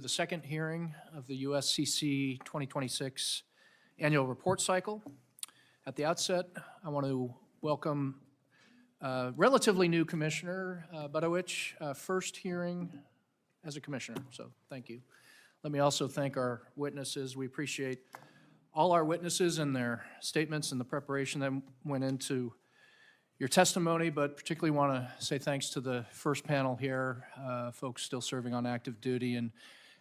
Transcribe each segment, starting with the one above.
the second hearing of the USCC 2026 annual report cycle. At the outset, I want to welcome a relatively new Commissioner Budowich, first hearing as a Commissioner, so thank you. Let me also thank our witnesses. We appreciate all our witnesses and their statements and the preparation that went into your testimony, but particularly want to say thanks to the first panel here, folks still serving on active duty and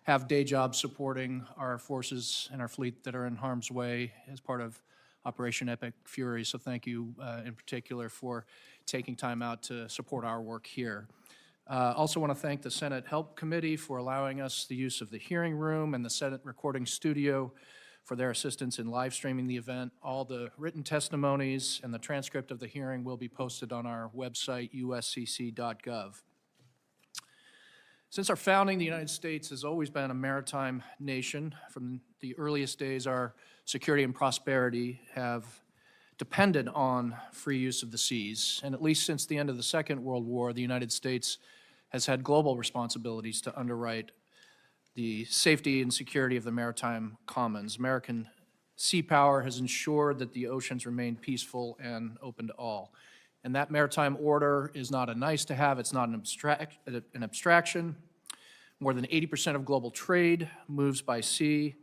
have day jobs supporting our forces and our fleet that are in harm's way as part of Operation Epic Fury. So thank you in particular for taking time out to support our work here. Also want to thank the Senate Help Committee for allowing us the use of the hearing room and the Senate recording studio for their assistance in live streaming the event. All the written testimonies and the transcript of the hearing will be posted on our website, uscc.gov. Since our founding, the United States has always been a maritime nation. From the earliest days, our security and prosperity have depended on free use of the seas. And at least since the end of the Second World War, the United States has had global responsibilities to underwrite the safety and security of the maritime commons. American sea power has ensured that the oceans remain peaceful and open to all. And that maritime order is not a nice to have, it's not an abstraction. More than 80% of global trade moves by sea.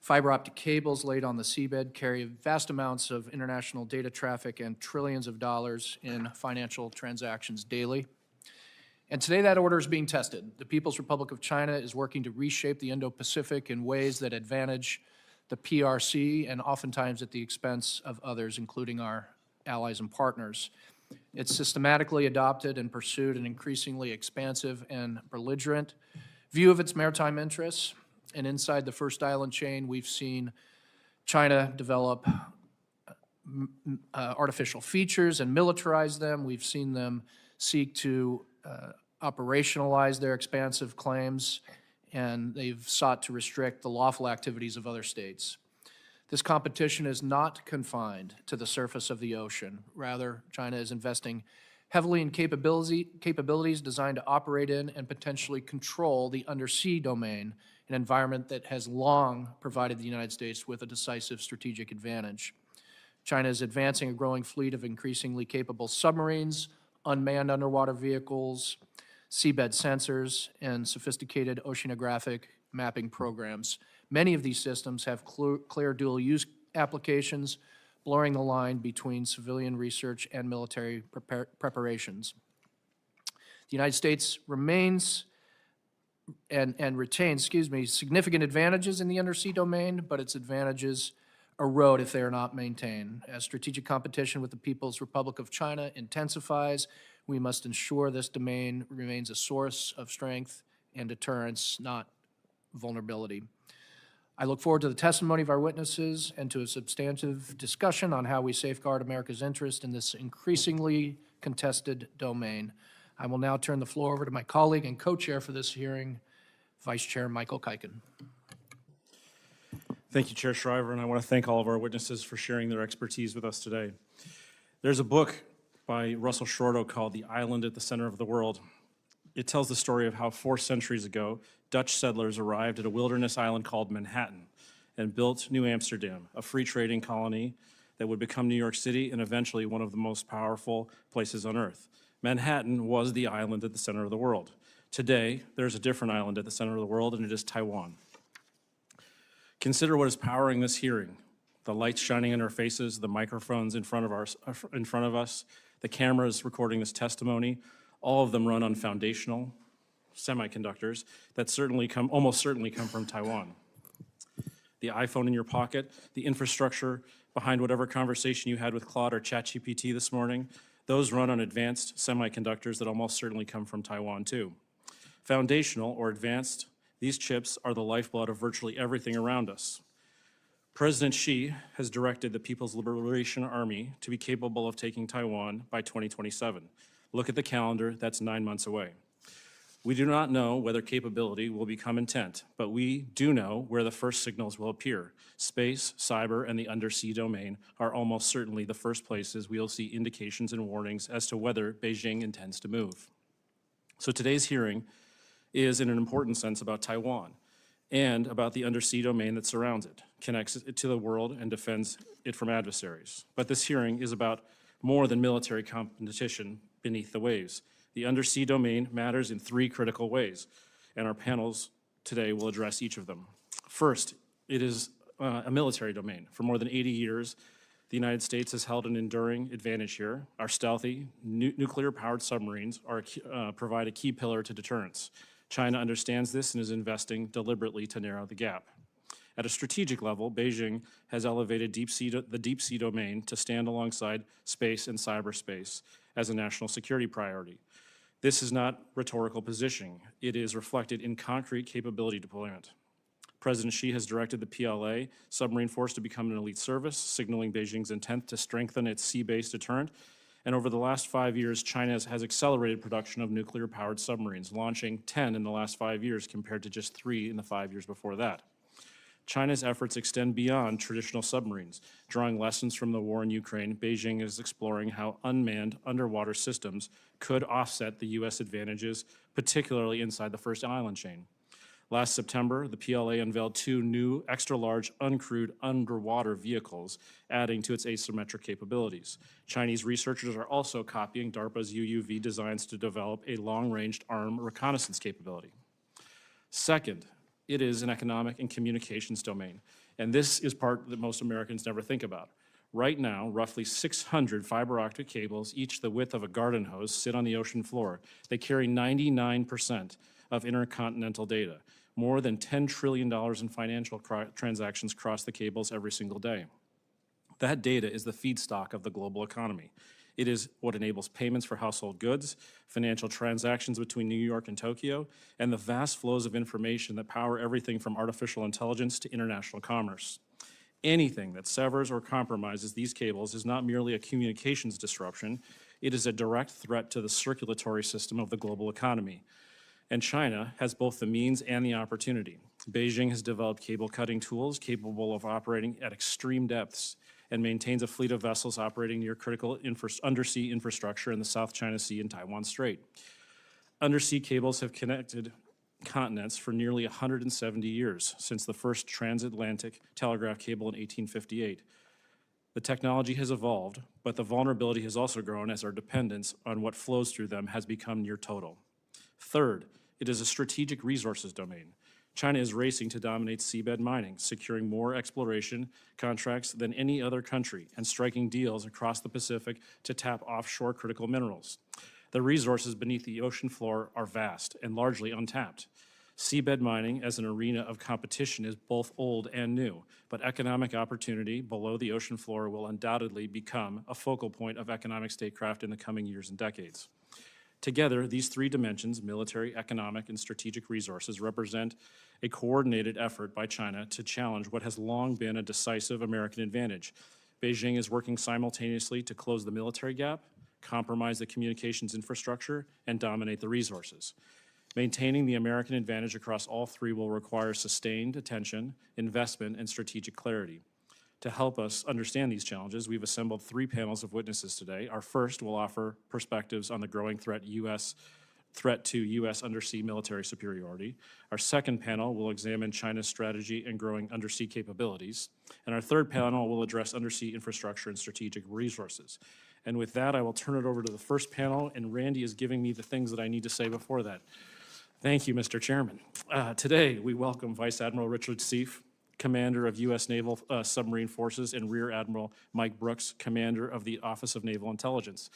Fiber optic cables laid on the seabed carry vast amounts of international data traffic and trillions of dollars in financial transactions daily. And today that order is being tested. The People's Republic of China is working to reshape the Indo-Pacific in ways that advantage the PRC and oftentimes at the expense of others, including our allies and partners. It's systematically adopted and pursued an increasingly expansive and belligerent view of its maritime interests. And inside the first island chain, we've seen China develop artificial features and militarize them. We've seen them seek to operationalize their expansive claims, and they've sought to restrict the lawful activities of other states. This competition is not confined to the surface of the ocean. Rather, China is investing heavily in capabilities designed to operate in and potentially control the undersea domain, an environment that has long provided the United States with a decisive strategic advantage. China is advancing a growing fleet of increasingly capable submarines, unmanned underwater vehicles, seabed sensors, and sophisticated oceanographic mapping programs. Many of these systems have clear dual-use applications, blurring the line between civilian research and military preparations. The United States remains and retains, significant advantages in the undersea domain, but its advantages erode if they are not maintained. As strategic competition with the People's Republic of China intensifies, we must ensure this domain remains a source of strength and deterrence, not vulnerability. I look forward to the testimony of our witnesses and to a substantive discussion on how we safeguard America's interest in this increasingly contested domain. I will now turn the floor over to my colleague and co-chair for this hearing, Vice Chair Michael Kuiken. Thank you, Chair Shriver, and I want to thank all of our witnesses for sharing their expertise with us today. There's a book by Russell Shorto called The Island at the Center of the World. It tells the story of how 4 centuries ago, Dutch settlers arrived at a wilderness island called Manhattan and built New Amsterdam, a free trading colony that would become New York City and eventually one of the most powerful places on earth. Manhattan was the island at the center of the world. Today, there's a different island at the center of the world, and it is Taiwan. Consider what is powering this hearing: the lights shining in our faces, the microphones in front of us, the cameras recording this testimony. All of them run on foundational semiconductors that almost certainly come from Taiwan. The iPhone in your pocket, the infrastructure behind whatever conversation you had with Claude or ChatGPT this morning, those run on advanced semiconductors that almost certainly come from Taiwan too. Foundational or advanced, these chips are the lifeblood of virtually everything around us. President Xi has directed the People's Liberation Army to be capable of taking Taiwan by 2027. Look at the calendar, that's 9 months away. We do not know whether capability will become intent, but we do know where the first signals will appear. Space, cyber, and the undersea domain are almost certainly the first places we will see indications and warnings as to whether Beijing intends to move. So today's hearing is, in an important sense, about Taiwan. and about the undersea domain that surrounds it, connects it to the world, and defends it from adversaries. But this hearing is about more than military competition beneath the waves. The undersea domain matters in three critical ways, and our panels today will address each of them. First, it is a military domain. For more than 80 years, the United States has held an enduring advantage here. Our stealthy, nuclear-powered submarines provide a key pillar to deterrence. China understands this and is investing deliberately to narrow the gap. At a strategic level, Beijing has elevated the deep sea domain to stand alongside space and cyberspace as a national security priority. This is not rhetorical positioning. It is reflected in concrete capability deployment. President Xi has directed the PLA submarine force to become an elite service, signaling Beijing's intent to strengthen its sea-based deterrent. And over the last 5 years, China has accelerated production of nuclear-powered submarines, launching 10 in the last 5 years compared to just 3 in the 5 years before that. China's efforts extend beyond traditional submarines. Drawing lessons from the war in Ukraine, Beijing is exploring how unmanned underwater systems could offset the U.S. advantages, particularly inside the first island chain. Last September, the PLA unveiled 2 new extra-large uncrewed underwater vehicles, adding to its asymmetric capabilities. Chinese researchers are also copying DARPA's UUV designs to develop a long-range armed reconnaissance capability. Second, it is an economic and communications domain, and this is part that most Americans never think about. Right now, roughly 600 fiber optic cables, each the width of a garden hose, sit on the ocean floor. They carry 99% of intercontinental data. More than $10 trillion in financial transactions cross the cables every single day. That data is the feedstock of the global economy. It is what enables payments for household goods, financial transactions between New York and Tokyo, and the vast flows of information that power everything from artificial intelligence to international commerce. Anything that severs or compromises these cables is not merely a communications disruption, it is a direct threat to the circulatory system of the global economy. And China has both the means and the opportunity. Beijing has developed cable-cutting tools capable of operating at extreme depths and maintains a fleet of vessels operating near critical undersea infrastructure in the South China Sea and Taiwan Strait. Undersea cables have connected continents for nearly 170 years, since the first transatlantic telegraph cable in 1858. The technology has evolved, but the vulnerability has also grown as our dependence on what flows through them has become near total. Third, it is a strategic resources domain. China is racing to dominate seabed mining, securing more exploration contracts than any other country, and striking deals across the Pacific to tap offshore critical minerals. The resources beneath the ocean floor are vast and largely untapped. Seabed mining as an arena of competition is both old and new, but economic opportunity below the ocean floor will undoubtedly become a focal point of economic statecraft in the coming years and decades. Together, these 3 dimensions, military, economic, and strategic resources, represent a coordinated effort by China to challenge what has long been a decisive American advantage. Beijing is working simultaneously to close the military gap, compromise the communications infrastructure, and dominate the resources. Maintaining the American advantage across all 3 will require sustained attention, investment, and strategic clarity. To help us understand these challenges, we've assembled 3 panels of witnesses today. Our first will offer perspectives on the growing threat to U.S. undersea military superiority. Our second panel will examine China's strategy and growing undersea capabilities. And our third panel will address undersea infrastructure and strategic resources. And with that, I will turn it over to the first panel, and Randy is giving me the things that I need to say before that. Thank you, Mr. Chairman. Today, we welcome Vice Admiral Richard Seif, Commander of U.S. Naval Submarine Forces, and Rear Admiral Mike Brooks, Commander of the Office of Naval Intelligence.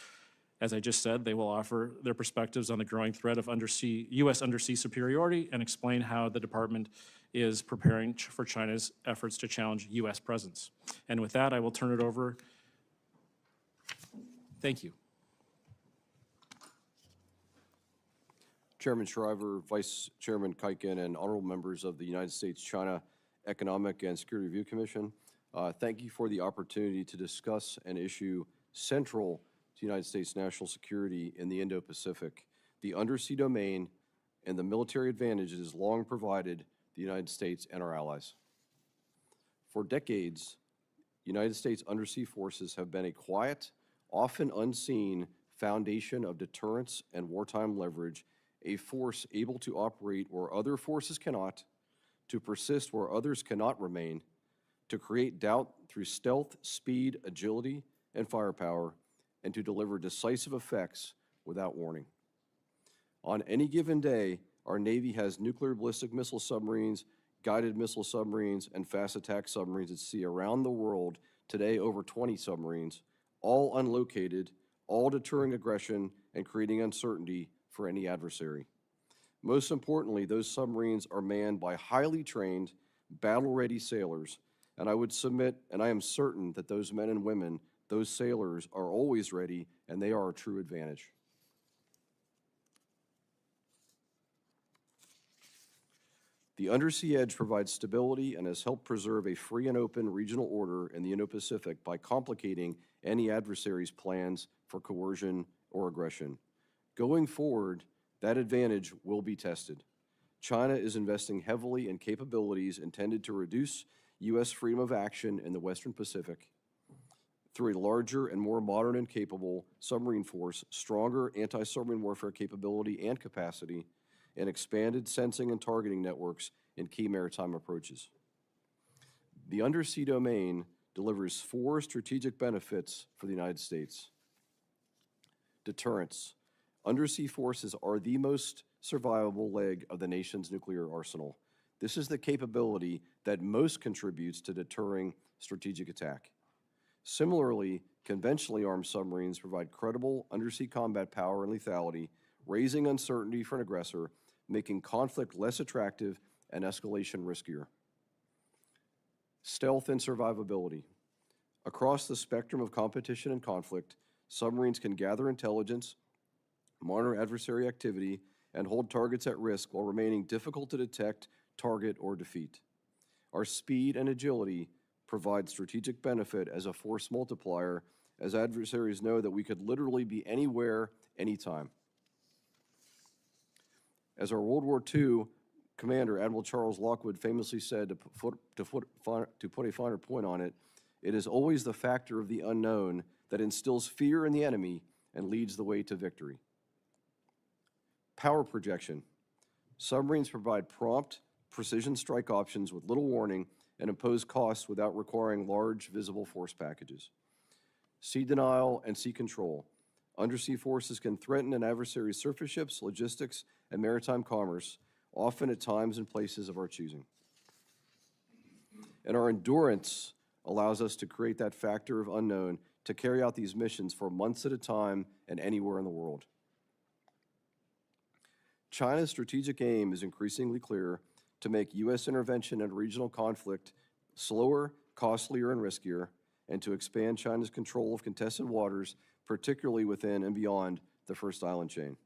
As I just said, they will offer their perspectives on the growing threat of U.S. undersea superiority and explain how the department is preparing for China's efforts to challenge U.S. presence. And with that, I will turn it over. Thank you. Chairman Shriver, Vice Chairman Kuiken, and honorable members of the United States-China Economic and Security Review Commission, thank you for the opportunity to discuss an issue central to United States national security in the Indo-Pacific, the undersea domain, and the military advantage it has long provided the United States and our allies. For decades, United States undersea forces have been a quiet, often unseen foundation of deterrence and wartime leverage, a force able to operate where other forces cannot, to persist where others cannot remain, to create doubt through stealth, speed, agility, and firepower, and to deliver decisive effects without warning. On any given day, our Navy has nuclear ballistic missile submarines, guided missile submarines, and fast attack submarines at sea around the world, today over 20 submarines, all unlocated, all deterring aggression and creating uncertainty for any adversary. Most importantly, those submarines are manned by highly trained, battle-ready sailors, and I would submit, and I am certain that those men and women, those sailors, are always ready, and they are a true advantage. The undersea edge provides stability and has helped preserve a free and open regional order in the Indo-Pacific by complicating any adversary's plans for coercion or aggression. Going forward, that advantage will be tested. China is investing heavily in capabilities intended to reduce U.S. freedom of action in the Western Pacific through a larger and more modern and capable submarine force, stronger anti-submarine warfare capability and capacity, and expanded sensing and targeting networks in key maritime approaches. The undersea domain delivers 4 strategic benefits for the United States. Deterrence. Undersea forces are the most survivable leg of the nation's nuclear arsenal. This is the capability that most contributes to deterring strategic attack. Similarly, conventionally armed submarines provide credible undersea combat power and lethality, raising uncertainty for an aggressor, making conflict less attractive and escalation riskier. Stealth and survivability. Across the spectrum of competition and conflict, submarines can gather intelligence, monitor adversary activity, and hold targets at risk while remaining difficult to detect, target, or defeat. Our speed and agility provide strategic benefit as a force multiplier, as adversaries know that we could literally be anywhere, anytime. As our World War II commander, Admiral Charles Lockwood, famously said, to put a finer point on it, it is always the factor of the unknown that instills fear in the enemy and leads the way to victory. Power projection. Submarines provide prompt, precision strike options with little warning and impose costs without requiring large, visible force packages. Sea denial and sea control. Undersea forces can threaten an adversary's surface ships, logistics, and maritime commerce, often at times and places of our choosing. And our endurance allows us to create that factor of unknown to carry out these missions for months at a time and anywhere in the world. China's strategic aim is increasingly clear: to make U.S. intervention in a regional conflict slower, costlier, and riskier, and to expand China's control of contested waters, particularly within and beyond the First Island chain.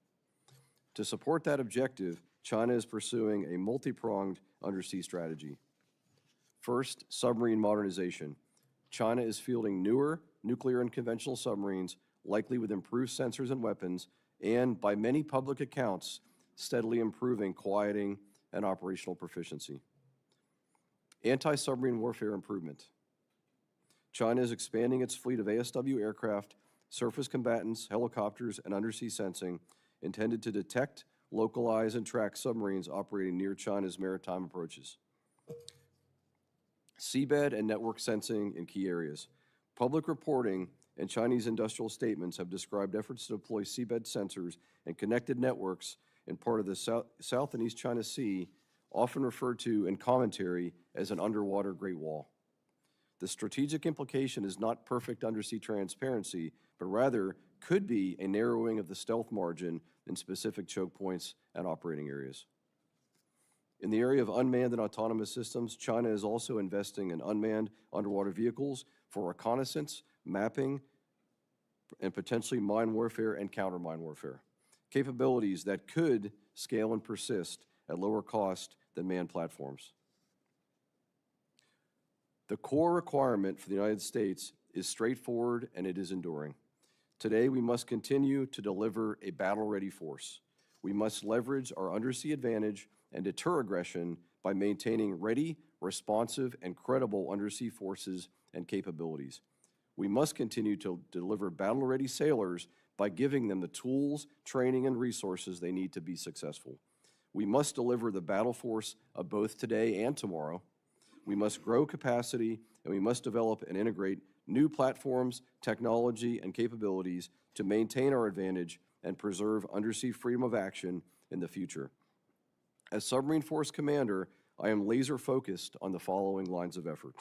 To support that objective, China is pursuing a multi-pronged undersea strategy. First, submarine modernization. China is fielding newer nuclear and conventional submarines, likely with improved sensors and weapons, and, by many public accounts, steadily improving quieting and operational proficiency. Anti-submarine warfare improvement. China is expanding its fleet of ASW aircraft, surface combatants, helicopters, and undersea sensing intended to detect, localize, and track submarines operating near China's maritime approaches. Seabed and network sensing in key areas. Public reporting and Chinese industrial statements have described efforts to deploy seabed sensors and connected networks in part of the South and East China Sea, often referred to in commentary as an underwater Great Wall. The strategic implication is not perfect undersea transparency, but rather could be a narrowing of the stealth margin in specific choke points and operating areas. In the area of unmanned and autonomous systems, China is also investing in unmanned underwater vehicles for reconnaissance, mapping, and potentially mine warfare and counter-mine warfare, capabilities that could scale and persist at lower cost than manned platforms. The core requirement for the United States is straightforward and it is enduring. Today, we must continue to deliver a battle-ready force. We must leverage our undersea advantage and deter aggression by maintaining ready, responsive, and credible undersea forces and capabilities. We must continue to deliver battle-ready sailors by giving them the tools, training, and resources they need to be successful. We must deliver the battle force of both today and tomorrow. We must grow capacity, and we must develop and integrate new platforms, technology, and capabilities to maintain our advantage and preserve undersea freedom of action in the future. As Submarine Force Commander, I am laser-focused on the following lines of effort.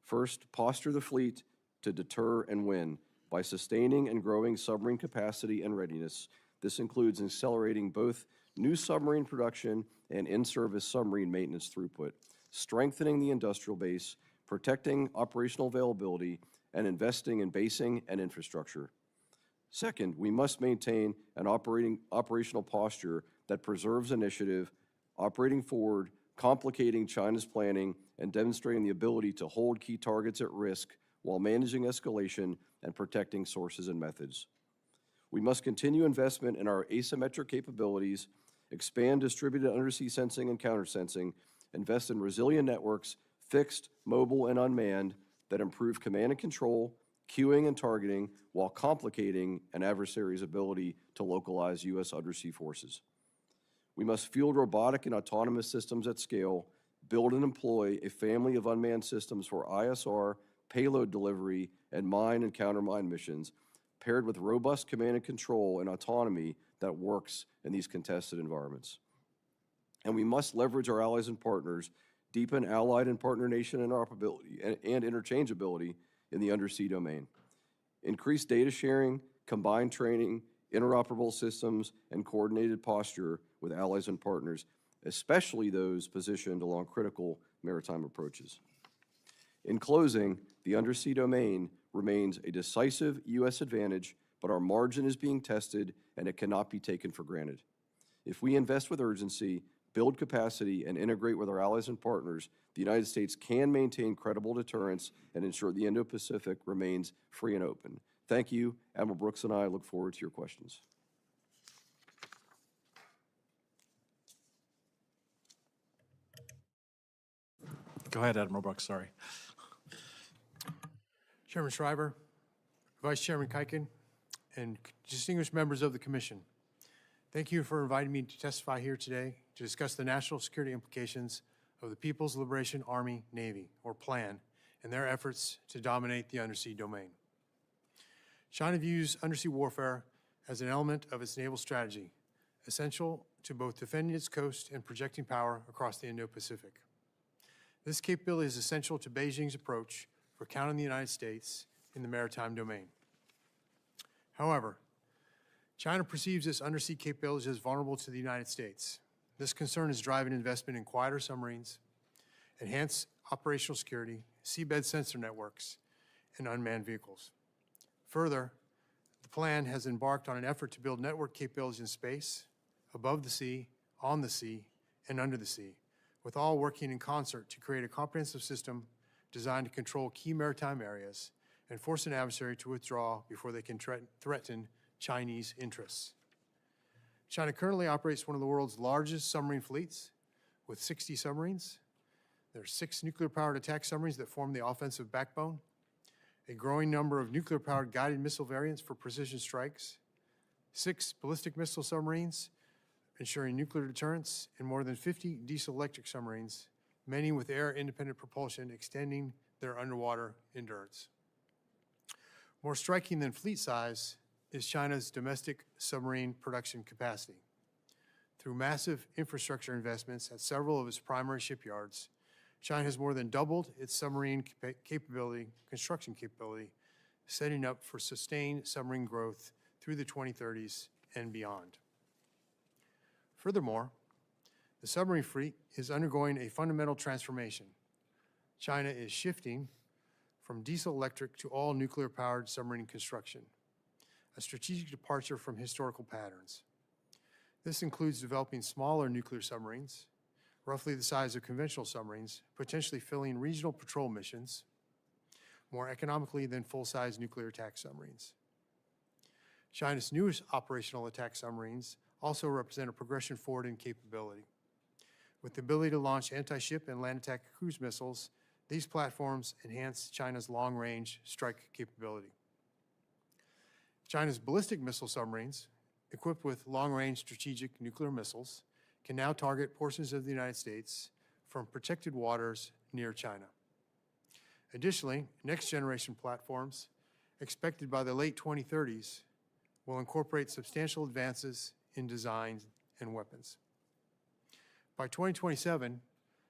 First, posture the fleet to deter and win by sustaining and growing submarine capacity and readiness. This includes accelerating both new submarine production and in-service submarine maintenance throughput, strengthening the industrial base, protecting operational availability, and investing in basing and infrastructure. Second, we must maintain an operational posture that preserves initiative, operating forward, complicating China's planning, and demonstrating the ability to hold key targets at risk while managing escalation and protecting sources and methods. We must continue investment in our asymmetric capabilities, expand distributed undersea sensing and countersensing, invest in resilient networks, fixed, mobile, and unmanned, that improve command and control, queuing and targeting, while complicating an adversary's ability to localize U.S. undersea forces. We must field robotic and autonomous systems at scale, build and employ a family of unmanned systems for ISR, payload delivery, and mine and countermine missions, paired with robust command and control and autonomy that works in these contested environments. And we must leverage our allies and partners, deepen allied and partner nation interoperability and interchangeability in the undersea domain. Increase data sharing, combined training, interoperable systems, and coordinated posture with allies and partners, especially those positioned along critical maritime approaches. In closing, the undersea domain remains a decisive U.S. advantage, but our margin is being tested and it cannot be taken for granted. If we invest with urgency, build capacity, and integrate with our allies and partners, the United States can maintain credible deterrence and ensure the Indo-Pacific remains free and open. Thank you. Admiral Brooks and I look forward to your questions. Go ahead, Admiral Brooks, sorry. Chairman Shriver, Vice Chairman Kuiken, and distinguished members of the Commission, thank you for inviting me to testify here today to discuss the national security implications of the People's Liberation Army Navy, or PLAN, and their efforts to dominate the undersea domain. China views undersea warfare as an element of its naval strategy, essential to both defending its coast and projecting power across the Indo-Pacific. This capability is essential to Beijing's approach for countering the United States in the maritime domain. However, China perceives its undersea capabilities as vulnerable to the United States. This concern is driving investment in quieter submarines, enhanced operational security, seabed sensor networks, and unmanned vehicles. Further, the plan has embarked on an effort to build network capabilities in space, above the sea, on the sea, and under the sea, with all working in concert to create a comprehensive system designed to control key maritime areas and force an adversary to withdraw before they can threaten Chinese interests. China currently operates one of the world's largest submarine fleets with 60 submarines. There are 6 nuclear-powered attack submarines that form the offensive backbone, a growing number of nuclear-powered guided missile variants for precision strikes, 6 ballistic missile submarines ensuring nuclear deterrence, and more than 50 diesel-electric submarines, many with air-independent propulsion extending their underwater endurance. More striking than fleet size is China's domestic submarine production capacity. Through massive infrastructure investments at several of its primary shipyards, China has more than doubled its submarine construction capability, setting up for sustained submarine growth through the 2030s and beyond. Furthermore, the submarine fleet is undergoing a fundamental transformation. China is shifting from diesel-electric to all nuclear-powered submarine construction, a strategic departure from historical patterns. This includes developing smaller nuclear submarines, roughly the size of conventional submarines, potentially filling regional patrol missions more economically than full-size nuclear attack submarines. China's newest operational attack submarines also represent a progression forward in capability. With the ability to launch anti-ship and land attack cruise missiles, these platforms enhance China's long-range strike capability. China's ballistic missile submarines, equipped with long-range strategic nuclear missiles, can now target portions of the United States from protected waters near China. Additionally, next-generation platforms, expected by the late 2030s, will incorporate substantial advances in design and weapons. By 2027,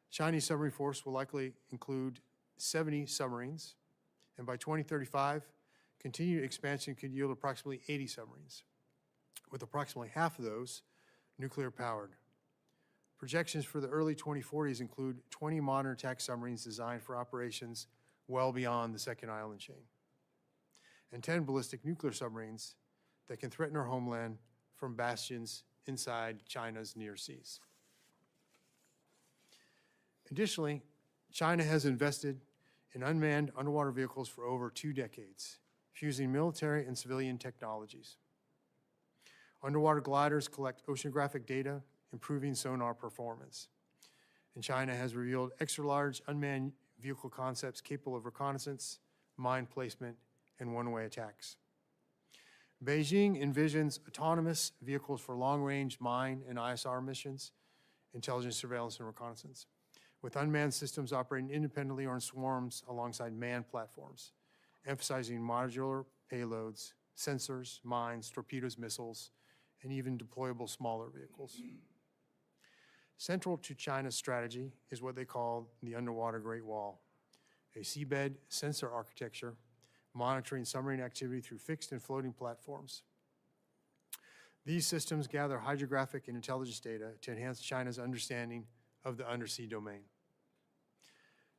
Chinese submarine force will likely include 70 submarines, and by 2035, continued expansion could yield approximately 80 submarines, with approximately half of those nuclear-powered. Projections for the early 2040s include 20 modern attack submarines designed for operations well beyond the second island chain, and 10 ballistic nuclear submarines that can threaten our homeland from bastions inside China's near seas. Additionally, China has invested in unmanned underwater vehicles for over 2 decades, fusing military and civilian technologies. Underwater gliders collect oceanographic data, improving sonar performance. And China has revealed extra-large unmanned vehicle concepts capable of reconnaissance, mine placement, and one-way attacks. Beijing envisions autonomous vehicles for long-range mine and ISR missions, intelligence, surveillance, and reconnaissance, with unmanned systems operating independently or in swarms alongside manned platforms, emphasizing modular payloads, sensors, mines, torpedoes, missiles, and even deployable smaller vehicles. Central to China's strategy is what they call the Underwater Great Wall, a seabed sensor architecture monitoring submarine activity through fixed and floating platforms. These systems gather hydrographic and intelligence data to enhance China's understanding of the undersea domain.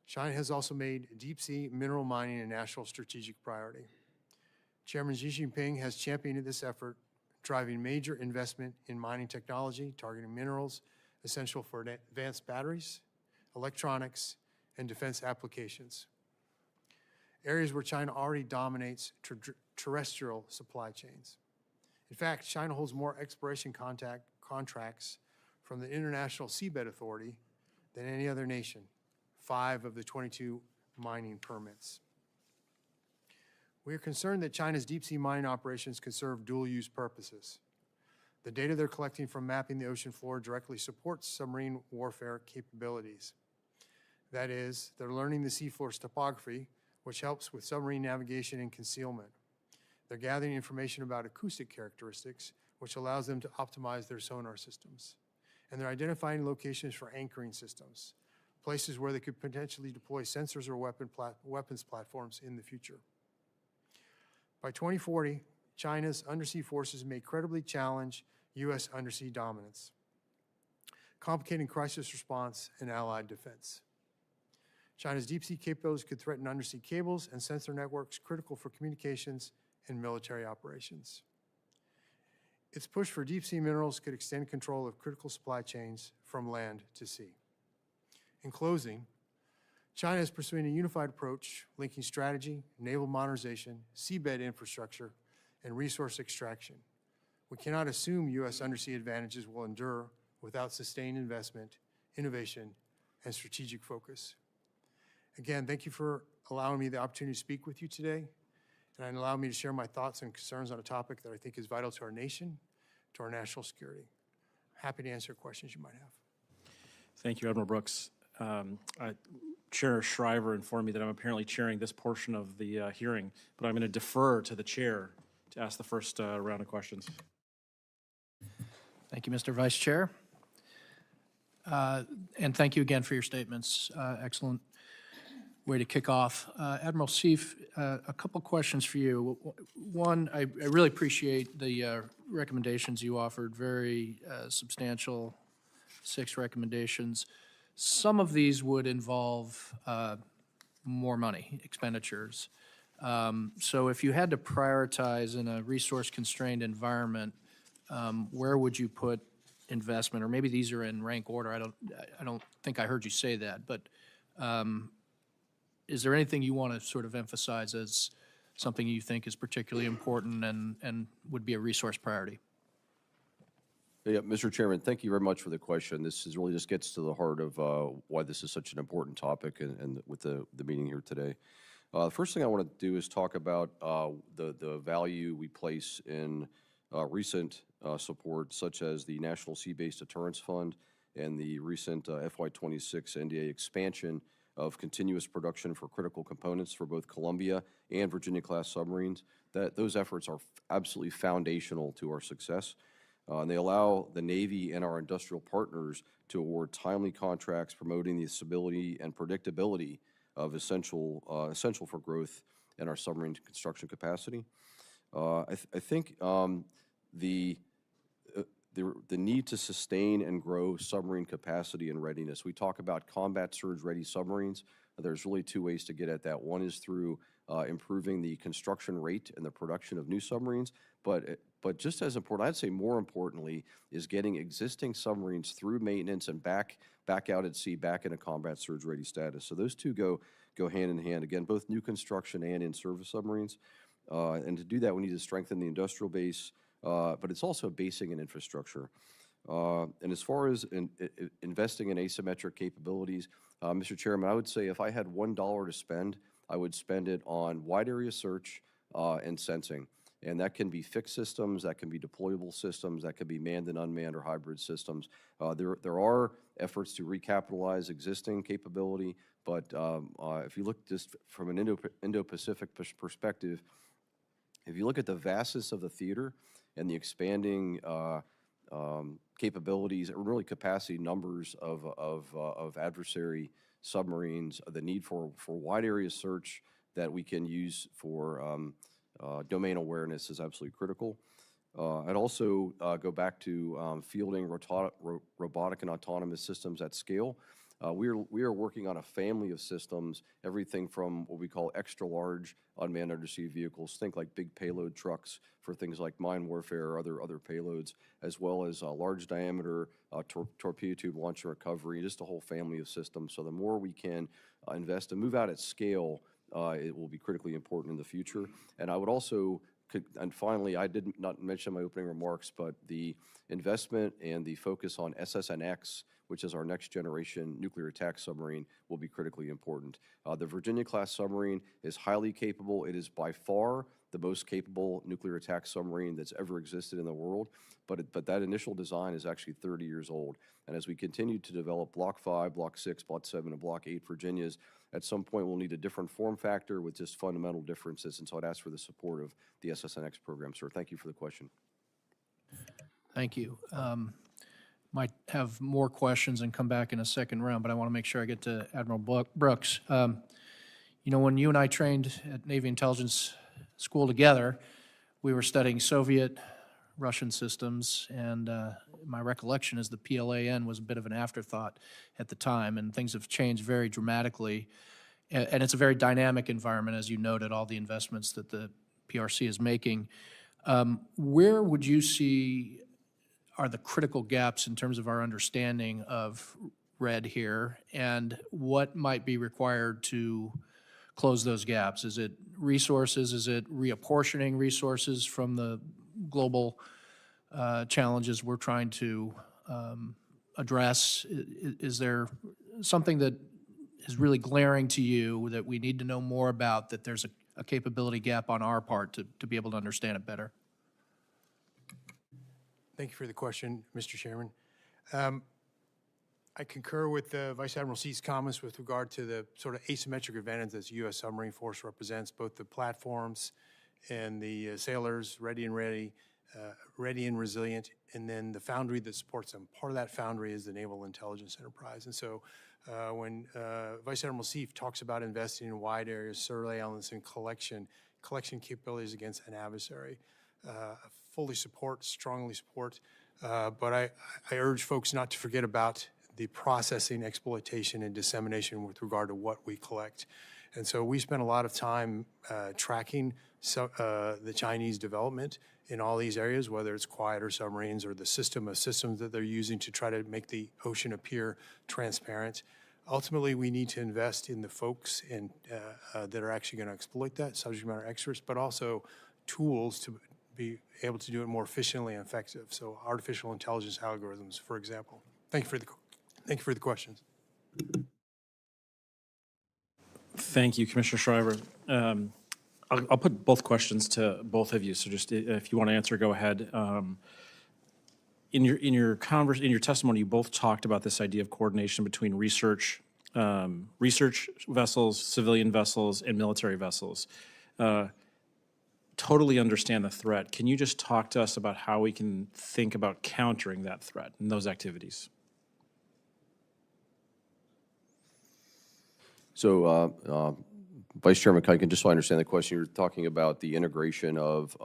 China has also made deep-sea mineral mining a national strategic priority. Chairman Xi Jinping has championed this effort, driving major investment in mining technology, targeting minerals essential for advanced batteries, electronics, and defense applications, areas where China already dominates terrestrial supply chains. In fact, China holds more exploration contracts from the International Seabed Authority than any other nation, 5 of the 22 mining permits. We are concerned that China's deep-sea mining operations could serve dual-use purposes. The data they're collecting from mapping the ocean floor directly supports submarine warfare capabilities. That is, they're learning the seafloor's topography, which helps with submarine navigation and concealment. They're gathering information about acoustic characteristics, which allows them to optimize their sonar systems. And they're identifying locations for anchoring systems, places where they could potentially deploy sensors or weapons platforms in the future. By 2040, China's undersea forces may credibly challenge U.S. undersea dominance, complicating crisis response and allied defense. China's deep-sea capabilities could threaten undersea cables and sensor networks critical for communications and military operations. Its push for deep-sea minerals could extend control of critical supply chains from land to sea. In closing, China is pursuing a unified approach linking strategy, naval modernization, seabed infrastructure, and resource extraction. We cannot assume U.S. undersea advantages will endure without sustained investment, innovation, and strategic focus. Again, thank you for allowing me the opportunity to speak with you today and allow me to share my thoughts and concerns on a topic that I think is vital to our nation, to our national security. Happy to answer questions you might have. Thank you, Admiral Brooks. Chair Shriver informed me that I'm apparently chairing this portion of the hearing, but I'm going to defer to the chair to ask the first round of questions. Thank you, Mr. Vice Chair. And thank you again for your statements. Excellent way to kick off. Admiral Seif, a couple questions for you. One, I really appreciate the recommendations you offered, very substantial 6 recommendations. Some of these would involve more money, expenditures. So if you had to prioritize in a resource-constrained environment, where would you put investment? Or maybe these are in rank order. I don't think I heard you say that. But is there anything you want to sort of emphasize as something you think is particularly important and would be a resource priority? Yeah, Mr. Chairman, thank you very much for the question. This really just gets to the heart of why this is such an important topic and with the meeting here today. The first thing I want to do is talk about the value we place in recent support, such as the National Sea-Based Deterrence Fund and the recent FY26 NDA expansion of continuous production for critical components for both Columbia and Virginia-class submarines. Those efforts are absolutely foundational to our success. And they allow the Navy and our industrial partners to award timely contracts promoting the stability and predictability of essential for growth in our submarine construction capacity. I think the need to sustain and grow submarine capacity and readiness. We talk about combat surge-ready submarines. There's really two ways to get at that. One is through improving the construction rate and the production of new submarines, but just as important, I'd say more importantly, is getting existing submarines through maintenance and back out at sea, back in a combat surge-ready status. So those two go hand in hand. Again, both new construction and in-service submarines. And to do that, we need to strengthen the industrial base, but it's also basing in infrastructure. And as far as investing in asymmetric capabilities, Mr. Chairman, I would say if I had $1 to spend, I would spend it on wide area search and sensing. And that can be fixed systems, that can be deployable systems, that can be manned and unmanned or hybrid systems. There are efforts to recapitalize existing capability, but if you look just from an Indo-Pacific perspective, if you look at the vastness of the theater and the expanding capabilities, or really capacity numbers of adversary submarines, the need for wide area search that we can use for domain awareness is absolutely critical. I'd also go back to fielding robotic and autonomous systems at scale. We are working on a family of systems, everything from what we call extra-large unmanned undersea vehicles, think like big payload trucks for things like mine warfare or other payloads, as well as large diameter torpedo tube launch and recovery, just a whole family of systems. So the more we can invest and move out at scale, it will be critically important in the future. And I would also, and finally, I did not mention in my opening remarks, but the investment and the focus on SSNX, which is our next generation nuclear attack submarine, will be critically important. The Virginia-class submarine is highly capable. It is by far the most capable nuclear attack submarine that's ever existed in the world, but that initial design is actually 30 years old. And as we continue to develop Block 5, Block 6, Block 7, and Block 8 Virginias, at some point we'll need a different form factor with just fundamental differences, and so I'd ask for the support of the SSNX program, sir. Thank you for the question. Thank you. Might have more questions and come back in a second round, but I want to make sure I get to Admiral Brooks. You know, when you and I trained at Navy Intelligence School together, we were studying Soviet, Russian systems, and my recollection is the PLAN was a bit of an afterthought at the time, and things have changed very dramatically. And it's a very dynamic environment, as you noted, all the investments that the PRC is making. Where would you see are the critical gaps in terms of our understanding of RED here, and what might be required to close those gaps? Is it resources? Is it reapportioning resources from the global challenges we're trying to address? Is there something that is really glaring to you that we need to know more about, that there's a capability gap on our part to be able to understand it better? Thank you for the question, Mr. Chairman. I concur with Vice Admiral C's comments with regard to the sort of asymmetric advantage that the U.S. submarine force represents, both the platforms and the sailors, ready and resilient, and then the foundry that supports them. Part of that foundry is the Naval Intelligence Enterprise. And so when Vice Admiral C talks about investing in wide area surveillance and collection capabilities against an adversary, fully support, strongly support, but I urge folks not to forget about the processing, exploitation, and dissemination with regard to what we collect. And so we spent a lot of time tracking the Chinese development in all these areas, whether it's quieter submarines or the system of systems that they're using to try to make the ocean appear transparent. Ultimately, we need to invest in the folks that are actually going to exploit that, subject matter experts, but also tools to be able to do it more efficiently and effective. So artificial intelligence algorithms, for example. Thank you for the questions. Thank you, Commissioner Shriver. I'll put both questions to both of you, so just if you want to answer, go ahead. in your testimony, you both talked about this idea of coordination between research vessels, civilian vessels, and military vessels. Totally understand the threat. Can you just talk to us about how we can think about countering that threat and those activities? So, Vice Chairman Kuiken, just so I understand the question, you're talking about the integration of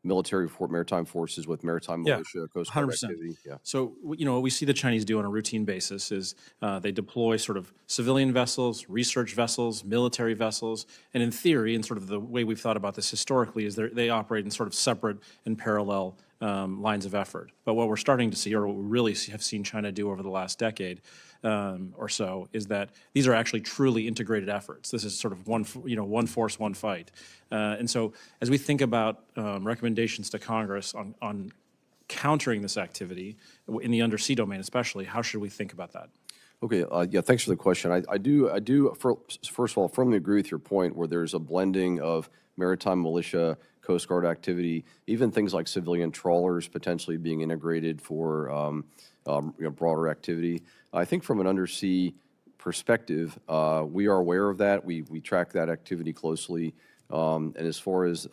maritime forces with maritime militia, Coast Guard 100%. activity. Yeah. So, you know, what we see the Chinese do on a routine basis is they deploy sort of civilian vessels, research vessels, military vessels, and in theory, and sort of the way we've thought about this historically, is they operate in sort of separate and parallel lines of effort. But what we're starting to see, or what we really have seen China do over the last decade or so, is that these are actually truly integrated efforts. This is sort of one force, one fight. And so as we think about recommendations to Congress on countering this activity in the undersea domain especially, how should we think about that? Okay, yeah, thanks for the question. I do, first of all, firmly agree with your point where there's a blending of maritime militia, Coast Guard activity, even things like civilian trawlers potentially being integrated for broader activity. I think from an undersea perspective, we are aware of that. We track that activity closely. And as far as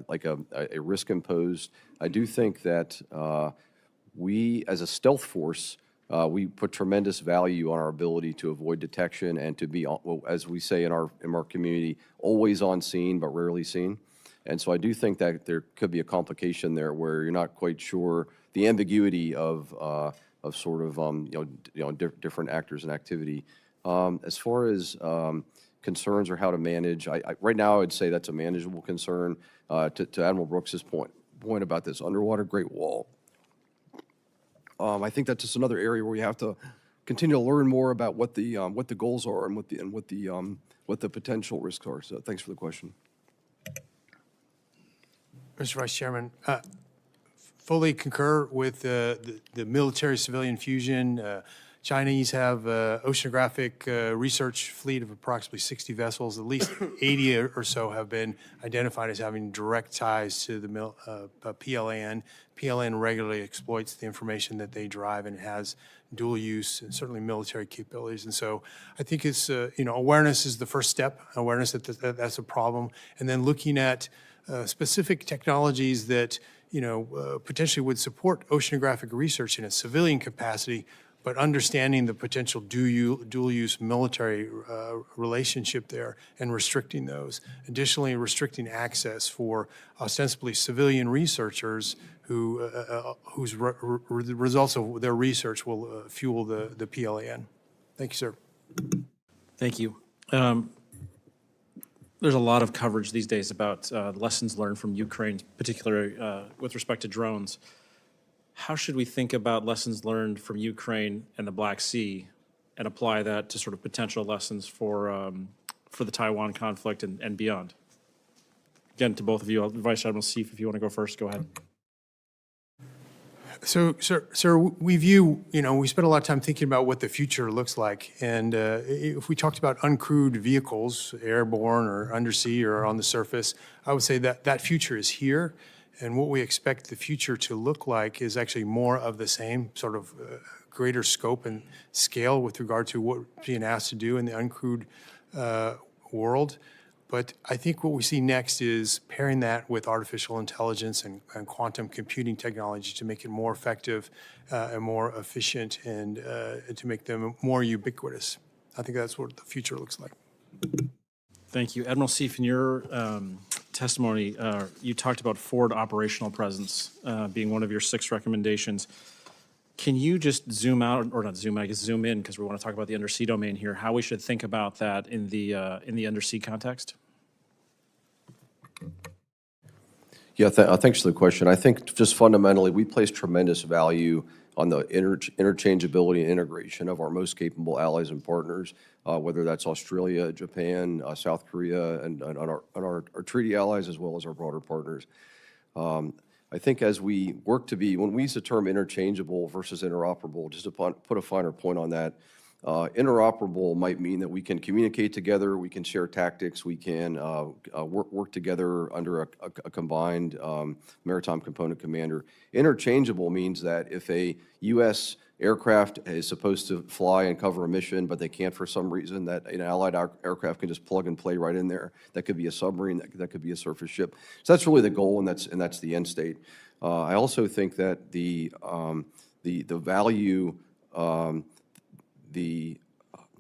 like a risk imposed, I do think that we, as a stealth force, we put tremendous value on our ability to avoid detection and to be, as we say in our community, always on scene but rarely seen. And so I do think that there could be a complication there where you're not quite sure the ambiguity of sort of different actors and activity. As far as concerns or how to manage, right now I would say that's a manageable concern. To Admiral Brooks's point about this underwater Great Wall, I think that's just another area where we have to continue to learn more about what the goals are and what the potential risks are. So thanks for the question. Mr. Vice Chairman, fully concur with the military-civilian fusion. Chinese have an oceanographic research fleet of approximately 60 vessels. At least 80 or so have been identified as having direct ties to the PLAN. PLAN regularly exploits the information that they drive and has dual use and certainly military capabilities. And so I think it's, awareness is the first step, awareness that that's a problem. And then looking at specific technologies that, potentially would support oceanographic research in a civilian capacity, but understanding the potential dual-use military relationship there and restricting those. Additionally, restricting access for ostensibly civilian researchers whose results of their research will fuel the PLAN. Thank you, sir. Thank you. There's a lot of coverage these days about lessons learned from Ukraine, particularly with respect to drones. How should we think about lessons learned from Ukraine and the Black Sea and apply that to sort of potential lessons for the Taiwan conflict and beyond? Again, to both of you, Vice Admiral Seif, if you want to go first, go ahead. So, sir, we view, we spend a lot of time thinking about what the future looks like. And if we talked about uncrewed vehicles, airborne or undersea or on the surface, I would say that that future is here. And what we expect the future to look like is actually more of the same, sort of greater scope and scale with regard to what we're being asked to do in the uncrewed world. But I think what we see next is pairing that with artificial intelligence and quantum computing technology to make it more effective and more efficient and to make them more ubiquitous. I think that's what the future looks like. Thank you. Admiral Seif, in your testimony, you talked about forward operational presence being one of your 6 recommendations. Can you just zoom out, or not zoom out, I guess zoom in, because we want to talk about the undersea domain here, how we should think about that in the undersea context? Yeah, thanks for the question. I think just fundamentally, we place tremendous value on the interchangeability and integration of our most capable allies and partners, whether that's Australia, Japan, South Korea, and our treaty allies, as well as our broader partners. I think as we work to be, when we use the term interchangeable versus interoperable, just to put a finer point on that, Interoperable might mean that we can communicate together, we can share tactics, we can work together under a combined maritime component commander. Interchangeable means that if a U.S. aircraft is supposed to fly and cover a mission, but they can't for some reason, that an allied aircraft can just plug and play right in there. That could be a submarine, that could be a surface ship. So that's really the goal, and that's the end state. I also think that the value,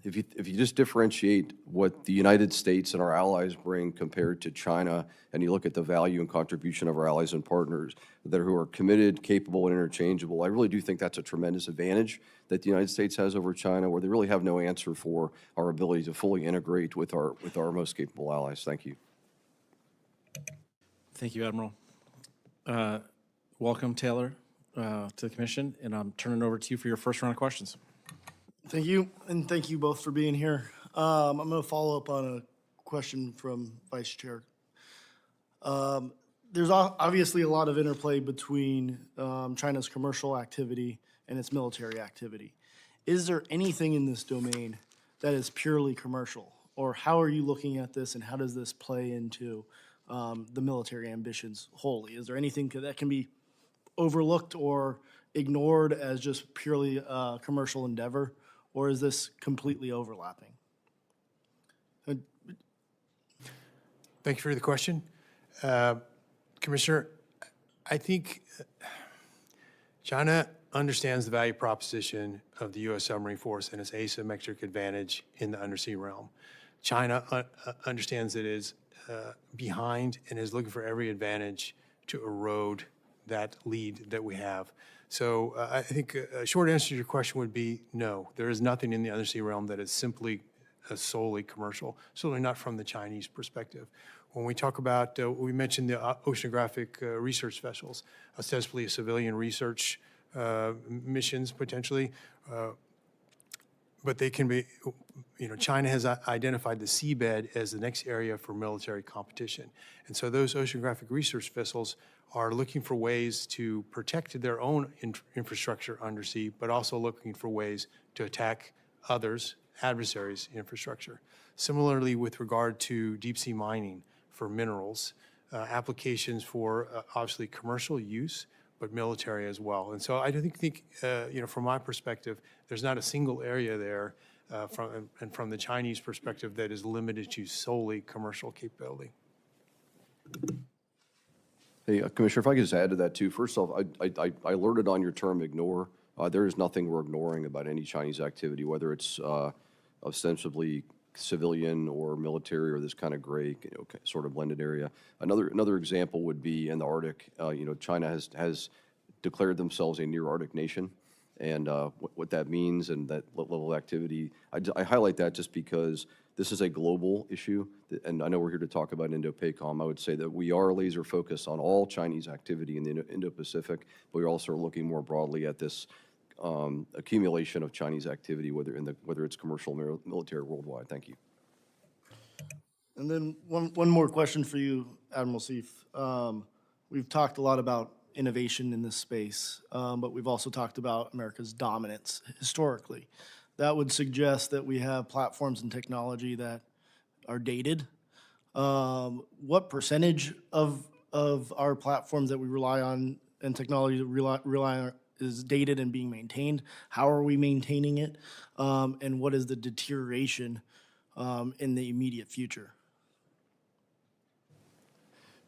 if you just differentiate what the United States and our allies bring compared to China, and you look at the value and contribution of our allies and partners who are committed, capable, and interchangeable, I really do think that's a tremendous advantage that the United States has over China, where they really have no answer for our ability to fully integrate with our most capable allies. Thank you. Thank you, Admiral. Welcome, Taylor, to the Commission, and I'm turning it over to you for your first round of questions. Thank you, and thank you both for being here. I'm going to follow up on a question from Vice Chair. There's obviously a lot of interplay between China's commercial activity and its military activity. Is there anything in this domain that is purely commercial? Or how are you looking at this, and how does this play into the military ambitions wholly? Is there anything that can be overlooked or ignored as just purely a commercial endeavor? Or is this completely overlapping? Thank you for the question. Commissioner, I think China understands the value proposition of the U.S. submarine force and its asymmetric advantage in the undersea realm. China understands it is behind and is looking for every advantage to erode that lead that we have. So I think a short answer to your question would be no. There is nothing in the undersea realm that is simply solely commercial, certainly not from the Chinese perspective. When we talk about, we mentioned the oceanographic research vessels, ostensibly civilian research missions potentially, but they can be, China has identified the seabed as the next area for military competition. And so those oceanographic research vessels are looking for ways to protect their own infrastructure undersea, but also looking for ways to attack others, adversaries' infrastructure. Similarly, with regard to deep sea mining for minerals, applications for obviously commercial use, but military as well. And so I think from my perspective, there's not a single area there from the Chinese perspective that is limited to solely commercial capability. Hey, Commissioner, if I could just add to that too. First off, I alerted on your term ignore. There is nothing we're ignoring about any Chinese activity, whether it's ostensibly civilian or military or this kind of gray, sort of blended area. Another example would be in the Arctic. China has declared themselves a near Arctic nation, and what that means and that level of activity. I highlight that just because this is a global issue, and I know we're here to talk about Indo-PACOM. I would say that we are laser focused on all Chinese activity in the Indo-Pacific, but we're also looking more broadly at this accumulation of Chinese activity, whether it's commercial or military worldwide. Thank you. And then one more question for you, Admiral Seif. We've talked a lot about innovation in this space, but we've also talked about America's dominance historically. That would suggest that we have platforms and technology that are dated. What percentage of our platforms that we rely on and technology that we rely on is dated and being maintained? How are we maintaining it? And what is the deterioration in the immediate future?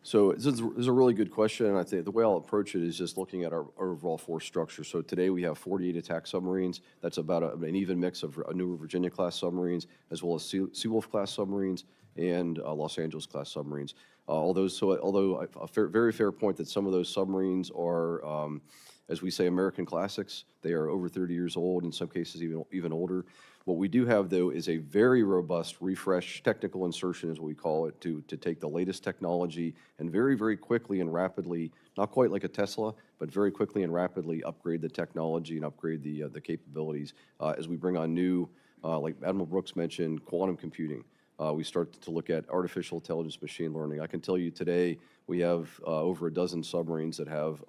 So this is a really good question, and I think the way I'll approach it is just looking at our overall force structure. So today we have 48 attack submarines. That's about an even mix of newer Virginia-class submarines, as well as Seawolf-class submarines and Los Angeles-class submarines. Although a very fair point that some of those submarines are, as we say, American classics. They are over 30 years old, in some cases even older. What we do have, though, is a very robust refresh, technical insertion is what we call it, to take the latest technology and very, very quickly and rapidly, not quite like a Tesla, but very quickly and rapidly upgrade the technology and upgrade the capabilities as we bring on new, like Admiral Brooks mentioned, quantum computing. we start to look at artificial intelligence, machine learning. I can tell you today we have over a dozen submarines that have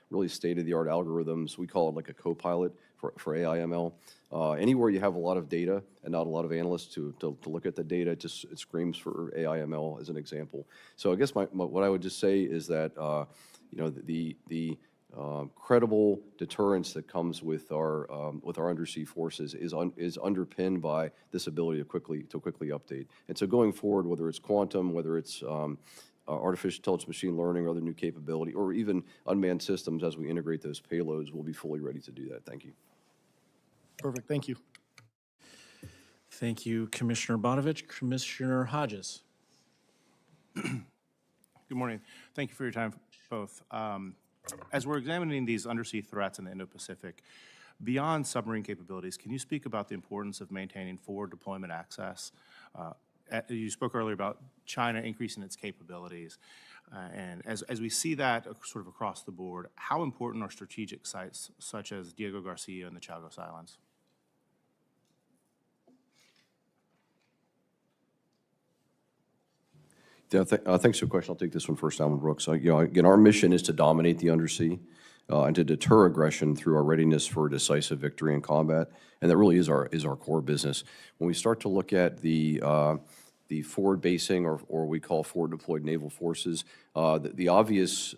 really state-of-the-art algorithms. We call it like a co-pilot for AI/ML. Anywhere you have a lot of data and not a lot of analysts to look at the data, it screams for AI/ML as an example. So I guess what I would just say is that you know, the credible deterrence that comes with our undersea forces is underpinned by this ability to quickly update. And so going forward, whether it's quantum, whether it's artificial intelligence, machine learning, or other new capability, or even unmanned systems, as we integrate those payloads, we'll be fully ready to do that. Thank you. Perfect, thank you. Thank you, Commissioner Bonovich. Commissioner Hodges. Good morning. Thank you for your time, both. As we're examining these undersea threats in the Indo-Pacific, beyond submarine capabilities, can you speak about the importance of maintaining forward deployment access? You spoke earlier about China increasing its capabilities. And as we see that sort of across the board, how important are strategic sites such as Diego Garcia and the Chagos Islands? Yeah, thanks for the question. I'll take this one first, Alan Brooks. You know, again, our mission is to dominate the undersea and to deter aggression through our readiness for decisive victory in combat, and that really is our core business. When we start to look at the forward basing, or we call forward deployed naval forces, the obvious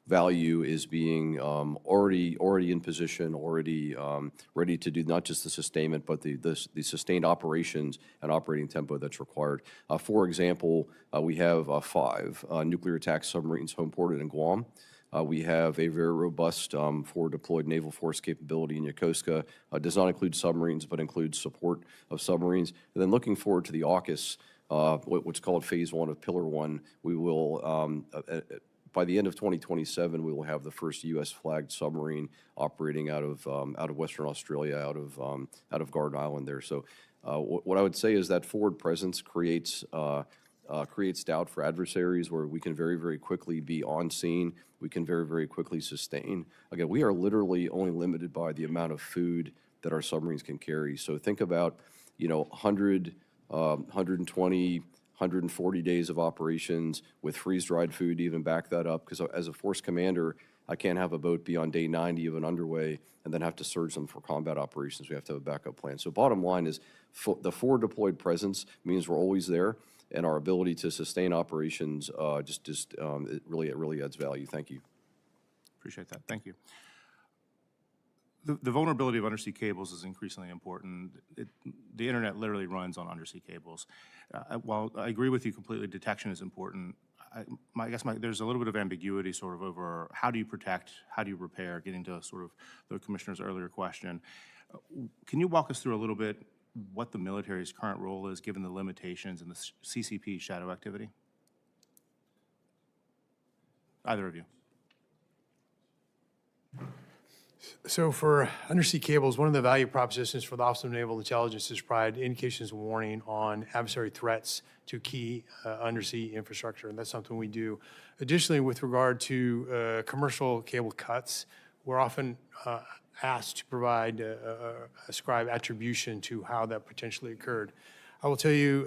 value is being already in position, already ready to do not just the sustainment, but the sustained operations and operating tempo that's required. For example, we have 5 nuclear attack submarines homeported in Guam. We have a very robust forward deployed naval force capability in Yokosuka. Does not include submarines, but includes support of submarines. And then looking forward to the AUKUS, what's called Phase 1 of Pillar 1, we will by the end of 2027, we will have the first U.S. flagged submarine operating out of Western Australia, out of Garden Island there. So, what I would say is that forward presence creates doubt for adversaries, where we can very, very quickly be on scene. We can very, very quickly sustain. Again, we are literally only limited by the amount of food that our submarines can carry. So think about, you know, 100, 120. 140 days of operations with freeze-dried food to even back that up, because as a force commander, I can't have a boat be on day 90 of an underway and then have to surge them for combat operations. We have to have a backup plan. So bottom line is the forward deployed presence means we're always there, and our ability to sustain operations it really adds value. Thank you. Appreciate that. Thank you. The vulnerability of undersea cables is increasingly important. The internet literally runs on undersea cables. While I agree with you completely, detection is important. I guess there's a little bit of ambiguity sort of over how do you protect, how do you repair, getting to sort of the Commissioner's earlier question. Can you walk us through a little bit what the military's current role is, given the limitations in the CCP shadow activity? Either of you. So for undersea cables, one of the value propositions for the Office of Naval Intelligence is to provide indications and warning on adversary threats to key undersea infrastructure, and that's something we do. Additionally, with regard to commercial cable cuts, we're often asked to provide, ascribe attribution to how that potentially occurred. I will tell you,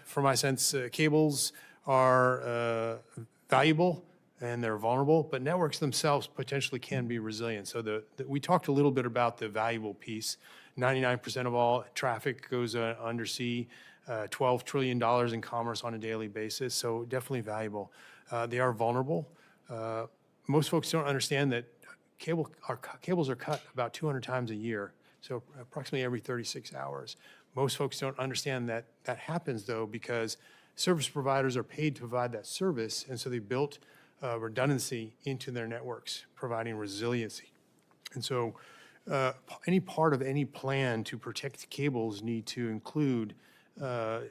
from my sense, cables are valuable and they're vulnerable, but networks themselves potentially can be resilient. So we talked a little bit about the valuable piece. 99% of all traffic goes undersea, $12 trillion in commerce on a daily basis, so definitely valuable. They are vulnerable. Most folks don't understand that cables are cut about 200 times a year, so approximately every 36 hours. Most folks don't understand that that happens, though, because service providers are paid to provide that service, and so they built redundancy into their networks, providing resiliency. And so any part of any plan to protect cables need to include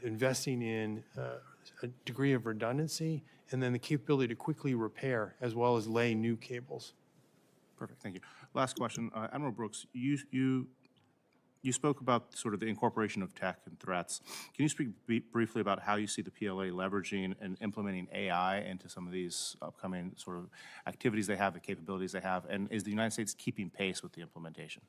investing in a degree of redundancy and then the capability to quickly repair as well as lay new cables. Perfect, thank you. Last question, Admiral Brooks, you spoke about sort of the incorporation of tech and threats. Can you speak briefly about how you see the PLA leveraging and implementing AI into some of these upcoming sort of activities they have, the capabilities they have, and is the United States keeping pace with the implementation?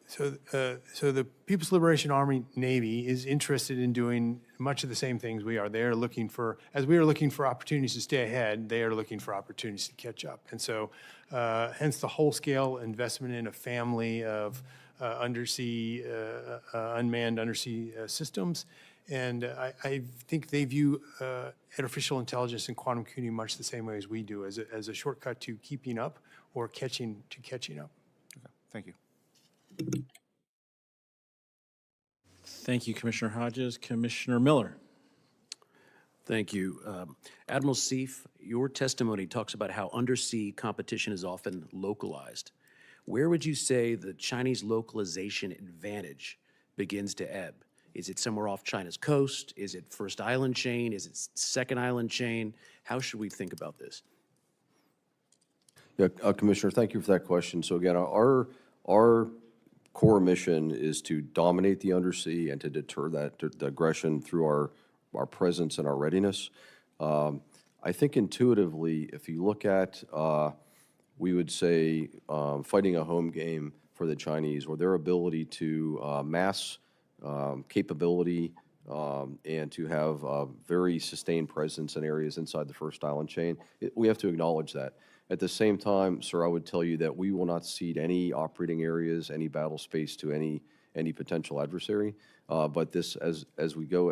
So the People's Liberation Army Navy is interested in doing much of the same things we are. They are looking for, as we are looking for opportunities to stay ahead, they are looking for opportunities to catch up. And so hence the whole-scale investment in a family of undersea, unmanned undersea systems. And I think they view artificial intelligence and quantum computing much the same way as we do, as a shortcut to keeping up or catching up. Okay, thank you. Thank you, Commissioner Hodges. Commissioner Miller. Thank you. Admiral Seif, your testimony talks about how undersea competition is often localized. Where would you say the Chinese localization advantage begins to ebb? Is it somewhere off China's coast? Is it first island chain? Is it second island chain? How should we think about this? Yeah, Commissioner, thank you for that question. So again, our core mission is to dominate the undersea and to deter that the aggression through our presence and our readiness. I think intuitively, if you look at, we would say, fighting a home game for the Chinese, or their ability to mass capability and to have a very sustained presence in areas inside the first island chain, we have to acknowledge that. At the same time, sir, I would tell you that we will not cede any operating areas, any battle space to any potential adversary. But this, as we go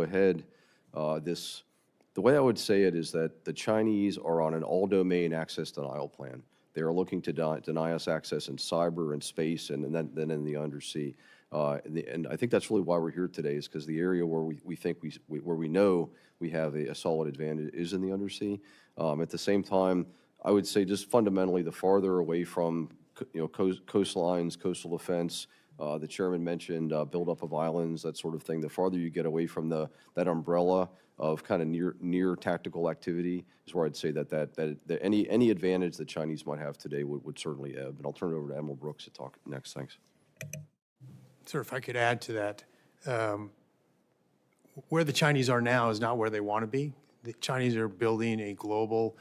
ahead, the way I would say it is that the Chinese are on an all-domain access denial plan. They are looking to deny us access in cyber and space, and then in the undersea. And I think that's really why we're here today, is because the area where we know we have a solid advantage is in the undersea. At the same time, I would say just fundamentally, the farther away from coastlines, coastal defense, the chairman mentioned buildup of islands, that sort of thing. The farther you get away from that umbrella of kind of near tactical activity is where I'd say that any advantage the Chinese might have today would certainly ebb. And I'll turn it over to Admiral Brooks to talk next. Thanks. Sir, if I could add to that, where the Chinese are now is not where they want to be. The Chinese are building a global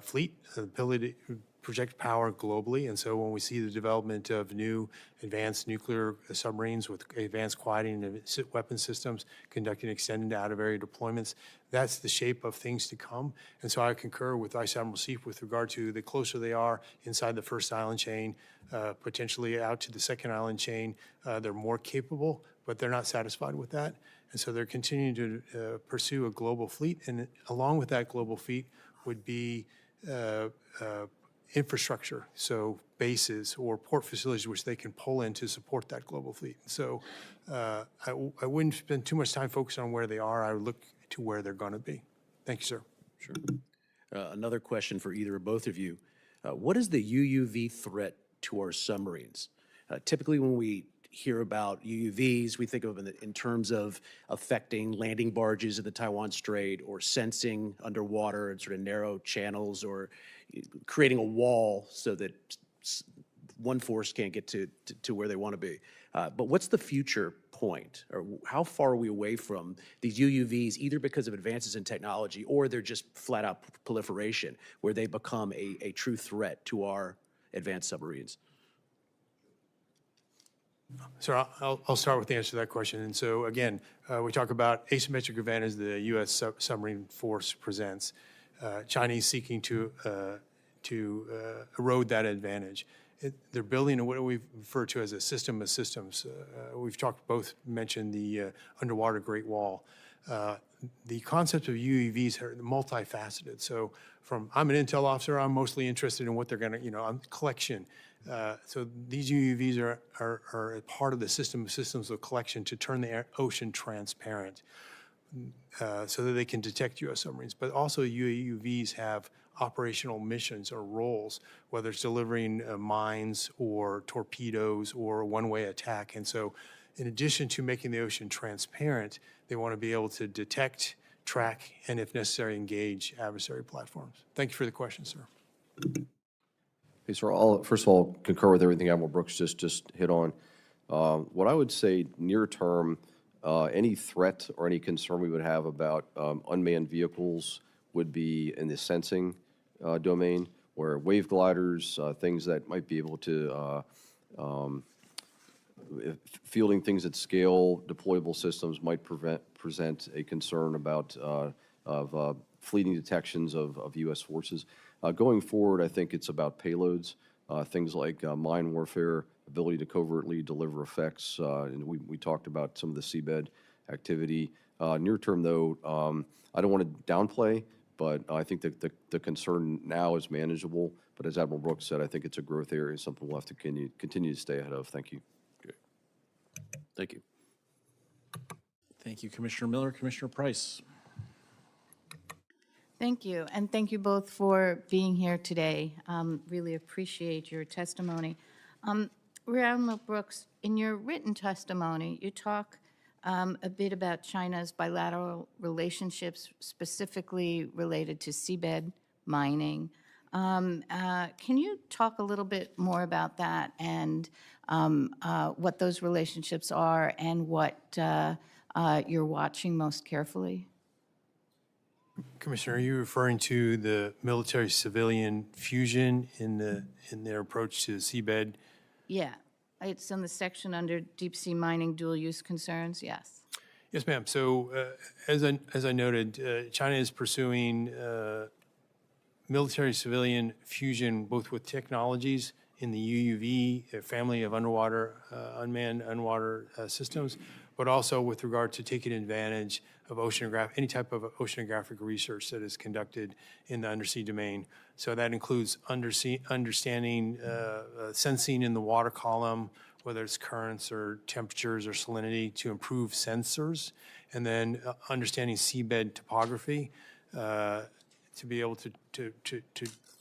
fleet, ability to project power globally. And so when we see the development of new advanced nuclear submarines with advanced quieting and weapon systems conducting extended out-of-area deployments, that's the shape of things to come. And so I concur with Vice Admiral Seif with regard to the closer they are inside the first island chain, potentially out to the second island chain, they're more capable, but they're not satisfied with that. And so they're continuing to pursue a global fleet. And along with that global fleet would be infrastructure, so bases or port facilities which they can pull in to support that global fleet. So I wouldn't spend too much time focusing on where they are. I would look to where they're going to be. Thank you, sir. Sure. Another question for either or both of you. What is the UUV threat to our submarines? Typically when we hear about UUVs, we think of them in terms of affecting landing barges in the Taiwan Strait, or sensing underwater in sort of narrow channels, or creating a wall so that one force can't get to where they want to be. But what's the future point, or how far are we away from these UUVs, either because of advances in technology or they're just flat out proliferation, where they become a true threat to our advanced submarines? So I'll start with the answer to that question. And so again, we talk about asymmetric advantage the U.S. submarine force presents. Chinese seeking to erode that advantage. They're building what we refer to as a system of systems. We've both mentioned the underwater Great Wall. The concept of UUVs are multifaceted. So I'm an intel officer, I'm mostly interested in what they're going to, collection. So these UUVs are a part of the system of systems of collection to turn the ocean transparent so that they can detect U.S. submarines. But also UUVs have operational missions or roles, whether it's delivering mines or torpedoes or a one-way attack. And so in addition to making the ocean transparent, they want to be able to detect, track, and if necessary, engage adversary platforms. Thank you for the question, sir. Hey, sir, I'll first of all concur with everything Admiral Brooks just hit on. What I would say near term, any threat or any concern we would have about unmanned vehicles would be in the sensing domain, where wave gliders, things that might be able to fielding things at scale, deployable systems might present a concern about fleeting detections of U.S. forces. Going forward, I think it's about payloads, things like mine warfare, ability to covertly deliver effects, and we talked about some of the seabed activity. Near term, though, I don't want to downplay, but I think that the concern now is manageable. But as Admiral Brooks said, I think it's a growth area, something we'll have to continue to stay ahead of. Thank you. Thank you. Thank you, Commissioner Miller. Commissioner Price. Thank you, and thank you both for being here today. Really appreciate your testimony. Admiral Brooks, in your written testimony, you talk a bit about China's bilateral relationships, specifically related to seabed mining. Can you talk a little bit more about that and what those relationships are and what you're watching most carefully? Commissioner, are you referring to the military-civilian fusion in their approach to the seabed? Yeah, it's in the section under deep-sea mining dual-use concerns, yes. Yes, ma'am. So as I noted, China is pursuing military-civilian fusion both with technologies in the UUV, a family of unmanned underwater systems, but also with regard to taking advantage of any type of oceanographic research that is conducted in the undersea domain. So that includes understanding, sensing in the water column, whether it's currents or temperatures or salinity, to improve sensors, and then understanding seabed topography to be able to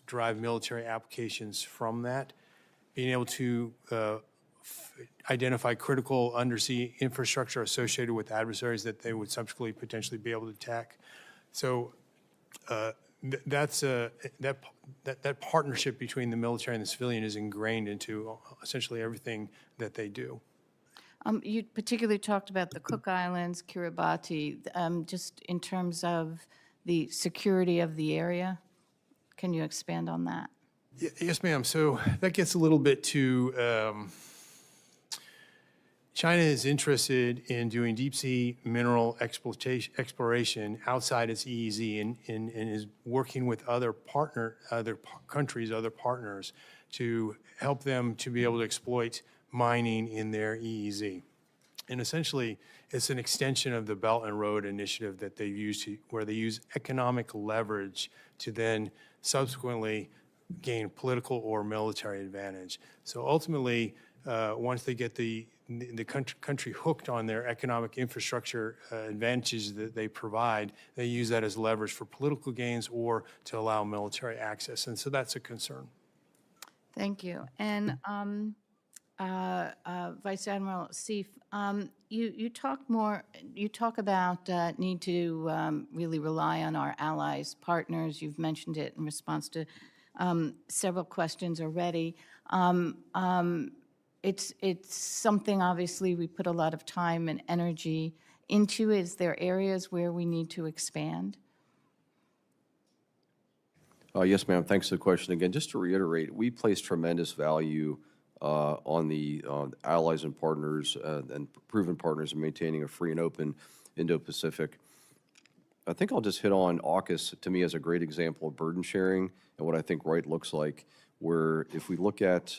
drive military applications from that, being able to identify critical undersea infrastructure associated with adversaries that they would subsequently potentially be able to attack. So that partnership between the military and the civilian is ingrained into essentially everything that they do. You particularly talked about the Cook Islands, Kiribati, just in terms of the security of the area. Can you expand on that? Yes, ma'am. So that gets a little bit to China is interested in doing deep-sea mineral exploration outside its EEZ and is working with other countries, other partners, to help them to be able to exploit mining in their EEZ. And essentially, it's an extension of the Belt and Road Initiative that they use, where they use economic leverage to then subsequently gain political or military advantage. So ultimately, once they get the country hooked on their economic infrastructure advantages that they provide, they use that as leverage for political gains or to allow military access. And so that's a concern. Thank you. And Vice Admiral Seif, you talk about need to really rely on our allies, partners. You've mentioned it in response to several questions already. It's something, obviously, we put a lot of time and energy into. Is there areas where we need to expand? Yes, ma'am. Thanks for the question again. Just to reiterate, we place tremendous value on the allies and partners and proven partners in maintaining a free and open Indo-Pacific. I think I'll just hit on AUKUS, to me, as a great example of burden sharing and what I think right looks like, where if we look at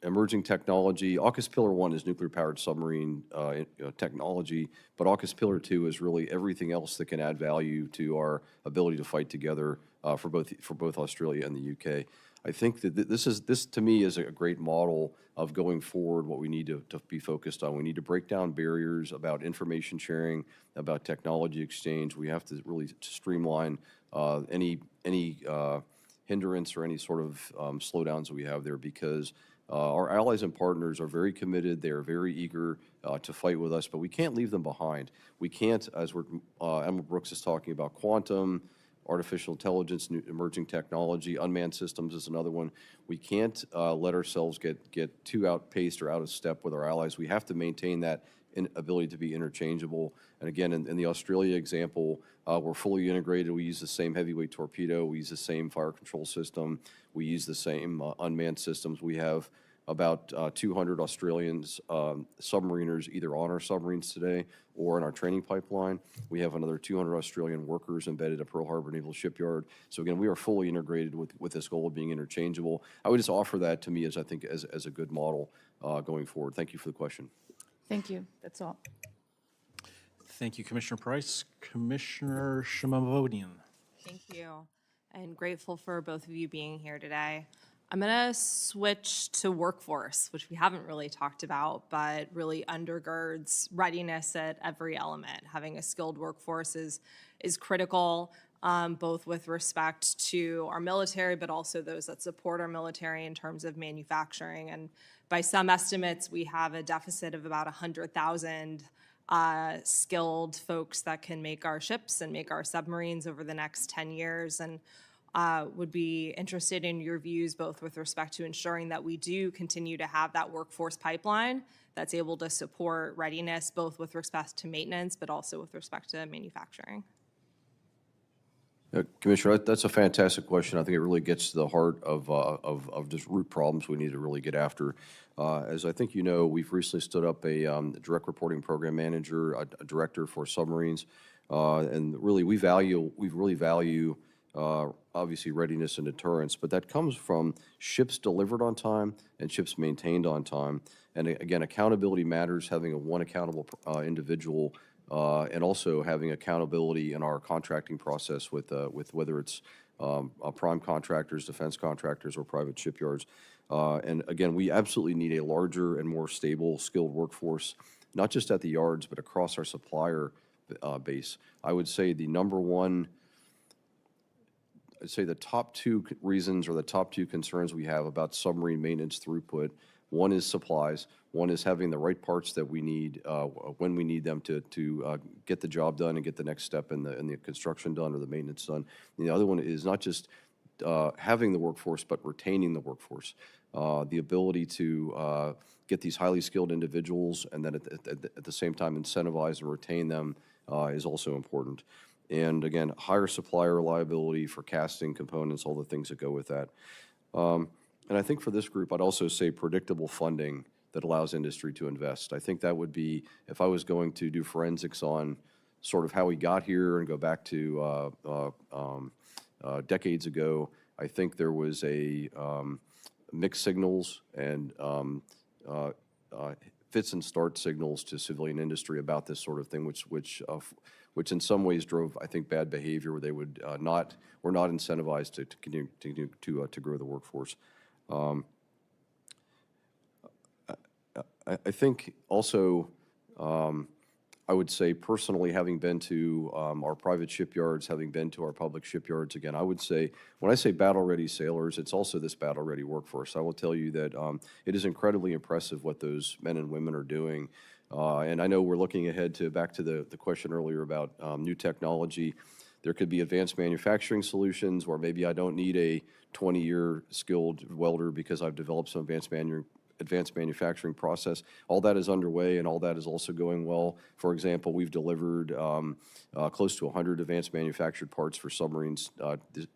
emerging technology, AUKUS Pillar 1 is nuclear-powered submarine technology, but AUKUS Pillar 2 is really everything else that can add value to our ability to fight together for both Australia and the UK. I think that this to me is a great model of going forward what we need to be focused on. We need to break down barriers about information sharing, about technology exchange. We have to really streamline any hindrance or any sort of slowdowns that we have there, because our allies and partners are very committed. They are very eager to fight with us, but we can't leave them behind. We can't, as Admiral Brooks is talking about, quantum, artificial intelligence, new emerging technology, unmanned systems is another one. We can't let ourselves get too outpaced or out of step with our allies. We have to maintain that ability to be interchangeable. And again, in the Australia example, we're fully integrated. We use the same heavyweight torpedo. We use the same fire control system. We use the same unmanned systems. We have about 200 Australians submariners either on our submarines today or in our training pipeline. We have another 200 Australian workers embedded at Pearl Harbor Naval Shipyard. So again, we are fully integrated with this goal of being interchangeable. I would just offer that to me as I think as a good model going forward. Thank you for the question. Thank you. That's all. Thank you, Commissioner Price. Commissioner Shimavodian. Thank you, and grateful for both of you being here today. I'm going to switch to workforce, which we haven't really talked about, but really undergirds readiness at every element. Having a skilled workforce is critical, both with respect to our military, but also those that support our military in terms of manufacturing. And by some estimates, we have a deficit of about 100,000 skilled folks that can make our ships and make our submarines over the next 10 years. And would be interested in your views, both with respect to ensuring that we do continue to have that workforce pipeline that's able to support readiness, both with respect to maintenance, but also with respect to manufacturing. Commissioner, that's a fantastic question. I think it really gets to the heart of just root problems we need to really get after. As I think you know, we've recently stood up a direct reporting program manager, a director for submarines, and really we really value obviously readiness and deterrence, but that comes from ships delivered on time and ships maintained on time. And again, accountability matters, having a one accountable individual, and also having accountability in our contracting process with whether it's prime contractors, defense contractors, or private shipyards. And again, we absolutely need a larger and more stable, skilled workforce, not just at the yards, but across our supplier base. I would say the number one, I'd say the top two reasons or the top two concerns we have about submarine maintenance throughput, one is supplies, one is having the right parts that we need when we need them to get the job done and get the next step in the construction done or the maintenance done. And the other one is not just having the workforce, but retaining the workforce. The ability to get these highly skilled individuals and then at the same time incentivize and retain them is also important. And again, higher supplier reliability for casting components, all the things that go with that. And I think for this group, I'd also say predictable funding that allows industry to invest. I think that would be, if I was going to do forensics on sort of how we got here and go back to decades ago, I think there was a mixed signals and fits and start signals to civilian industry about this sort of thing, which in some ways drove, I think, bad behavior where they were not incentivized to continue to grow the workforce. I think also, I would say personally, having been to our private shipyards, having been to our public shipyards, again, I would say, when I say battle-ready sailors, it's also this battle-ready workforce. I will tell you that it is incredibly impressive what those men and women are doing. And I know we're looking ahead to back to the question earlier about new technology. There could be advanced manufacturing solutions where maybe I don't need a 20-year skilled welder because I've developed some advanced manufacturing process. All that is underway, and all that is also going well. For example, we've delivered close to 100 advanced manufactured parts for submarines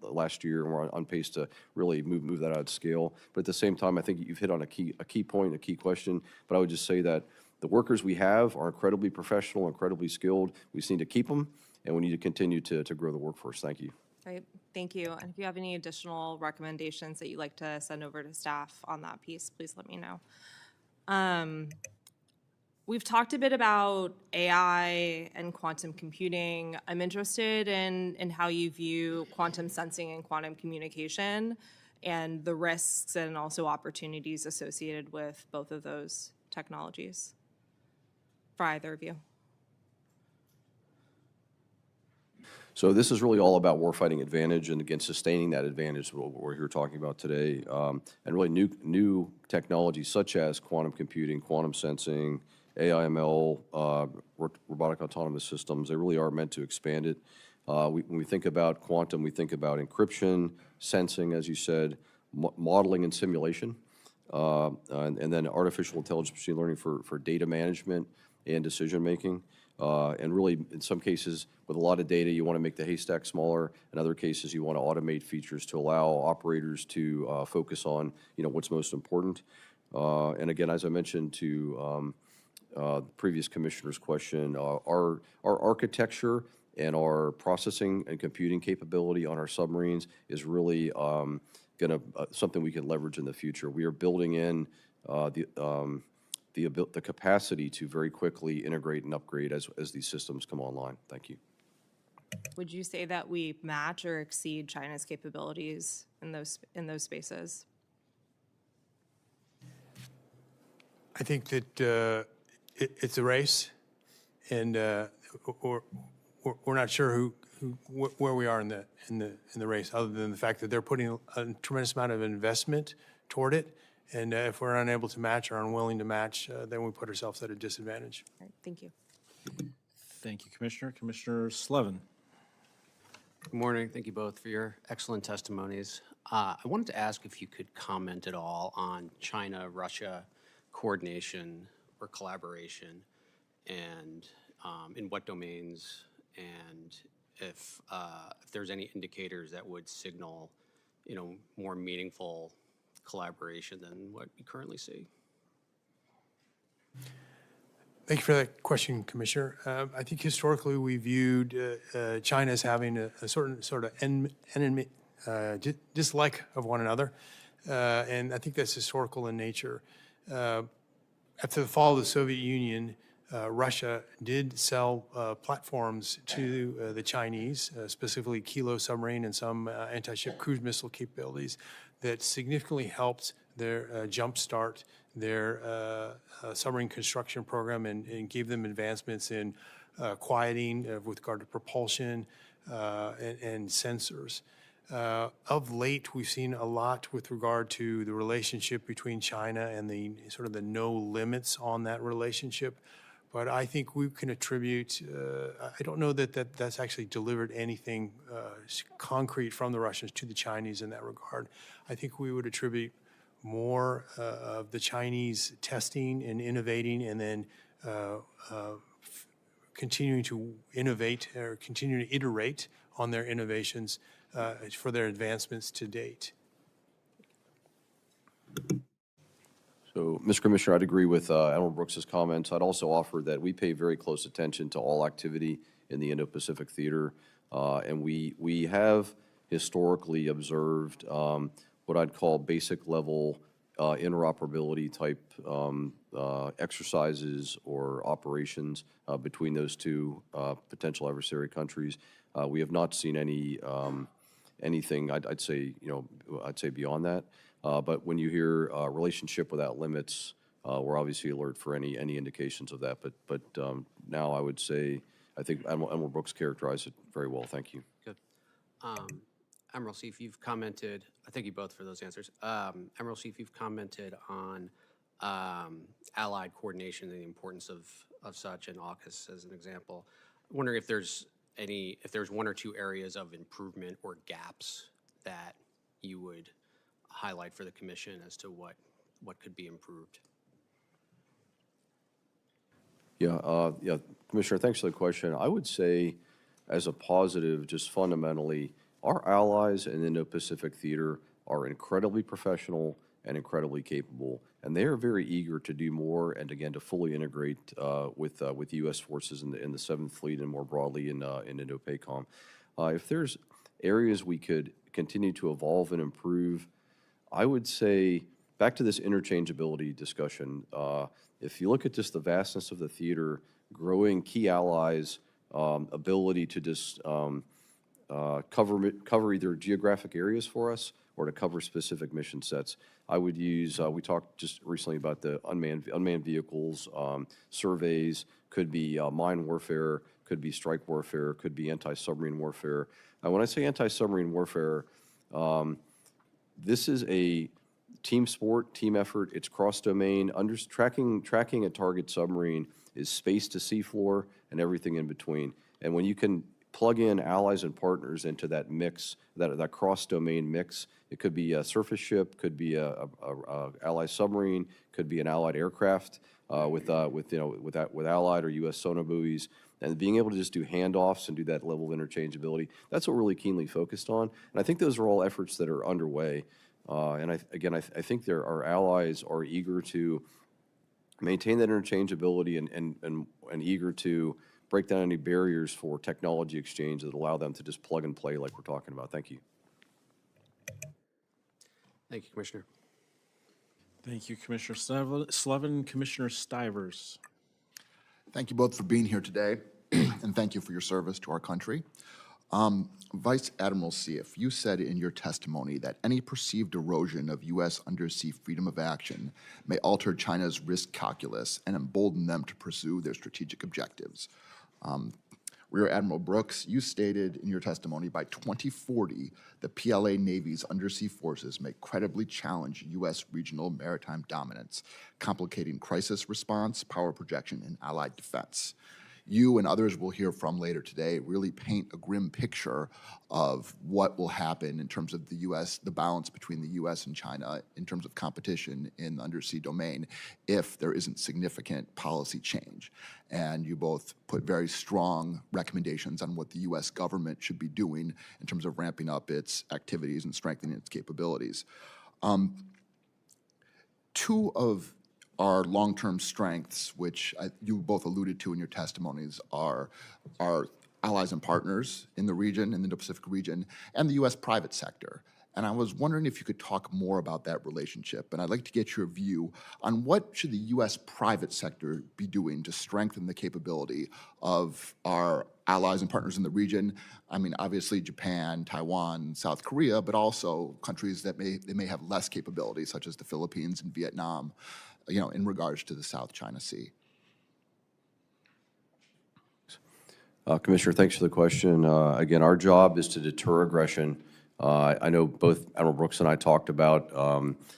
last year, and we're on pace to really move that out of scale. But at the same time, I think you've hit on a key point, a key question. But I would just say that the workers we have are incredibly professional, incredibly skilled. We just need to keep them, and we need to continue to grow the workforce. Thank you. Great, thank you. And if you have any additional recommendations that you'd like to send over to staff on that piece, please let me know. We've talked a bit about AI and quantum computing. I'm interested in how you view quantum sensing and quantum communication and the risks and also opportunities associated with both of those technologies for either of you. So this is really all about warfighting advantage and, again, sustaining that advantage, what we're here talking about today. And really new technologies such as quantum computing, quantum sensing, AI/ML, robotic autonomous systems, they really are meant to expand it. When we think about quantum, we think about encryption, sensing, as you said, modeling and simulation, and then artificial intelligence, machine learning for data management and decision-making. And really, in some cases, with a lot of data, you want to make the haystack smaller. In other cases, you want to automate features to allow operators to focus on, what's most important. And again, as I mentioned to the previous commissioner's question, our architecture and our processing and computing capability on our submarines is really something we can leverage in the future. We are building in the capacity to very quickly integrate and upgrade as these systems come online. Thank you. Would you say that we match or exceed China's capabilities in those spaces? I think that it's a race, and we're not sure where we are in the race, other than the fact that they're putting a tremendous amount of investment toward it. And if we're unable to match or unwilling to match, then we put ourselves at a disadvantage. All right, thank you. Thank you, Commissioner. Commissioner Slevin. Good morning. Thank you both for your excellent testimonies. I wanted to ask if you could comment at all on China-Russia coordination or collaboration, and in what domains, and if there's any indicators that would signal, more meaningful collaboration than what we currently see. Thank you for that question, Commissioner. I think historically we viewed China as having a certain sort of enemy, dislike of one another, and I think that's historical in nature. After the fall of the Soviet Union, Russia did sell platforms to the Chinese, specifically Kilo submarine and some anti-ship cruise missile capabilities that significantly helped their jumpstart their submarine construction program and gave them advancements in quieting with regard to propulsion and sensors. Of late, we've seen a lot with regard to the relationship between China and the sort of the no limits on that relationship. But I think we can attribute, I don't know that that's actually delivered anything concrete from the Russians to the Chinese in that regard. I think we would attribute more of the Chinese testing and innovating, and then continuing to innovate or continue to iterate on their innovations for their advancements to date. So, Mr. Commissioner, I'd agree with Admiral Brooks's comments. I'd also offer that we pay very close attention to all activity in the Indo-Pacific theater, and we have historically observed what I'd call basic level interoperability type exercises or operations between those two potential adversary countries. We have not seen anything I'd say beyond that. But when you hear relationship without limits, we're obviously alert for any indications of that. But now I would say I think Admiral Brooks characterized it very well. Thank you. Good. Admiral Seiff, you've commented, I thank you both for those answers. Admiral Seiff, you've commented on allied coordination and the importance of such, and AUKUS as an example. I'm wondering if there's one or two areas of improvement or gaps that you would highlight for the Commission as to what could be improved. Yeah, Commissioner, thanks for the question. I would say, as a positive, just fundamentally, our allies in the Indo-Pacific theater are incredibly professional and incredibly capable, and they are very eager to do more and, again, to fully integrate with U.S. forces in the 7th Fleet and more broadly in Indo-PACOM. If there's areas we could continue to evolve and improve, I would say, back to this interchangeability discussion, if you look at just the vastness of the theater, growing key allies' ability to just cover either geographic areas for us or to cover specific mission sets, I would use, we talked just recently about the unmanned vehicles, surveys, could be mine warfare, could be strike warfare, could be anti-submarine warfare. When I say anti-submarine warfare, this is a team sport, team effort. It's cross-domain. Tracking a target submarine is space to seafloor and everything in between. And when you can plug in allies and partners into that mix, that cross-domain mix, it could be a surface ship, could be a allied submarine, could be an allied aircraft with allied or U.S. sonar buoys, and being able to just do handoffs and do that level of interchangeability. That's what we're really keenly focused on, and I think those are all efforts that are underway. And I think our allies are eager to maintain that interchangeability and eager to break down any barriers for technology exchange that allow them to just plug and play like we're talking about. Thank you. Thank you, Commissioner. Thank you, Commissioner Slevin. Commissioner Stivers. Thank you both for being here today, and thank you for your service to our country. Vice Admiral Sieff, you said in your testimony that any perceived erosion of U.S. undersea freedom of action may alter China's risk calculus and embolden them to pursue their strategic objectives. Rear Admiral Brooks, you stated in your testimony by 2040, the PLA Navy's undersea forces may credibly challenge U.S. regional maritime dominance, complicating crisis response, power projection, and allied defense. You and others we'll hear from later today really paint a grim picture of what will happen in terms of the balance between the U.S. and China in terms of competition in the undersea domain if there isn't significant policy change. And you both put very strong recommendations on what the U.S. government should be doing in terms of ramping up its activities and strengthening its capabilities. Two of our long-term strengths, which you both alluded to in your testimonies, are our allies and partners in the region, in the Indo-Pacific region, and the U.S. private sector. And I was wondering if you could talk more about that relationship. And I'd like to get your view on what should the U.S. private sector be doing to strengthen the capability of our allies and partners in the region. I mean, obviously Japan, Taiwan, South Korea, but also countries that may have less capability, such as the Philippines and Vietnam, in regards to the South China Sea. Commissioner, thanks for the question. Again, our job is to deter aggression. I know both Admiral Brooks and I talked about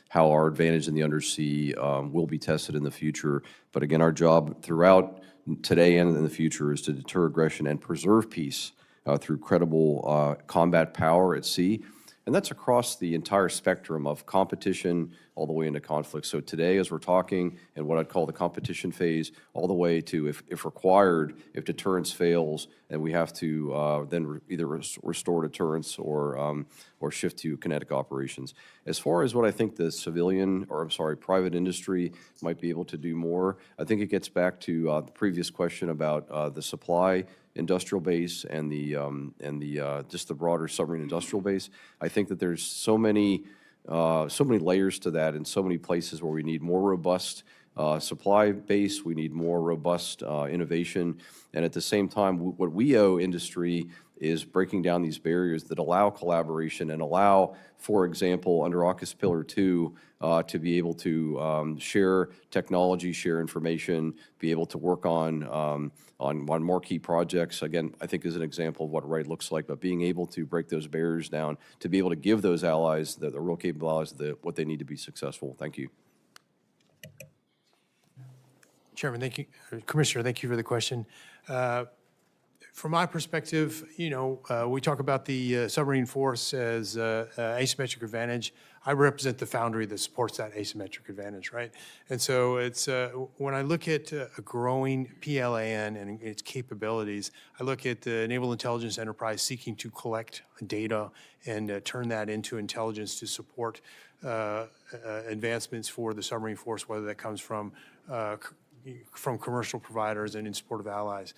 how our advantage in the undersea will be tested in the future. But again, our job throughout today and in the future is to deter aggression and preserve peace through credible combat power at sea. And that's across the entire spectrum of competition all the way into conflict. So today, as we're talking, in what I'd call the competition phase, all the way to, if required, if deterrence fails, and we have to then either restore deterrence or shift to kinetic operations. As far as what I think the private industry might be able to do more, I think it gets back to the previous question about the supply industrial base and just the broader submarine industrial base. I think that there's so many layers to that and so many places where we need more robust supply base, we need more robust innovation, and at the same time, what we owe industry is breaking down these barriers that allow collaboration and allow, for example, under AUKUS Pillar 2, to be able to share technology, share information, be able to work on marquee projects. Again, I think is an example of what right looks like, but being able to break those barriers down, to be able to give those allies, the real capable allies, what they need to be successful. Thank you. Chairman, thank you. Commissioner, thank you for the question. From my perspective, we talk about the submarine force as asymmetric advantage. I represent the foundry that supports that asymmetric advantage, right? And so it's when I look at a growing PLAN and its capabilities, I look at the Naval Intelligence Enterprise seeking to collect data and turn that into intelligence to support advancements for the submarine force, whether that comes from commercial providers and in support of allies.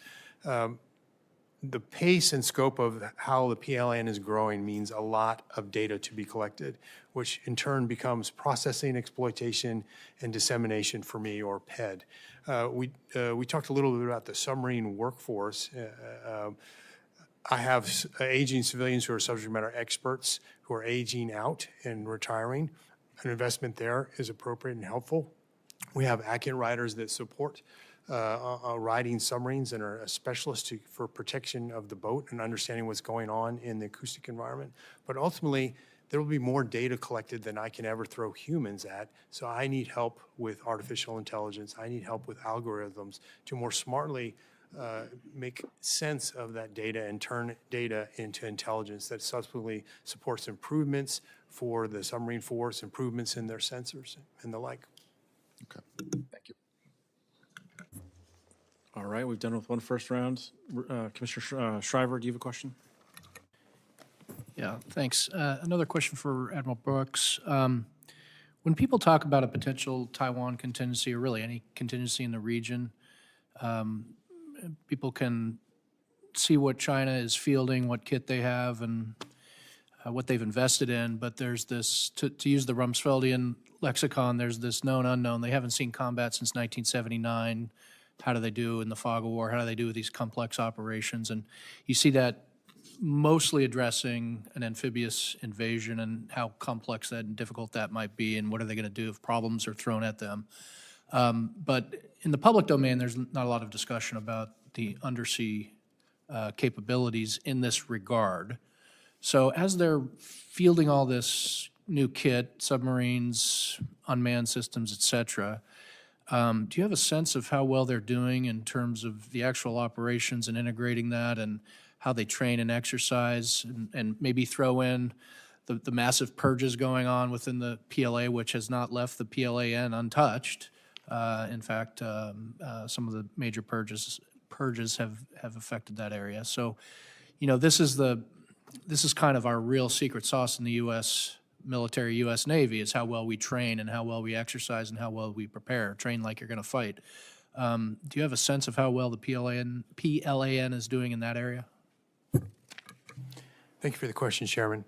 The pace and scope of how the PLAN is growing means a lot of data to be collected, which in turn becomes processing, exploitation, and dissemination for me, or PED. We talked a little bit about the submarine workforce. I have aging civilians who are subject matter experts who are aging out and retiring. An investment there is appropriate and helpful. We have accurate writers that support riding submarines and are a specialist for protection of the boat and understanding what's going on in the acoustic environment. But ultimately, there will be more data collected than I can ever throw humans at. So I need help with artificial intelligence. I need help with algorithms to more smartly make sense of that data and turn data into intelligence that subsequently supports improvements for the submarine force, improvements in their sensors and the like. Okay, thank you. All right, we've done with one first round. Commissioner Shriver, do you have a question? Yeah, thanks. Another question for Admiral Brooks. When people talk about a potential Taiwan contingency, or really any contingency in the region, people can see what China is fielding, what kit they have, and what they've invested in. But there's this, to use the Rumsfeldian lexicon, there's this known unknown. They haven't seen combat since 1979. How do they do in the fog of war? How do they do with these complex operations? And you see that mostly addressing an amphibious invasion and how complex that and difficult that might be, and what are they going to do if problems are thrown at them. But in the public domain, there's not a lot of discussion about the undersea capabilities in this regard. So as they're fielding all this new kit, submarines, unmanned systems, et cetera, do you have a sense of how well they're doing in terms of the actual operations and integrating that, and how they train and exercise, and maybe throw in the massive purges going on within the PLA, which has not left the PLAN untouched? In fact, some of the major purges have affected that area. So, you know, this is kind of our real secret sauce in the U.S. military, U.S. Navy, is how well we train and how well we exercise and how well we prepare. Train like you're going to fight. Do you have a sense of how well the PLAN is doing in that area? Thank you for the question, Chairman.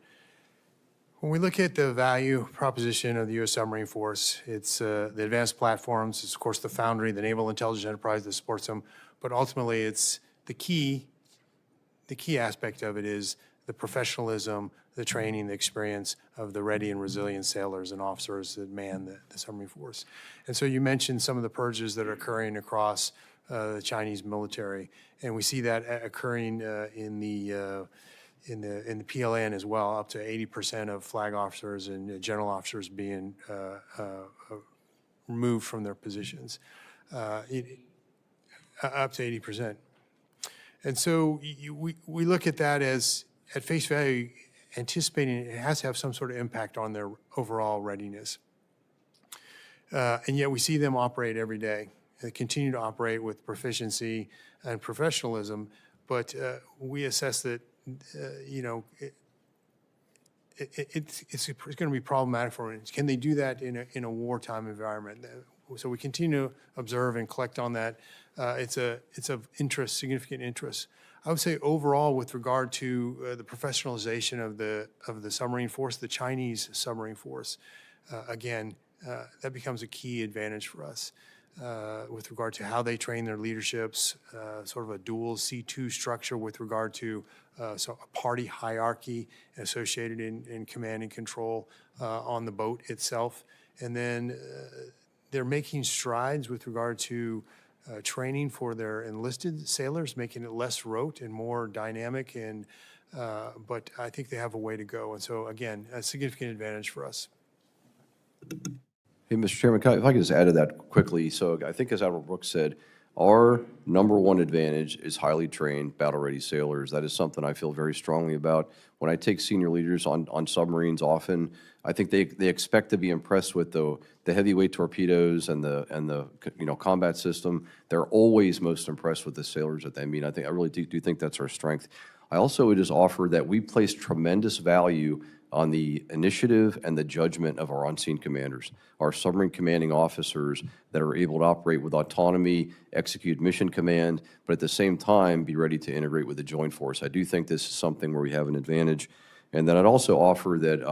When we look at the value proposition of the U.S. submarine force, it's the advanced platforms, it's of course the foundry, the naval intelligence enterprise that supports them, but ultimately it's the key aspect of it is the professionalism, the training, the experience of the ready and resilient sailors and officers that man the submarine force. And so you mentioned some of the purges that are occurring across the Chinese military, and we see that occurring in the PLN as well, up to 80% of flag officers and general officers being removed from their positions, up to 80%. And so we look at that as, at face value, anticipating it has to have some sort of impact on their overall readiness. And yet we see them operate every day. They continue to operate with proficiency and professionalism, but we assess that you know, it's going to be problematic for them. Can they do that in a wartime environment? So we continue to observe and collect on that. It's of interest, significant interest. I would say overall, with regard to the professionalization of the submarine force, the Chinese submarine force, again, that becomes a key advantage for us. With regard to how they train their leaderships, sort of a dual C2 structure with regard to so a party hierarchy associated in command and control on the boat itself. And then they're making strides with regard to training for their enlisted sailors, making it less rote and more dynamic. And but I think they have a way to go. And so, again, a significant advantage for us. Hey, Mr. Chairman, if I could just add to that quickly. So I think, as Admiral Brooks said, our #1 advantage is highly trained, battle-ready sailors. That is something I feel very strongly about. When I take senior leaders on submarines, often I think they expect to be impressed with the heavyweight torpedoes and the combat system. They're always most impressed with the sailors that they meet. I really do think that's our strength. I also would just offer that we place tremendous value on the initiative and the judgment of our on-scene commanders, our submarine commanding officers that are able to operate with autonomy, execute mission command, but at the same time be ready to integrate with the joint force. I do think this is something where we have an advantage. And then I'd also offer that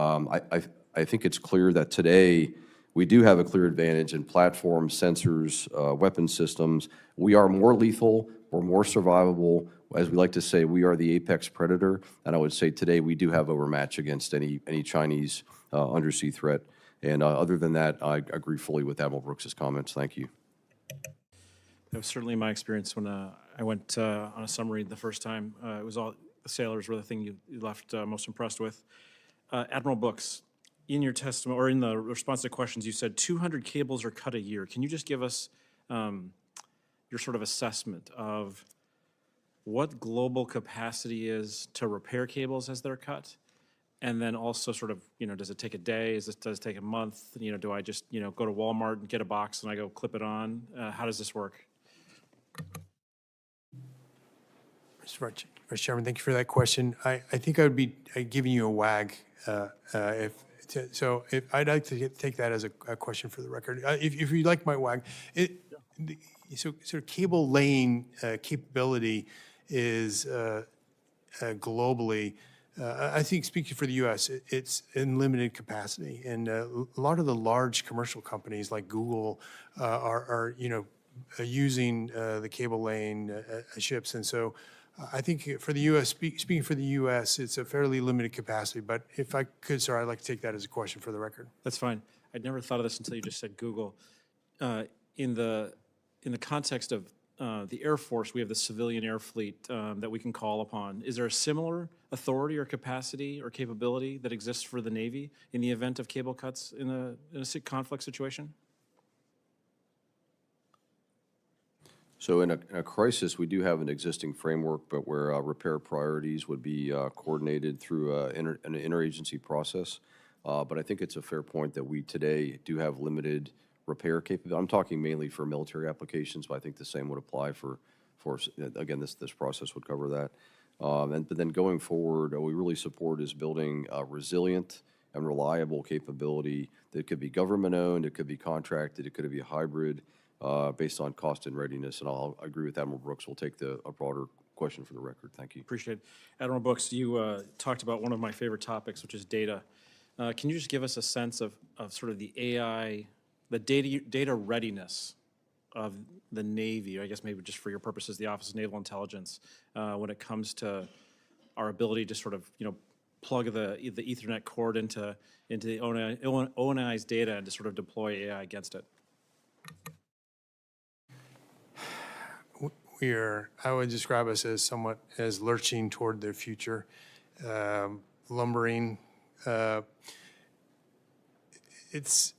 I think it's clear that today we do have a clear advantage in platforms, sensors, weapon systems. We are more lethal, we're more survivable. As we like to say, we are the apex predator, and I would say today we do have overmatch against any Chinese undersea threat. And other than that, I agree fully with Admiral Brooks's comments. Thank you. That was certainly my experience when I went on a submarine the first time. It was all the sailors were the thing you left most impressed with. Admiral Brooks, in your testimony or in the response to questions, you said 200 cables are cut a year. Can you just give us your sort of assessment of what global capacity is to repair cables as they're cut? And then also sort of, does it take a day? Does it take a month? Do I just, go to Walmart and get a box and I go clip it on? How does this work? Mr. Vice Chairman, thank you for that question. I think I would be giving you a wag so I'd like to take that as a question for the record. If you'd like my wag, so sort of cable laying capability is globally, I think speaking for the U.S., it's in limited capacity. And a lot of the large commercial companies like Google are using the cable laying ships. And so I think for the U.S., speaking for the U.S., it's a fairly limited capacity. But if I could, sir, I'd like to take that as a question for the record. That's fine. I'd never thought of this until you just said Google. In the context of the Air Force, we have the civilian air fleet that we can call upon. Is there a similar authority or capacity or capability that exists for the Navy in the event of cable cuts in a conflict situation? So in a crisis, we do have an existing framework, but where repair priorities would be coordinated through an interagency process. But I think it's a fair point that we today do have limited repair capability. I'm talking mainly for military applications, but I think the same would apply for again, this process would cover that. But then going forward, what we really support is building a resilient and reliable capability that could be government-owned, it could be contracted, it could be a hybrid, based on cost and readiness. And I'll agree with Admiral Brooks. We'll take a broader question for the record. Thank you. Appreciate it. Admiral Brooks, you talked about one of my favorite topics, which is data. Can you just give us a sense of sort of the AI, the data readiness of the Navy, I guess maybe just for your purposes, the Office of Naval Intelligence, when it comes to our ability to sort of, plug the Ethernet cord into the ONI's data and to sort of deploy AI against it? I would describe us as somewhat as lurching toward the future, lumbering. It's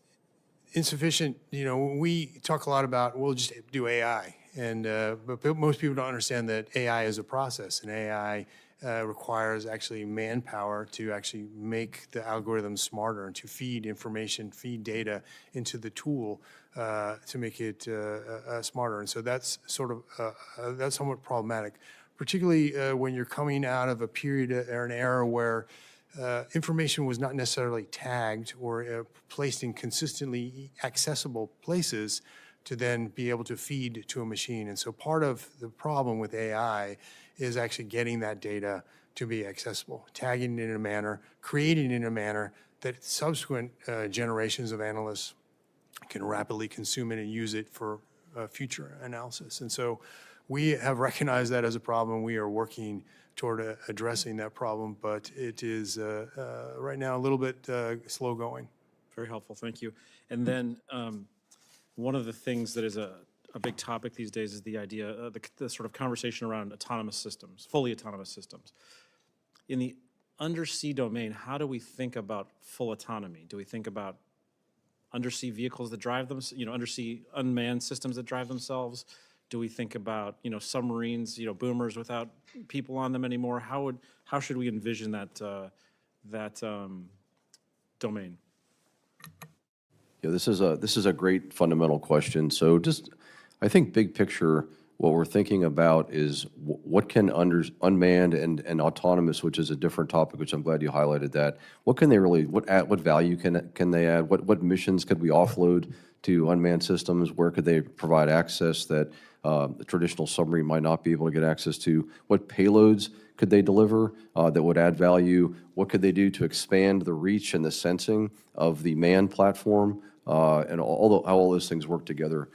insufficient. We talk a lot about we'll just do AI, but most people don't understand that AI is a process, and AI requires actually manpower to actually make the algorithm smarter and to feed information, feed data into the tool to make it smarter. And so that's that's somewhat problematic, particularly when you're coming out of a period or an era where information was not necessarily tagged or placed in consistently accessible places to then be able to feed to a machine. And so part of the problem with AI is actually getting that data to be accessible, tagging it in a manner, creating it in a manner that subsequent generations of analysts can rapidly consume it and use it for future analysis. And so we have recognized that as a problem. We are working toward addressing that problem, but it is right now a little bit slow going. Very helpful, thank you. And then one of the things that is a big topic these days is the idea, the sort of conversation around autonomous systems, fully autonomous systems. In the undersea domain, how do we think about full autonomy? Do we think about undersea vehicles that drive them, undersea unmanned systems that drive themselves? Do we think about, submarines, boomers without people on them anymore? How should we envision that domain? Yeah, this is a great fundamental question. So just, I think big picture, what we're thinking about is what can unmanned and autonomous, which is a different topic, which I'm glad you highlighted that. What can they really, what value can they add? What missions could we offload to unmanned systems? Where could they provide access that the traditional submarine might not be able to get access to? What payloads could they deliver that would add value? What could they do to expand the reach and the sensing of the manned platform, and how all those things work together?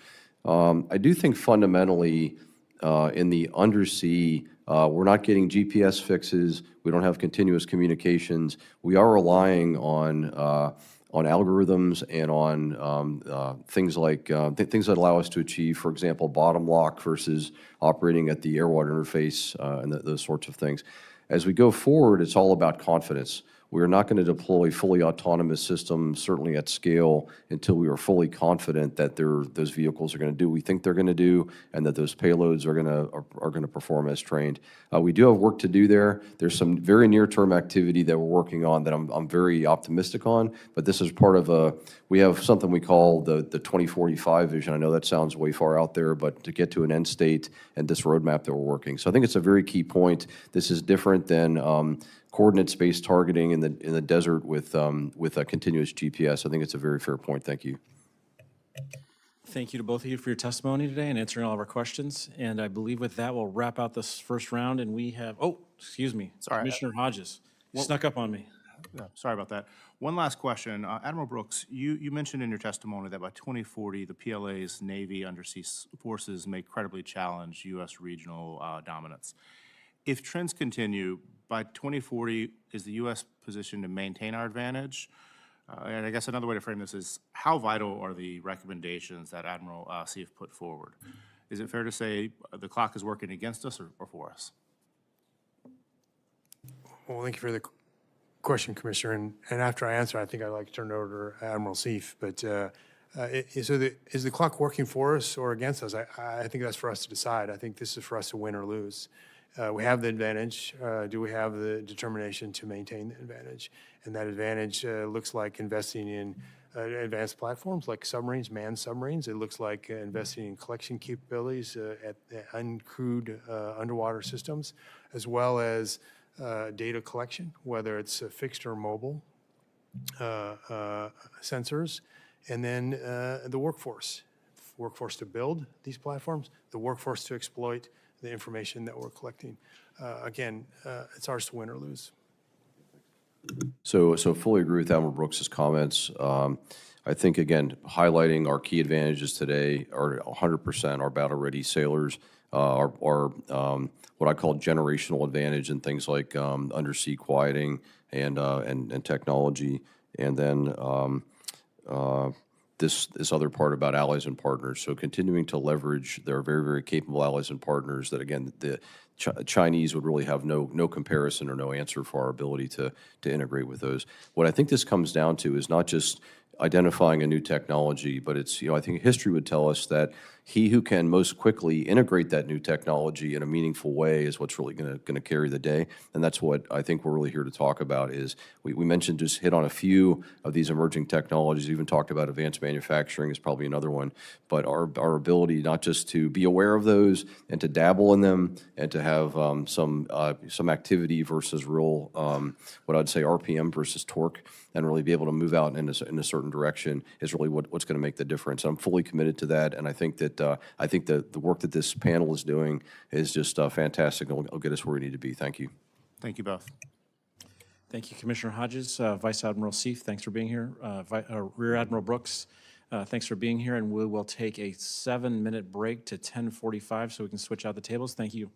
I do think fundamentally in the undersea, we're not getting GPS fixes. We don't have continuous communications. We are relying on algorithms and on things like things that allow us to achieve, for example, bottom lock versus operating at the air-water interface and those sorts of things. As we go forward, it's all about confidence. We are not going to deploy fully autonomous systems, certainly at scale, until we are fully confident that those vehicles are going to do what we think they're going to do, and that those payloads are going to perform as trained. We do have work to do there. There's some very near-term activity that we're working on that I'm very optimistic on, but this is part of we have something we call the 2045 vision. I know that sounds way far out there, but to get to an end state and this roadmap that we're working. So I think it's a very key point. This is different than coordinate-based targeting in the desert with a continuous GPS. I think it's a very fair point. Thank you. Thank you to both of you for your testimony today and answering all of our questions. And I believe with that, we'll wrap out this first round. And we have, oh, excuse me, Sorry. Commissioner Hodges. You snuck up on me. Sorry about that. One last question. Admiral Brooks, you mentioned in your testimony that by 2040, the PLA's Navy undersea forces may credibly challenge U.S. regional dominance. If trends continue, by 2040, is the U.S. positioned to maintain our advantage? And I guess another way to frame this is, how vital are the recommendations that Admiral Seif put forward? Is it fair to say the clock is working against us or for us? Well, thank you for the question, Commissioner. And after I answer, I think I'd like to turn it over to Admiral Seif. But is the clock working for us or against us? I think that's for us to decide. I think this is for us to win or lose. We have the advantage. Do we have the determination to maintain the advantage? And that advantage looks like investing in advanced platforms like submarines, manned submarines. It looks like investing in collection capabilities at uncrewed underwater systems, as well as data collection, whether it's fixed or mobile sensors, and then the workforce to build these platforms, the workforce to exploit the information that we're collecting. Again, it's ours to win or lose. So fully agree with Admiral Brooks's comments. I think, again, highlighting our key advantages today are 100% our battle-ready sailors, our what I call generational advantage in things like undersea quieting and technology, and then this other part about allies and partners. So continuing to leverage their very, very capable allies and partners that, again, the Chinese would really have no comparison or no answer for our ability to integrate with those. What I think this comes down to is not just identifying a new technology, but it's, I think history would tell us that he who can most quickly integrate that new technology in a meaningful way is what's really going to carry the day. And that's what I think we're really here to talk about is we mentioned, just hit on a few of these emerging technologies, even talked about advanced manufacturing is probably another one, but our ability not just to be aware of those and to dabble in them and to have some activity versus real, what I'd say RPM versus torque, and really be able to move out in a certain direction is really what's going to make the difference. I'm fully committed to that, and I think that the work that this panel is doing is just fantastic. It'll get us where we need to be. Thank you. Thank you both. Thank you, Commissioner Hodges. Vice Admiral Seif, thanks for being here. Rear Admiral Brooks, thanks for being here, and we will take a 7-minute break to 10:45 so we can switch out the tables. Thank you.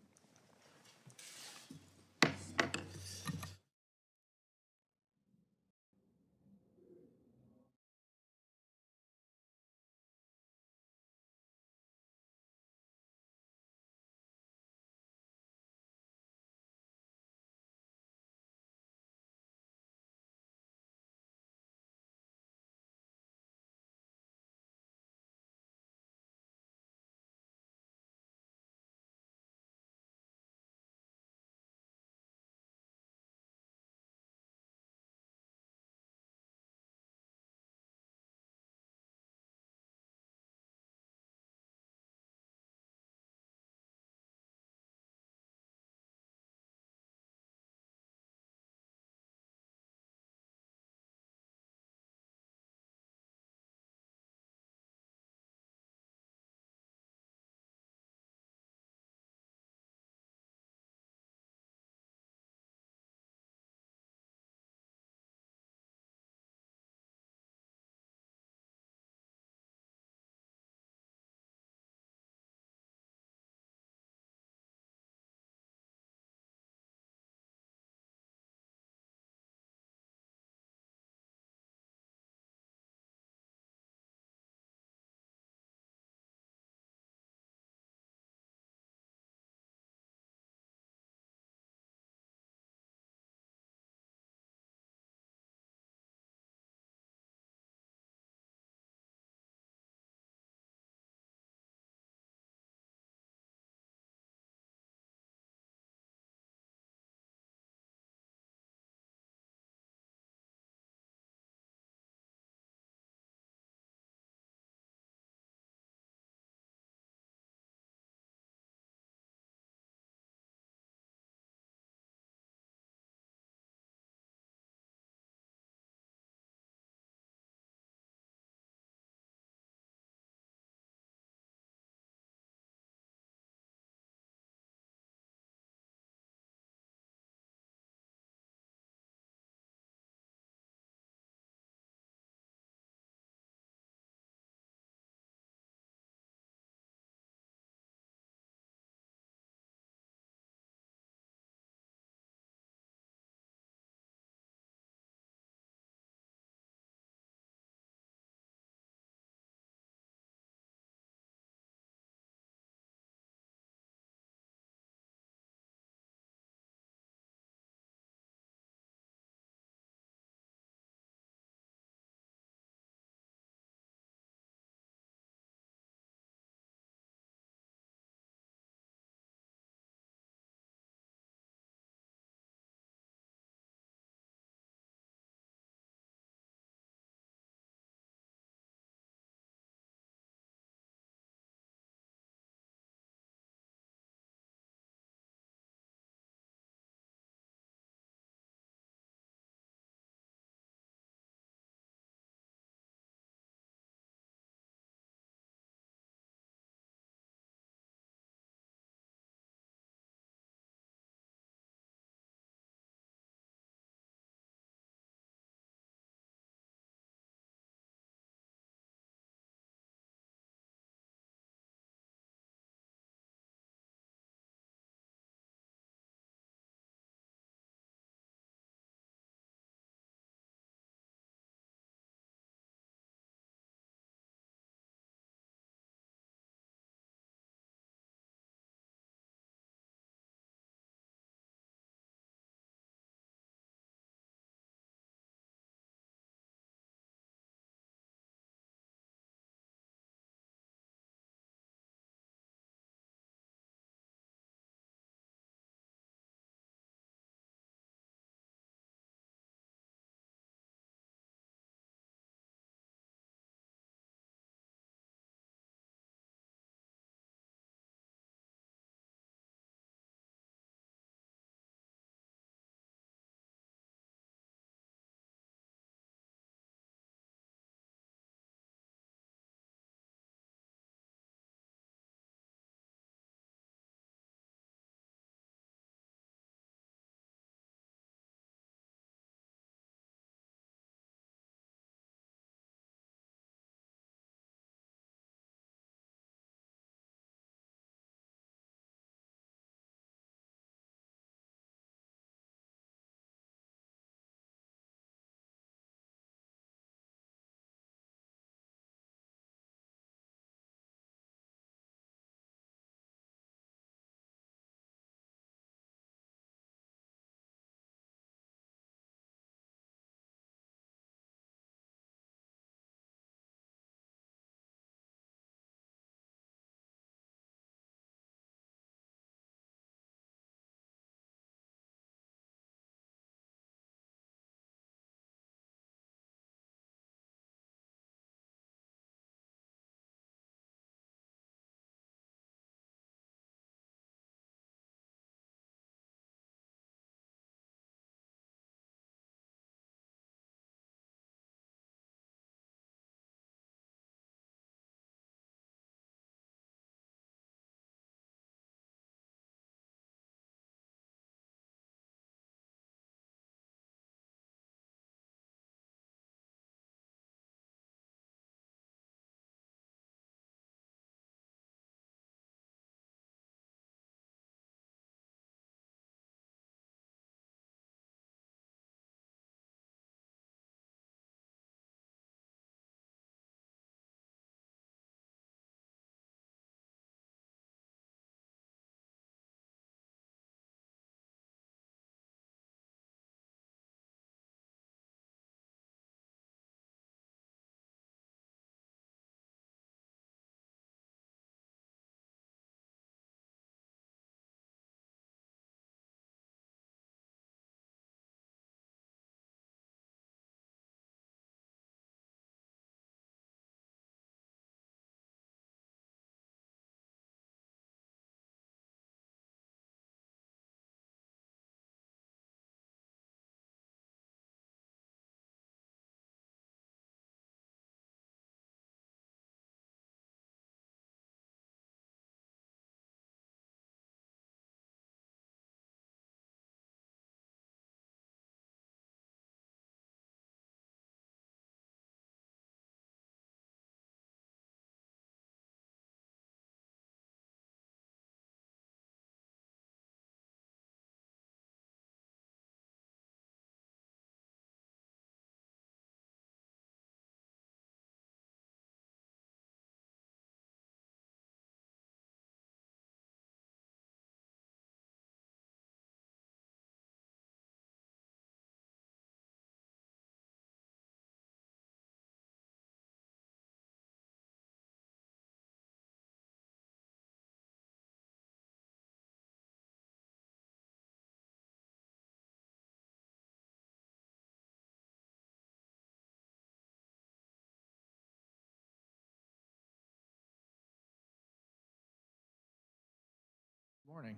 Morning.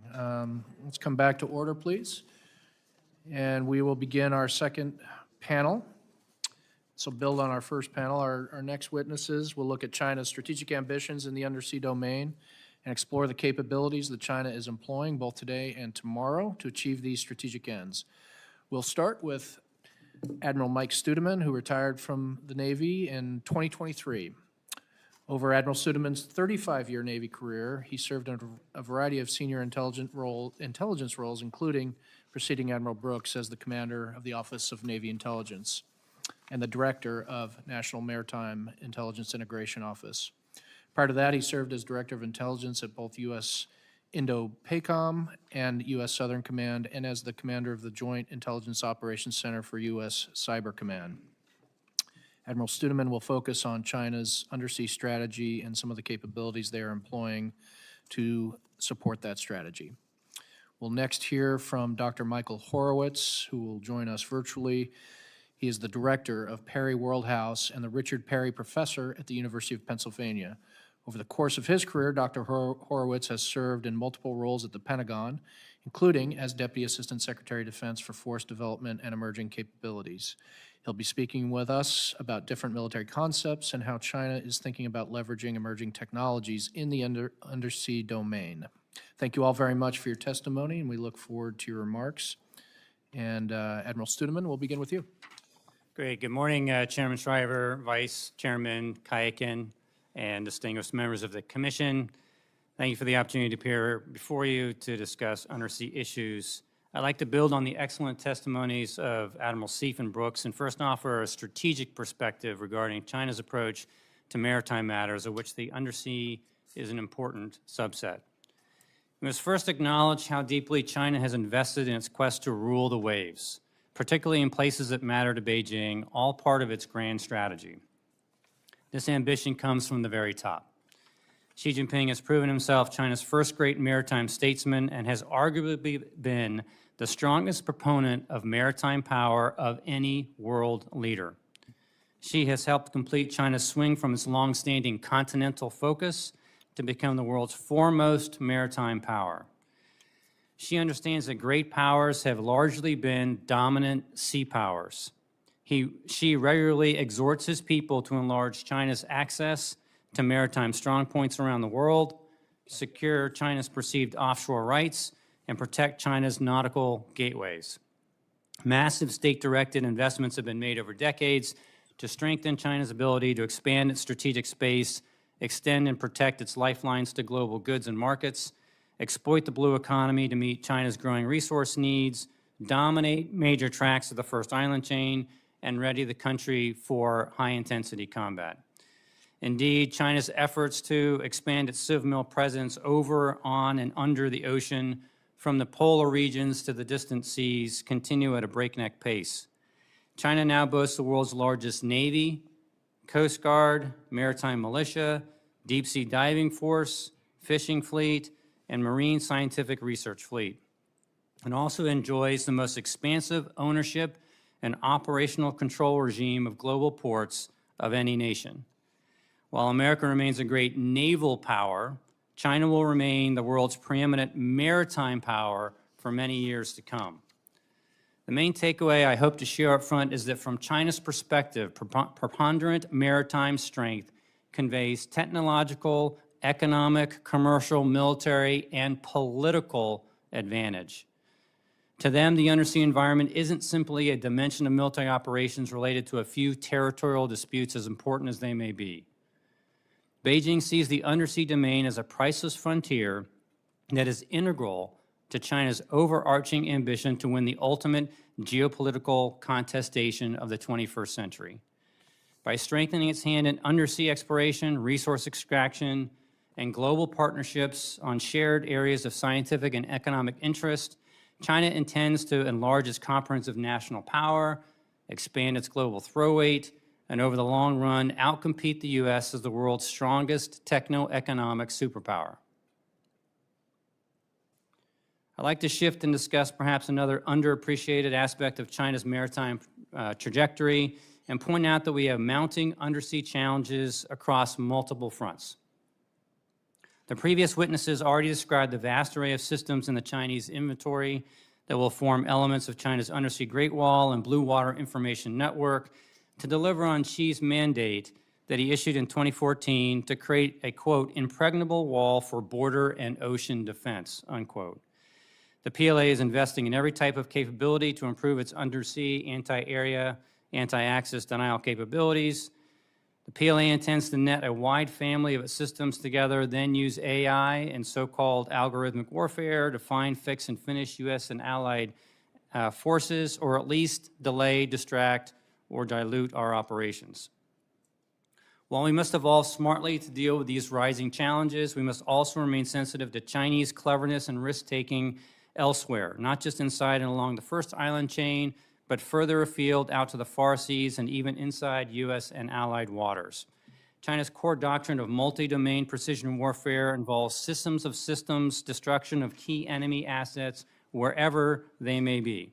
Let's come back to order, please. And we will begin our second panel. So build on our first panel. Our next witnesses will look at China's strategic ambitions in the undersea domain and explore the capabilities that China is employing both today and tomorrow to achieve these strategic ends. We'll start with Admiral Mike Studman, who retired from the Navy in 2023. Over Admiral Studman's 35-year Navy career, he served in a variety of senior intelligence roles, including preceding Admiral Brooks as the commander of the Office of Navy Intelligence and the director of National Maritime Intelligence Integration Office. Prior to that, he served as director of intelligence at both U.S. Indo-PACOM and U.S. Southern Command, and as the commander of the Joint Intelligence Operations Center for U.S. Cyber Command. Admiral Studman will focus on China's undersea strategy and some of the capabilities they are employing to support that strategy. We'll next hear from Dr. Michael Horowitz, who will join us virtually. He is the director of Perry Worldhouse and the Richard Perry Professor at the University of Pennsylvania. Over the course of his career, Dr. Horowitz has served in multiple roles at the Pentagon, including as Deputy Assistant Secretary of Defense for Force Development and Emerging Capabilities. He'll be speaking with us about different military concepts and how China is thinking about leveraging emerging technologies in the undersea domain. Thank you all very much for your testimony, and we look forward to your remarks. And Admiral Studman, we'll begin with you. Great. Good morning, Chairman Shriver, Vice Chairman Kayakin, and distinguished members of the Commission. Thank you for the opportunity to appear before you to discuss undersea issues. I'd like to build on the excellent testimonies of Admiral Seif and Brooks and first offer a strategic perspective regarding China's approach to maritime matters, of which the undersea is an important subset. We must first acknowledge how deeply China has invested in its quest to rule the waves, particularly in places that matter to Beijing, all part of its grand strategy. This ambition comes from the very top. Xi Jinping has proven himself China's first great maritime statesman and has arguably been the strongest proponent of maritime power of any world leader. Xi has helped complete China's swing from its long-standing continental focus to become the world's foremost maritime power. Xi understands that great powers have largely been dominant sea powers. Xi regularly exhorts his people to enlarge China's access to maritime strongpoints around the world, secure China's perceived offshore rights, and protect China's nautical gateways. Massive state-directed investments have been made over decades to strengthen China's ability to expand its strategic space, extend and protect its lifelines to global goods and markets, exploit the blue economy to meet China's growing resource needs, dominate major tracts of the first island chain, and ready the country for high-intensity combat. Indeed, China's efforts to expand its civil presence over, on, and under the ocean from the polar regions to the distant seas continue at a breakneck pace. China now boasts the world's largest navy, coast guard, maritime militia, deep-sea diving force, fishing fleet, and marine scientific research fleet. It also enjoys the most expansive ownership and operational control regime of global ports of any nation. While America remains a great naval power, China will remain the world's preeminent maritime power for many years to come. The main takeaway I hope to share up front is that from China's perspective, preponderant maritime strength conveys technological, economic, commercial, military, and political advantage. To them, the undersea environment isn't simply a dimension of military operations related to a few territorial disputes, as important as they may be. Beijing sees the undersea domain as a priceless frontier that is integral to China's overarching ambition to win the ultimate geopolitical contestation of the 21st century. By strengthening its hand in undersea exploration, resource extraction, and global partnerships on shared areas of scientific and economic interest, China intends to enlarge its comprehensive national power, expand its global throw weight, and over the long run, outcompete the U.S. as the world's strongest techno-economic superpower. I'd like to shift and discuss perhaps another underappreciated aspect of China's maritime trajectory and point out that we have mounting undersea challenges across multiple fronts. The previous witnesses already described the vast array of systems in the Chinese inventory that will form elements of China's undersea Great Wall and Blue Water Information Network to deliver on Xi's mandate that he issued in 2014 to create a, quote, impregnable wall for border and ocean defense, unquote. The PLA is investing in every type of capability to improve its undersea, anti-area, anti-access denial capabilities. The PLA intends to net a wide family of its systems together, then use AI and so-called algorithmic warfare to find, fix, and finish U.S. and allied forces, or at least delay, distract, or dilute our operations. While we must evolve smartly to deal with these rising challenges, we must also remain sensitive to Chinese cleverness and risk-taking elsewhere, not just inside and along the first island chain, but further afield out to the far seas and even inside U.S. and allied waters. China's core doctrine of multi-domain precision warfare involves systems of systems, destruction of key enemy assets wherever they may be.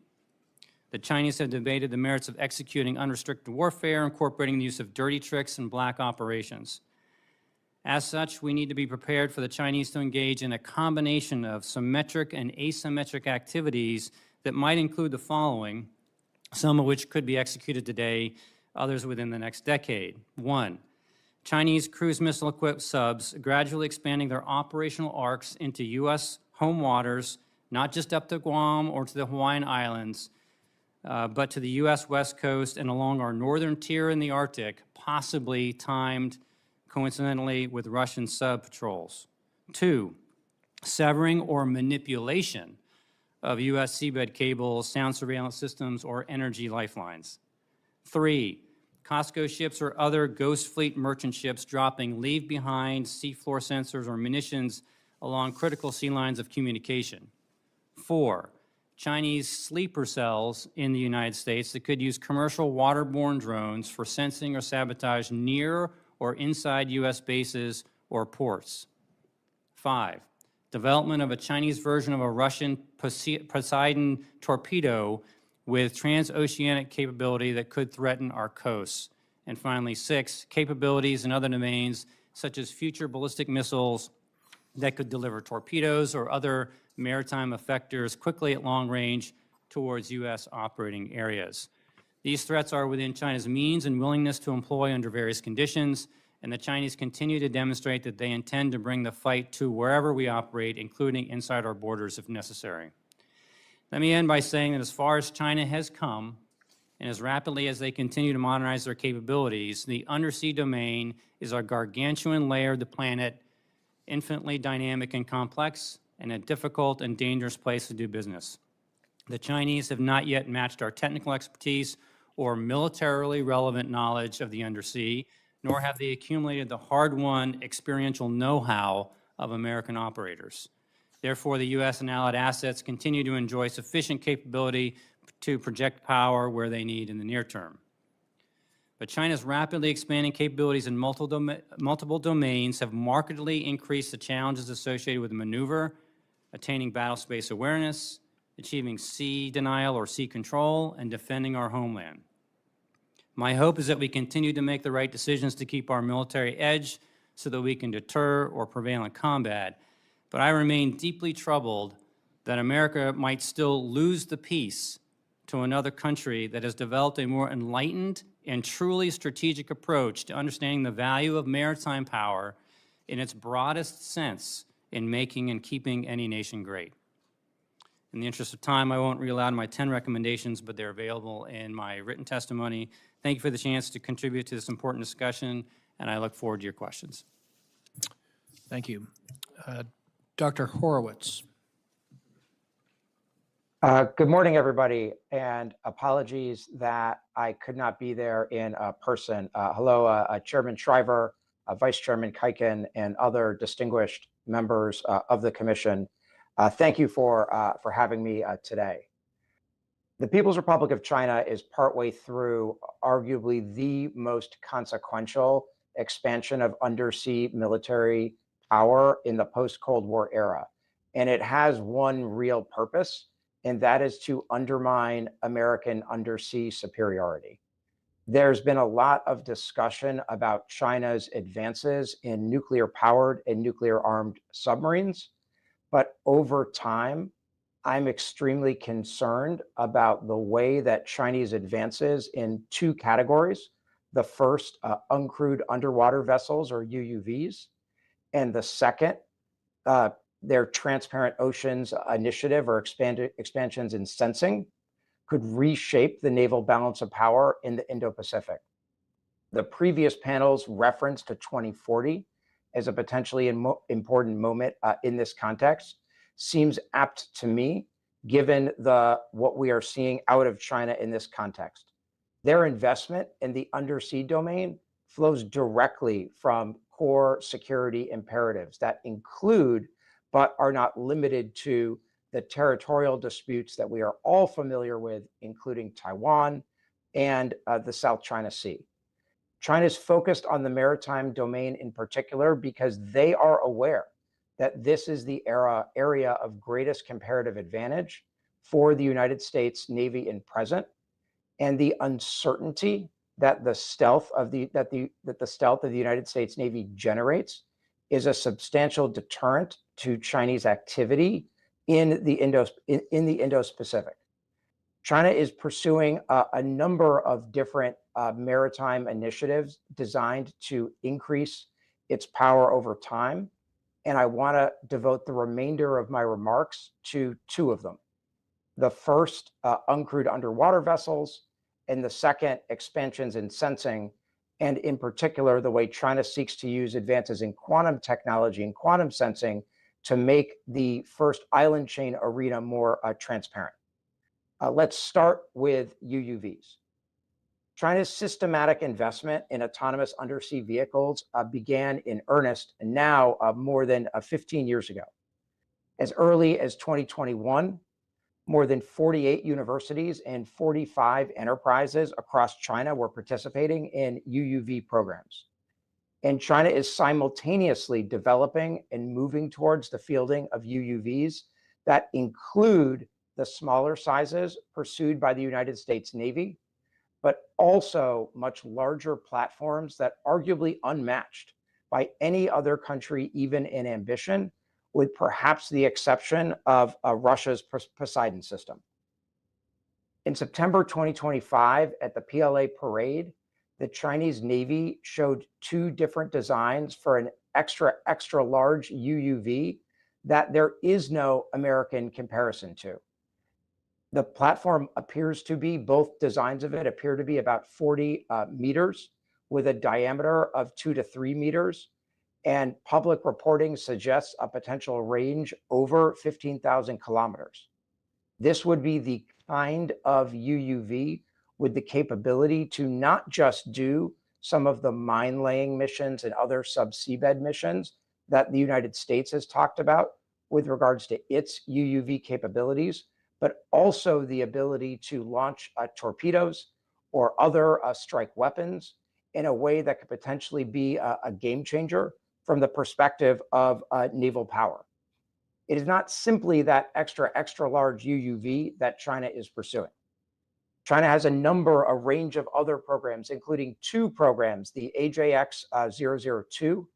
The Chinese have debated the merits of executing unrestricted warfare, incorporating the use of dirty tricks and black operations. As such, we need to be prepared for the Chinese to engage in a combination of symmetric and asymmetric activities that might include the following, some of which could be executed today, others within the next decade. 1, Chinese cruise missile-equipped subs gradually expanding their operational arcs into U.S. home waters, not just up to Guam or to the Hawaiian Islands, but to the U.S. West Coast and along our northern tier in the Arctic, possibly timed coincidentally with Russian sub-patrols. 2, severing or manipulation of U.S. seabed cables, sound surveillance systems, or energy lifelines. 3, COSCO ships or other ghost fleet merchant ships dropping leave-behind seafloor sensors or munitions along critical sea lines of communication. 4, Chinese sleeper cells in the United States that could use commercial waterborne drones for sensing or sabotage near or inside U.S. bases or ports. 5, development of a Chinese version of a Russian Poseidon torpedo with transoceanic capability that could threaten our coasts. And finally, 6, capabilities in other domains such as future ballistic missiles that could deliver torpedoes or other maritime effectors quickly at long range towards U.S. operating areas. These threats are within China's means and willingness to employ under various conditions, and the Chinese continue to demonstrate that they intend to bring the fight to wherever we operate, including inside our borders if necessary. Let me end by saying that as far as China has come, and as rapidly as they continue to modernize their capabilities, the undersea domain is a gargantuan layer of the planet, infinitely dynamic and complex, and a difficult and dangerous place to do business. The Chinese have not yet matched our technical expertise or militarily relevant knowledge of the undersea, nor have they accumulated the hard-won experiential know-how of American operators. Therefore, the U.S. and allied assets continue to enjoy sufficient capability to project power where they need in the near term. But China's rapidly expanding capabilities in multiple domains have markedly increased the challenges associated with maneuver, attaining battle space awareness, achieving sea denial or sea control, and defending our homeland. My hope is that we continue to make the right decisions to keep our military edge so that we can deter or prevail in combat, but I remain deeply troubled that America might still lose the peace to another country that has developed a more enlightened and truly strategic approach to understanding the value of maritime power in its broadest sense in making and keeping any nation great. In the interest of time, I won't read aloud my 10 recommendations, but they're available in my written testimony. Thank you for the chance to contribute to this important discussion, and I look forward to your questions. Thank you. Dr. Horowitz. Good morning, everybody, and apologies that I could not be there in person. Hello, Chairman Shriver, Vice Chairman Kuiken, and other distinguished members of the Commission. Thank you for having me today. The People's Republic of China is partway through arguably the most consequential expansion of undersea military power in the post-Cold War era. And it has one real purpose, and that is to undermine American undersea superiority. There's been a lot of discussion about China's advances in nuclear-powered and nuclear-armed submarines, but over time, I'm extremely concerned about the way that Chinese advances in two categories. The first, uncrewed underwater vessels, or UUVs, and the second, their Transparent Oceans Initiative, or expansions in sensing, could reshape the naval balance of power in the Indo-Pacific. The previous panel's reference to 2040 as a potentially important moment in this context seems apt to me, given what we are seeing out of China in this context. Their investment in the undersea domain flows directly from core security imperatives that include, but are not limited to, the territorial disputes that we are all familiar with, including Taiwan and the South China Sea. China is focused on the maritime domain in particular because they are aware that this is the area of greatest comparative advantage for the United States Navy in present, and the uncertainty that the stealth of the United States Navy generates is a substantial deterrent to Chinese activity in the Indo-Pacific. China is pursuing a number of different maritime initiatives designed to increase its power over time, and I want to devote the remainder of my remarks to two of them. The first, uncrewed underwater vessels, and the second, expansions in sensing, and in particular, the way China seeks to use advances in quantum technology and quantum sensing to make the first island chain arena more transparent. Let's start with UUVs. China's systematic investment in autonomous undersea vehicles began in earnest now more than 15 years ago. As early as 2021, more than 48 universities and 45 enterprises across China were participating in UUV programs. And China is simultaneously developing and moving towards the fielding of UUVs that include the smaller sizes pursued by the United States Navy, but also much larger platforms that arguably unmatched by any other country, even in ambition, with perhaps the exception of Russia's Poseidon system. In September 2025, at the PLA parade, the Chinese Navy showed two different designs for an extra large UUV that there is no American comparison to. The platform appears to be, both designs of it appear to be about 40 meters with a diameter of 2 to 3 meters. And public reporting suggests a potential range over 15,000 kilometers. This would be the kind of UUV with the capability to not just do some of the mine-laying missions and other subseabed missions that the United States has talked about with regards to its UUV capabilities, but also the ability to launch torpedoes or other strike weapons in a way that could potentially be a game changer from the perspective of naval power. It is not simply that extra large UUV that China is pursuing. China has a range of other programs, including two programs, the AJX-002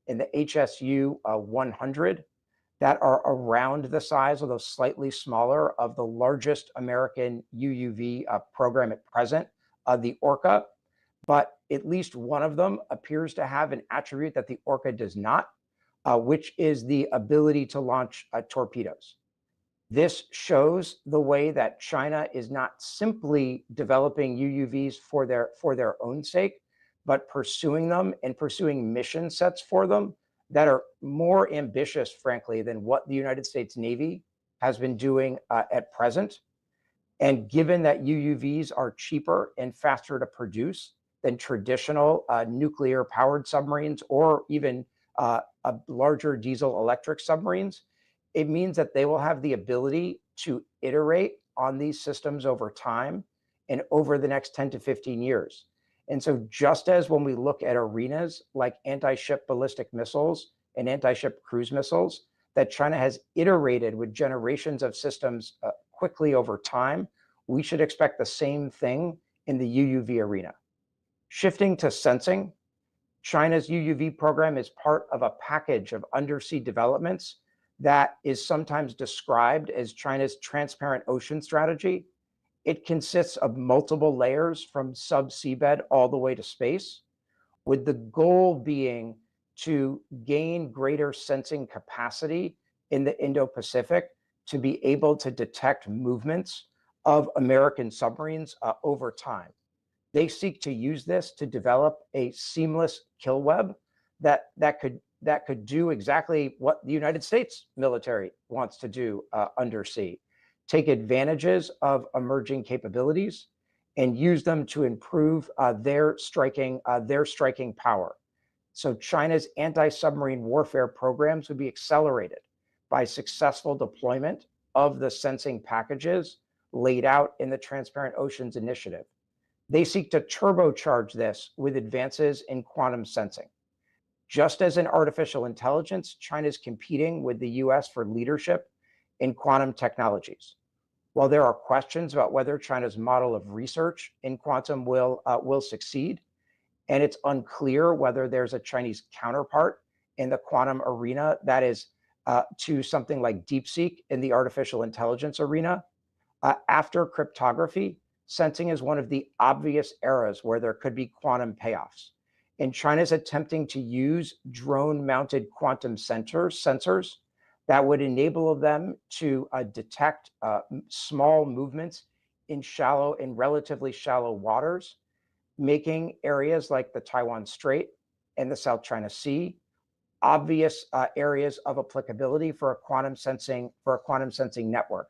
and the HSU-100, that are around the size, although slightly smaller, of the largest American UUV program at present, the Orca. But at least one of them appears to have an attribute that the Orca does not, which is the ability to launch torpedoes. This shows the way that China is not simply developing UUVs for their own sake, but pursuing them and pursuing mission sets for them that are more ambitious, frankly, than what the United States Navy has been doing at present. And given that UUVs are cheaper and faster to produce than traditional nuclear-powered submarines or even larger diesel-electric submarines, it means that they will have the ability to iterate on these systems over time and over the next 10 to 15 years. And so just as when we look at arenas like anti-ship ballistic missiles and anti-ship cruise missiles, that China has iterated with generations of systems quickly over time, we should expect the same thing in the UUV arena. Shifting to sensing, China's UUV program is part of a package of undersea developments that is sometimes described as China's transparent ocean strategy. It consists of multiple layers from subseabed all the way to space, with the goal being to gain greater sensing capacity in the Indo-Pacific to be able to detect movements of American submarines over time. They seek to use this to develop a seamless kill web that could do exactly what the United States military wants to do undersea, take advantages of emerging capabilities and use them to improve their striking power. So China's anti-submarine warfare programs would be accelerated by successful deployment of the sensing packages laid out in the Transparent Oceans Initiative. They seek to turbocharge this with advances in quantum sensing. Just as in artificial intelligence, China is competing with the US for leadership in quantum technologies. While there are questions about whether China's model of research in quantum will succeed, and it's unclear whether there's a Chinese counterpart in the quantum arena that is to something like DeepSeek in the artificial intelligence arena, after cryptography, sensing is one of the obvious areas where there could be quantum payoffs. And China's attempting to use drone-mounted quantum sensors that would enable them to detect small movements in relatively shallow waters, making areas like the Taiwan Strait and the South China Sea obvious areas of applicability for a quantum sensing network.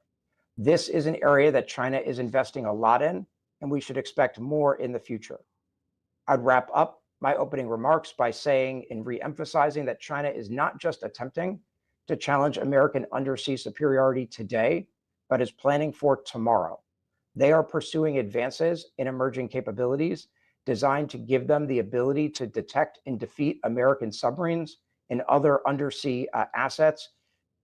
This is an area that China is investing a lot in, and we should expect more in the future. I'd wrap up my opening remarks by saying and re-emphasizing that China is not just attempting to challenge American undersea superiority today, but is planning for tomorrow. They are pursuing advances in emerging capabilities designed to give them the ability to detect and defeat American submarines and other undersea assets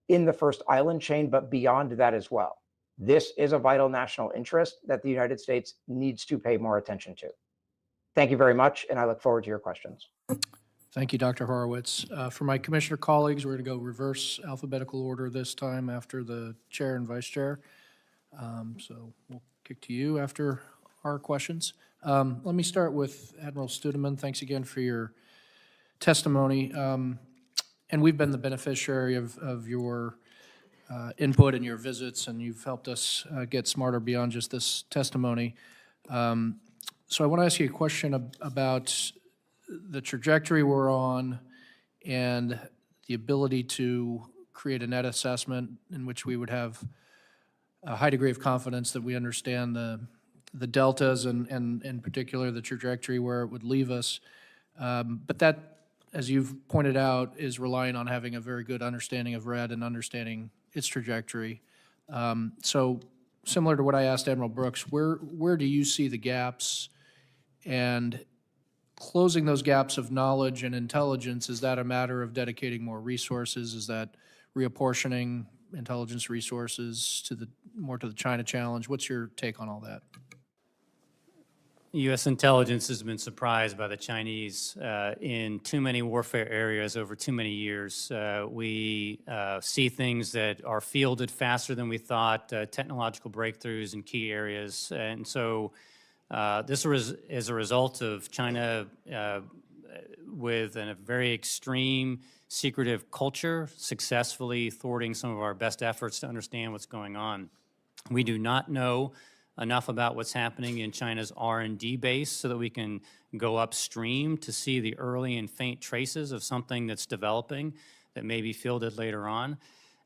in the first island chain, but beyond that as well. This is a vital national interest that the United States needs to pay more attention to. Thank you very much, and I look forward to your questions. Thank you, Dr. Horowitz. For my commissioner colleagues, we're going to go reverse alphabetical order this time after the chair and vice chair. So we'll kick to you after our questions. Let me start with Admiral Studman. Thanks again for your testimony. And we've been the beneficiary of your input and your visits, and you've helped us get smarter beyond just this testimony. So I want to ask you a question about the trajectory we're on and the ability to create a net assessment in which we would have a high degree of confidence that we understand the deltas and in particular the trajectory where it would leave us. But that, as you've pointed out, is relying on having a very good understanding of RED and understanding its trajectory. So similar to what I asked Admiral Brooks, where do you see the gaps, and closing those gaps of knowledge and intelligence, is that a matter of dedicating more resources? Is that reapportioning intelligence resources to more to the China challenge? What's your take on all that? U.S. intelligence has been surprised by the Chinese in too many warfare areas over too many years. We see things that are fielded faster than we thought, technological breakthroughs in key areas. And so this is a result of China with a very extreme secretive culture, successfully thwarting some of our best efforts to understand what's going on. We do not know enough about what's happening in China's R&D base so that we can go upstream to see the early and faint traces of something that's developing that may be fielded later on.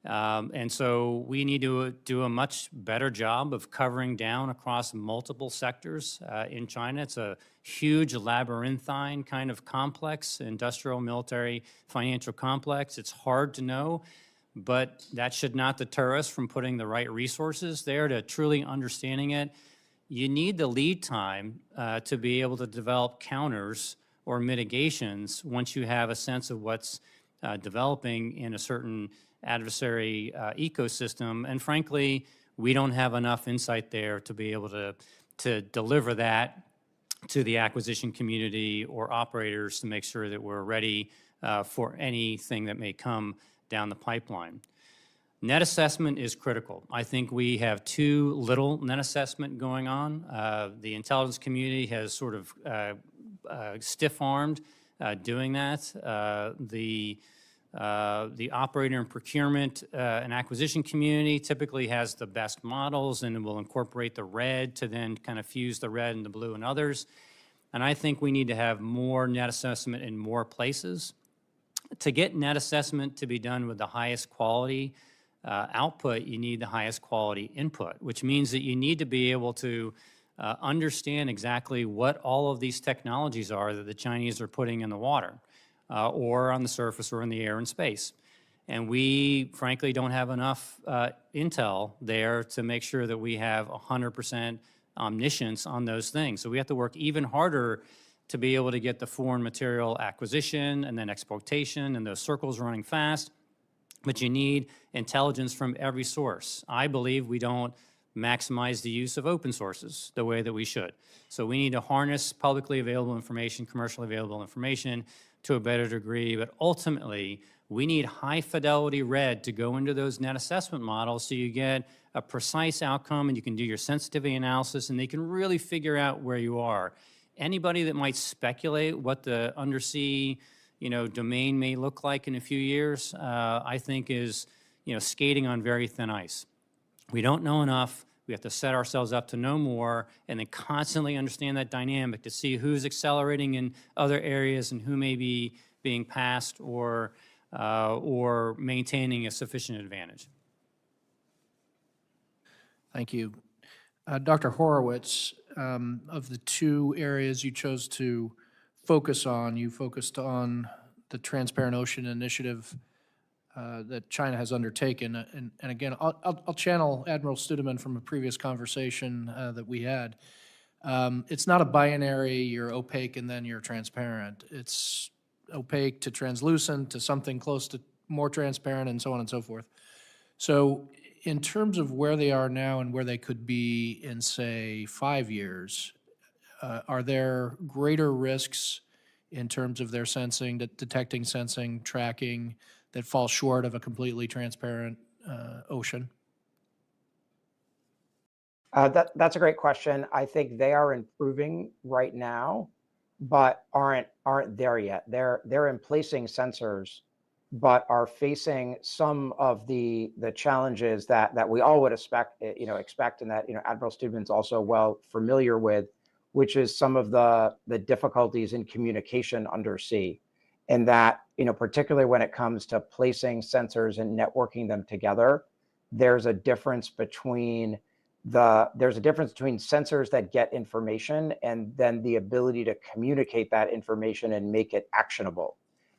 And so we need to do a much better job of covering down across multiple sectors in China. It's a huge labyrinthine kind of complex, industrial, military, financial complex. It's hard to know, but that should not deter us from putting the right resources there to truly understanding it. You need the lead time to be able to develop counters or mitigations once you have a sense of what's developing in a certain adversary ecosystem. And frankly, we don't have enough insight there to be able to deliver that to the acquisition community or operators to make sure that we're ready for anything that may come down the pipeline. Net assessment is critical. I think we have too little net assessment going on. The intelligence community has sort of stiff-armed doing that. The operator and procurement and acquisition community typically has the best models and will incorporate the red to then kind of fuse the red and the blue and others. And I think we need to have more net assessment in more places. To get net assessment to be done with the highest quality output, you need the highest quality input, which means that you need to be able to understand exactly what all of these technologies are that the Chinese are putting in the water or on the surface or in the air and space. And we, frankly, don't have enough intel there to make sure that we have 100% omniscience on those things. So we have to work even harder to be able to get the foreign material acquisition and then exploitation and those circles running fast. But you need intelligence from every source. I believe we don't maximize the use of open sources the way that we should. So we need to harness publicly available information, commercially available information to a better degree, but ultimately we need high fidelity red to go into those net assessment models so you get a precise outcome and you can do your sensitivity analysis and they can really figure out where you are. Anybody that might speculate what the undersea domain may look like in a few years, I think is, skating on very thin ice. We don't know enough. We have to set ourselves up to know more and then constantly understand that dynamic to see who's accelerating in other areas and who may be being passed or maintaining a sufficient advantage. Thank you. Dr. Horowitz, of the two areas you chose to focus on, you focused on the Transparent Ocean Initiative that China has undertaken. And again, I'll channel Admiral Studman from a previous conversation that we had. It's not a binary, you're opaque and then you're transparent. It's opaque to translucent to something close to more transparent and so on and so forth. So in terms of where they are now and where they could be in, say, 5 years, are there greater risks in terms of their sensing, detecting, sensing, tracking that fall short of a completely transparent ocean? That's a great question. I think they are improving right now, but aren't there yet. They're in placing sensors, but are facing some of the challenges that we all would expect, and that Admiral Studman's also well familiar with, which is some of the difficulties in communication undersea, and that particularly when it comes to placing sensors and networking them together, there's a difference between sensors that get information and then the ability to communicate that information and make it actionable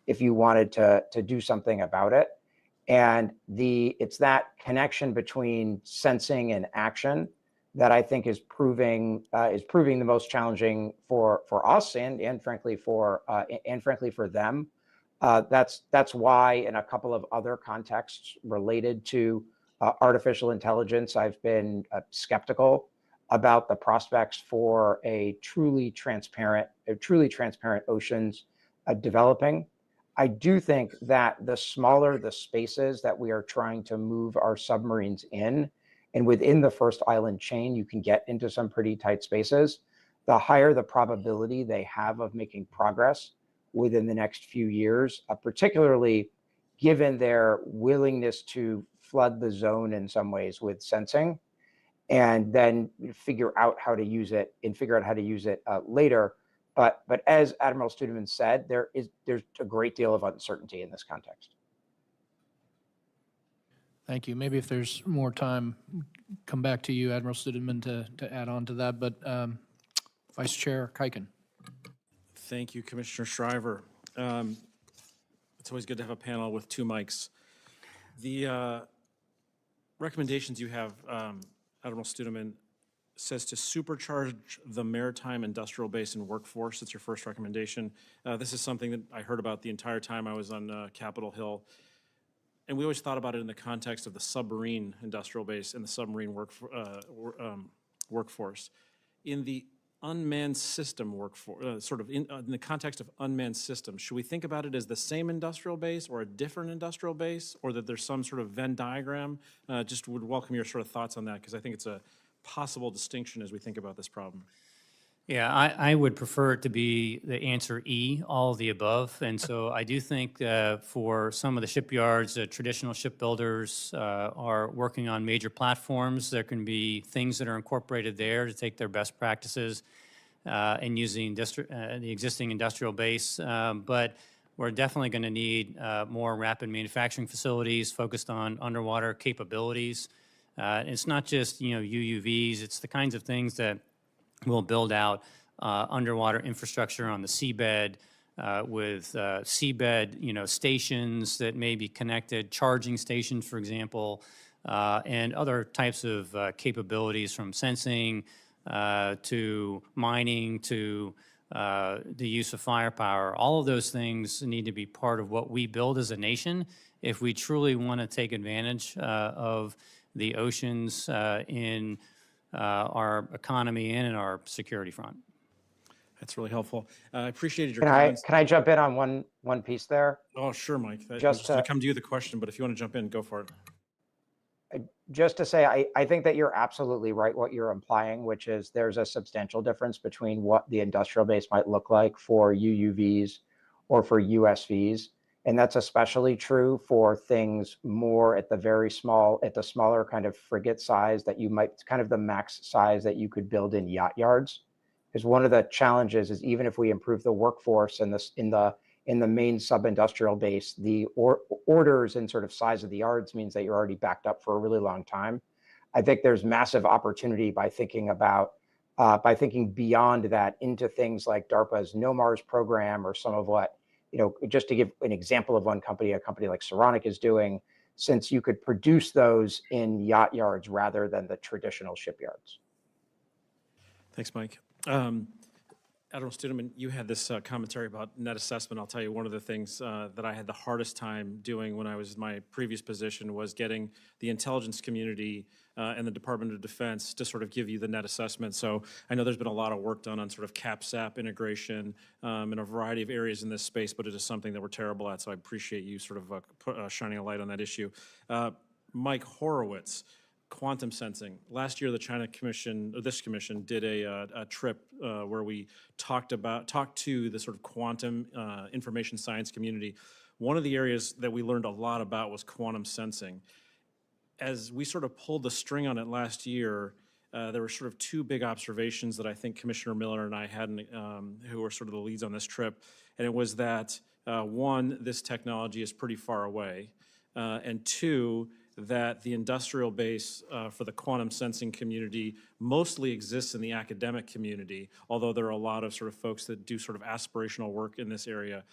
if you wanted to do something about it. And it's that connection between sensing and action that I think is proving the most challenging for us and frankly for them. That's why in a couple of other contexts related to artificial intelligence, I've been skeptical about the prospects for a truly transparent oceans developing. I do think that the smaller the spaces that we are trying to move our submarines in, and within the first island chain, you can get into some pretty tight spaces, the higher the probability they have of making progress within the next few years, particularly given their willingness to flood the zone in some ways with sensing, and then figure out how to use it later. But as Admiral Studman said, there's a great deal of uncertainty in this context. Thank you. Maybe if there's more time, come back to you, Admiral Studman, to add on to that. But Vice Chair Kuiken. Thank you, Commissioner Shriver. It's always good to have a panel with two mics. The recommendations you have, Admiral Studman, says to supercharge the maritime industrial base and workforce. It's your first recommendation. This is something that I heard about the entire time I was on Capitol Hill. And we always thought about it in the context of the submarine industrial base and the submarine workforce. In the unmanned system workforce, sort of in the context of unmanned systems, should we think about it as the same industrial base or a different industrial base, or that there's some sort of Venn diagram? Just would welcome your sort of thoughts on that, because I think it's a possible distinction as we think about this problem. Yeah, I would prefer it to be the answer E, all of the above. And so I do think for some of the shipyards, traditional shipbuilders are working on major platforms. There can be things that are incorporated there to take their best practices and using the existing industrial base. But we're definitely going to need more rapid manufacturing facilities focused on underwater capabilities. It's not just, UUVs, it's the kinds of things that we'll build out underwater infrastructure on the seabed with seabed, stations that may be connected, charging stations, for example, and other types of capabilities from sensing to mining to the use of firepower. All of those things need to be part of what we build as a nation if we truly want to take advantage of the oceans in our economy and in our security front. That's really helpful. I appreciated your Can comments. I jump in on one piece there? Oh, sure, Mike. I was Just going to come to you the question, but if you want to jump in, go for it. Just to say, I think that you're absolutely right what you're implying, which is there's a substantial difference between what the industrial base might look like for UUVs or for USVs. And that's especially true for things more at the very small, at the smaller kind of frigate size that you might, kind of the max size that you could build in yacht yards. Because one of the challenges is even if we improve the workforce and this in the main sub-industrial base, the orders and sort of size of the yards means that you're already backed up for a really long time. I think there's massive opportunity by thinking about, by thinking beyond that into things like DARPA's NOMARS program or some of what, just to give an example of one company, a company like Saronic is doing, since you could produce those in yacht yards rather than the traditional shipyards. Thanks, Mike. Admiral Studman, you had this commentary about net assessment. I'll tell you, one of the things that I had the hardest time doing when I was in my previous position was getting the intelligence community and the Department of Defense to sort of give you the net assessment. So I know there's been a lot of work done on sort of CAPSAP integration in a variety of areas in this space, but it is something that we're terrible at. So I appreciate you sort of shining a light on that issue. Mike Horowitz, quantum sensing. Last year, the China Commission, or this commission, did a trip where we talked to the sort of quantum information science community. One of the areas that we learned a lot about was quantum sensing. As we sort of pulled the string on it last year, there were sort of two big observations that I think Commissioner Miller and I had, who were sort of the leads on this trip. And it was that, one, this technology is pretty far away, and two, that the industrial base for the quantum sensing community mostly exists in the academic community, although there are a lot of sort of folks that do sort of aspirational work in this area.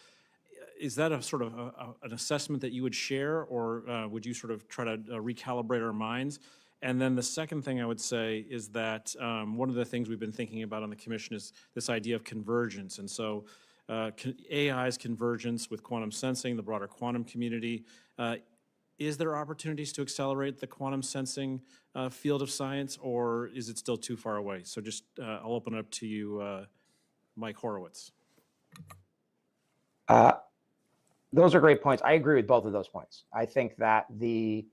Is that a sort of an assessment that you would share, or would you sort of try to recalibrate our minds? And then the second thing I would say is that one of the things we've been thinking about on the Commission is this idea of convergence. And so AI's convergence with quantum sensing, the broader quantum community, is there opportunities to accelerate the quantum sensing field of science, or is it still too far away? So just, I'll open it up to you, Mike Horowitz. Those are great points. I agree with both of those points. I think that the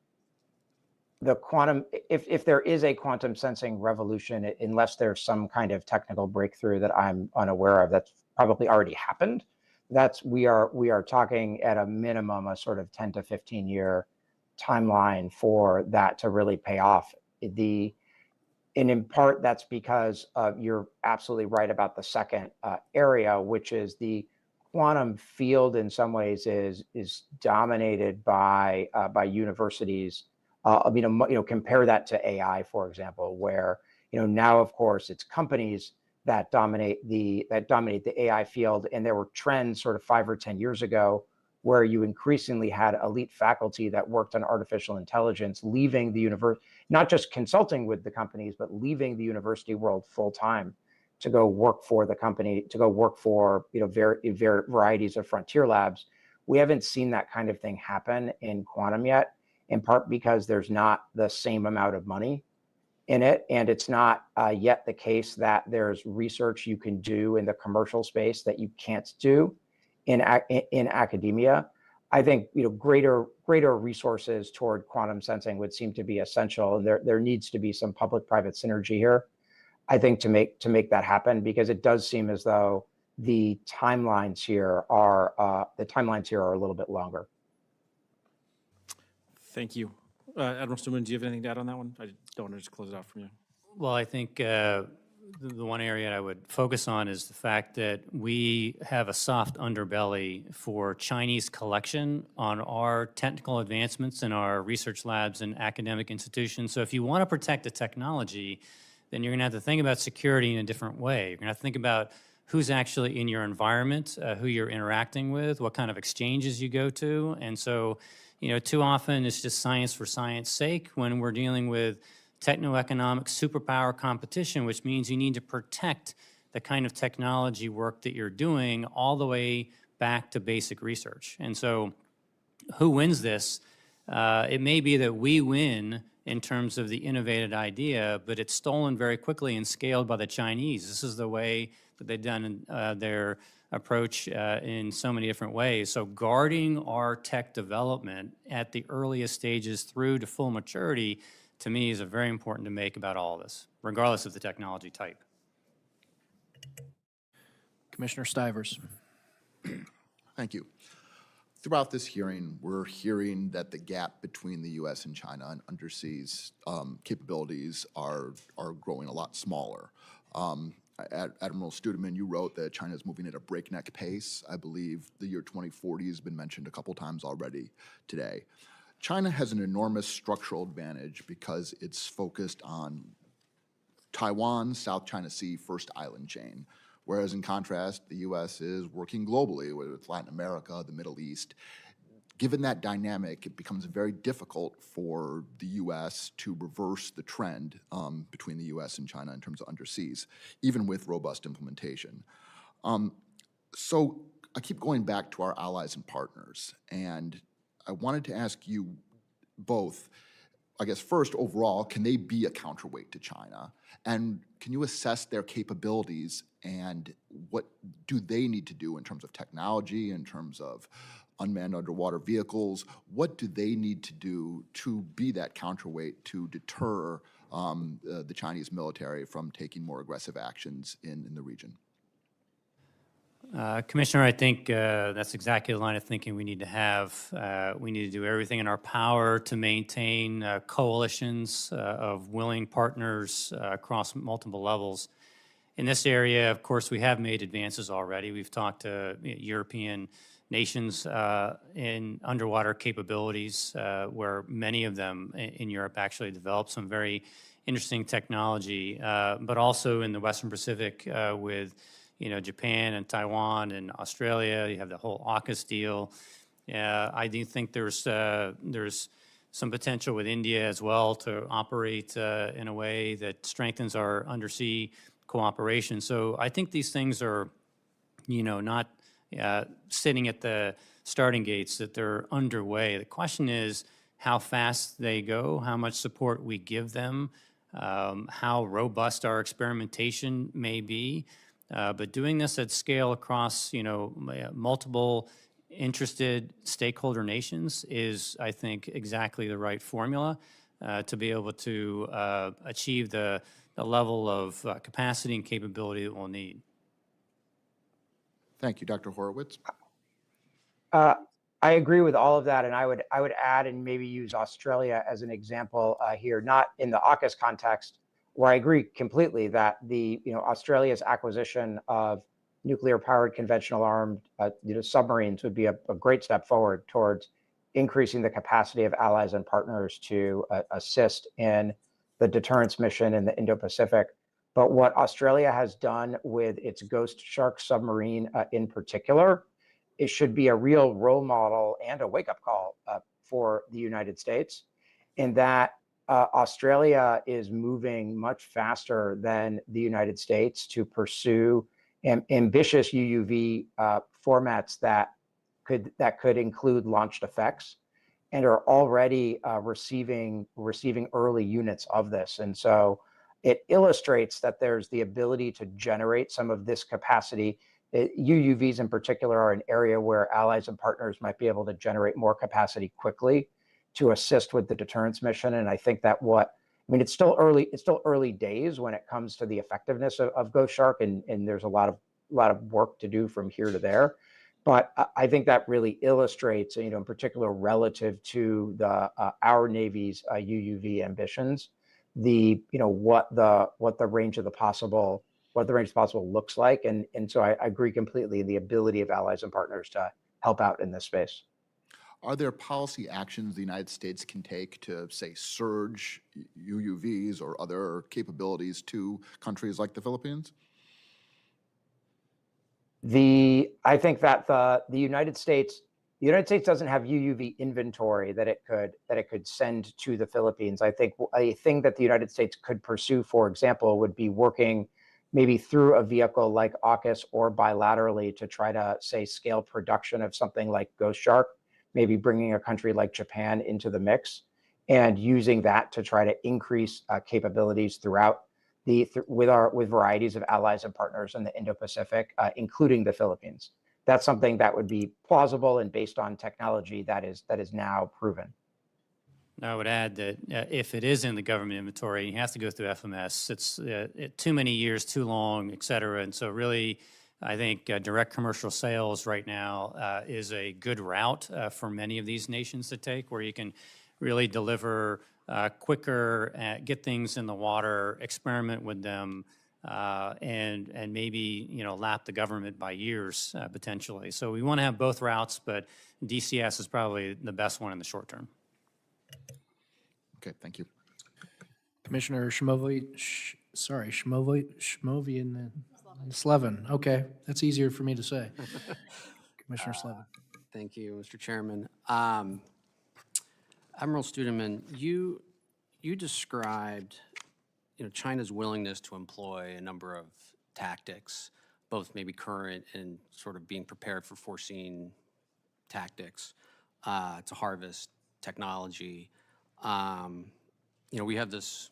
quantum, if there is a quantum sensing revolution, unless there's some kind of technical breakthrough that I'm unaware of, that's probably already happened, we are talking at a minimum a sort of 10 to 15 year timeline for that to really pay off. And in part, that's because you're absolutely right about the second area, which is the quantum field in some ways is dominated by universities. Compare that to AI, for example, where now of course it's companies that dominate the AI field, and there were trends sort of 5 or 10 years ago where you increasingly had elite faculty that worked on artificial intelligence leaving the university, not just consulting with the companies, but leaving the university world full time to go work for the company, to go work for varieties of frontier labs. We haven't seen that kind of thing happen in quantum yet, in part because there's not the same amount of money. in it, and it's not yet the case that there's research you can do in the commercial space that you can't do in academia. I think greater resources toward quantum sensing would seem to be essential. There needs to be some public-private synergy here, I think, to make that happen, because it does seem as though the timelines here are a little bit longer. Thank you. Admiral Studman, do you have anything to add on that one? I don't want to just close it out from you. Well, I think the one area I would focus on is the fact that we have a soft underbelly for Chinese collection on our technical advancements in our research labs and academic institutions. So if you want to protect the technology, then you're going to have to think about security in a different way. You're going to have to think about who's actually in your environment, who you're interacting with, what kind of exchanges you go to. And so, too often it's just science for science sake when we're dealing with techno-economic superpower competition, which means you need to protect the kind of technology work that you're doing all the way back to basic research. And so who wins this? It may be that we win in terms of the innovative idea, but it's stolen very quickly and scaled by the Chinese. This is the way that they've done their approach in so many different ways. So guarding our tech development at the earliest stages through to full maturity, to me, is very important to make about all of this, regardless of the technology type. Commissioner Stivers. Thank you. Throughout this hearing, we're hearing that the gap between the U.S. and China on underseas capabilities are growing a lot smaller. Admiral Studman, you wrote that China is moving at a breakneck pace. I believe the year 2040 has been mentioned a couple times already today. China has an enormous structural advantage because it's focused on Taiwan, South China Sea, first island chain, whereas in contrast, the U.S. is working globally, whether it's Latin America, the Middle East. Given that dynamic, it becomes very difficult for the U.S. to reverse the trend between the U.S. and China in terms of underseas, even with robust implementation. So I keep going back to our allies and partners, and I wanted to ask you both, I guess first, overall, can they be a counterweight to China? And can you assess their capabilities and what do they need to do in terms of technology, in terms of unmanned underwater vehicles? What do they need to do to be that counterweight to deter the Chinese military from taking more aggressive actions in the region? Commissioner, I think that's exactly the line of thinking we need to have. We need to do everything in our power to maintain coalitions of willing partners across multiple levels. In this area, of course, we have made advances already. We've talked to European nations in underwater capabilities, where many of them in Europe actually developed some very interesting technology, but also in the Western Pacific with Japan and Taiwan and Australia. You have the whole AUKUS deal. I do think there's some potential with India as well to operate in a way that strengthens our undersea cooperation. So I think these things are, not sitting at the starting gates, that they're underway. The question is how fast they go, how much support we give them, how robust our experimentation may be. But doing this at scale across, multiple interested stakeholder nations is, I think, exactly the right formula to be able to achieve the level of capacity and capability that we'll need. Thank you, Dr. Horowitz. I agree with all of that, and I would add and maybe use Australia as an example here, not in the AUKUS context, where I agree completely that Australia's acquisition of nuclear-powered conventional armed submarines would be a great step forward towards increasing the capacity of allies and partners to assist in the deterrence mission in the Indo-Pacific. But what Australia has done with its Ghost Shark submarine in particular, it should be a real role model and a wake-up call for the United States, in that Australia is moving much faster than the United States to pursue ambitious UUV formats that could include launched effects. and are already receiving early units of this. And so it illustrates that there's the ability to generate some of this capacity. UUVs in particular are an area where allies and partners might be able to generate more capacity quickly to assist with the deterrence mission. And I think that it's still early days when it comes to the effectiveness of Ghost Shark, and there's a lot of work to do from here to there. But I think that really illustrates, in particular relative to our Navy's UUV ambitions, what the range of the possible looks like. And so I agree completely in the ability of allies and partners to help out in this space. Are there policy actions the United States can take to, say, surge UUVs or other capabilities to countries like the Philippines? I think that the United States doesn't have UUV inventory that it could send to the Philippines. I think a thing that the United States could pursue, for example, would be working maybe through a vehicle like AUKUS or bilaterally to try to, say, scale production of something like Ghost Shark, maybe bringing a country like Japan into the mix and using that to try to increase capabilities throughout with varieties of allies and partners in the Indo-Pacific, including the Philippines. That's something that would be plausible and based on technology that is now proven. I would add that if it is in the government inventory, it has to go through FMS. It's too many years, too long, et cetera. And so really, I think direct commercial sales right now is a good route for many of these nations to take, where you can really deliver quicker, get things in the water, experiment with them, and maybe lap the government by years potentially. So we want to have both routes, but DCS is probably the best one in the short term. Okay, thank you. Commissioner Shmovy and Slevin. Okay, that's easier for me to say. Commissioner Slevin. Thank you, Mr. Chairman. Admiral Studman, you described China's willingness to employ a number of tactics, both maybe current and sort of being prepared for foreseen tactics to harvest technology. We have this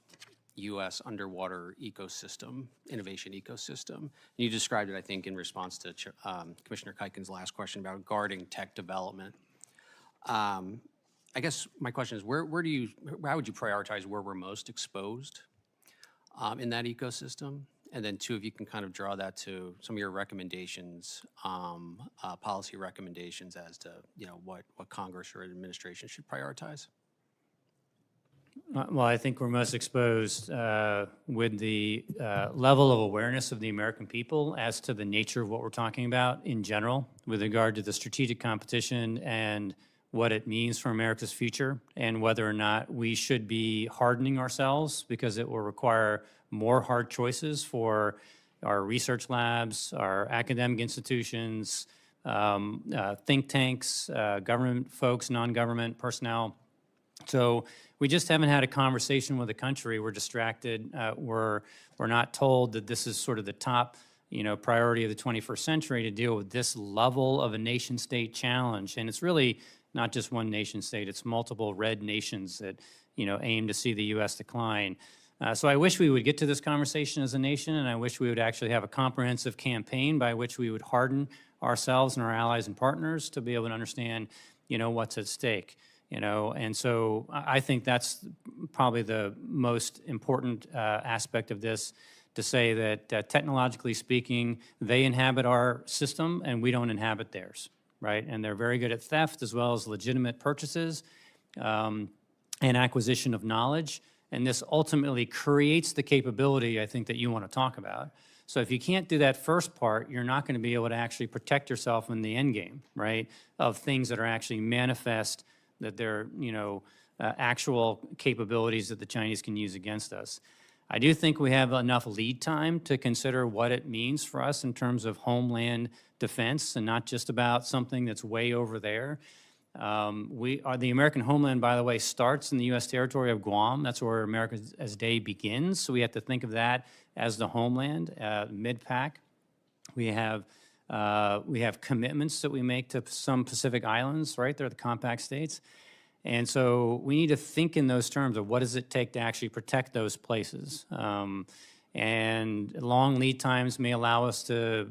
U.S. underwater ecosystem, innovation ecosystem. And you described it, I think, in response to Commissioner Kuiken's last question about guarding tech development. I guess my question is, how would you prioritize where we're most exposed in that ecosystem? And then two, if you can kind of draw that to some of your recommendations, policy recommendations as to what Congress or administration should prioritize. Well, I think we're most exposed with the level of awareness of the American people as to the nature of what we're talking about in general, with regard to the strategic competition and what it means for America's future, and whether or not we should be hardening ourselves, because it will require more hard choices for our research labs, our academic institutions, think tanks, government folks, non-government personnel. So we just haven't had a conversation with the country. We're distracted. We're not told that this is sort of the top priority of the 21st century to deal with this level of a nation-state challenge. And it's really not just one nation-state. It's multiple red nations that aim to see the U.S. decline. So I wish we would get to this conversation as a nation, and I wish we would actually have a comprehensive campaign by which we would harden ourselves and our allies and partners to be able to understand what's at stake. And so I think that's probably the most important aspect of this, to say that technologically speaking, they inhabit our system and we don't inhabit theirs, right? And they're very good at theft as well as legitimate purchases and acquisition of knowledge. And this ultimately creates the capability, I think, that you want to talk about. So if you can't do that first part, you're not going to be able to actually protect yourself in the end game, right, of things that are actually manifest, that they're, actual capabilities that the Chinese can use against us. I do think we have enough lead time to consider what it means for us in terms of homeland defense, and not just about something that's way over there. The American homeland, by the way, starts in the U.S. territory of Guam. That's where America's day begins. So we have to think of that as the homeland, mid-pack. We have commitments that we make to some Pacific islands, right? They're the compact states. And so we need to think in those terms of what does it take to actually protect those places. And long lead times may allow us to,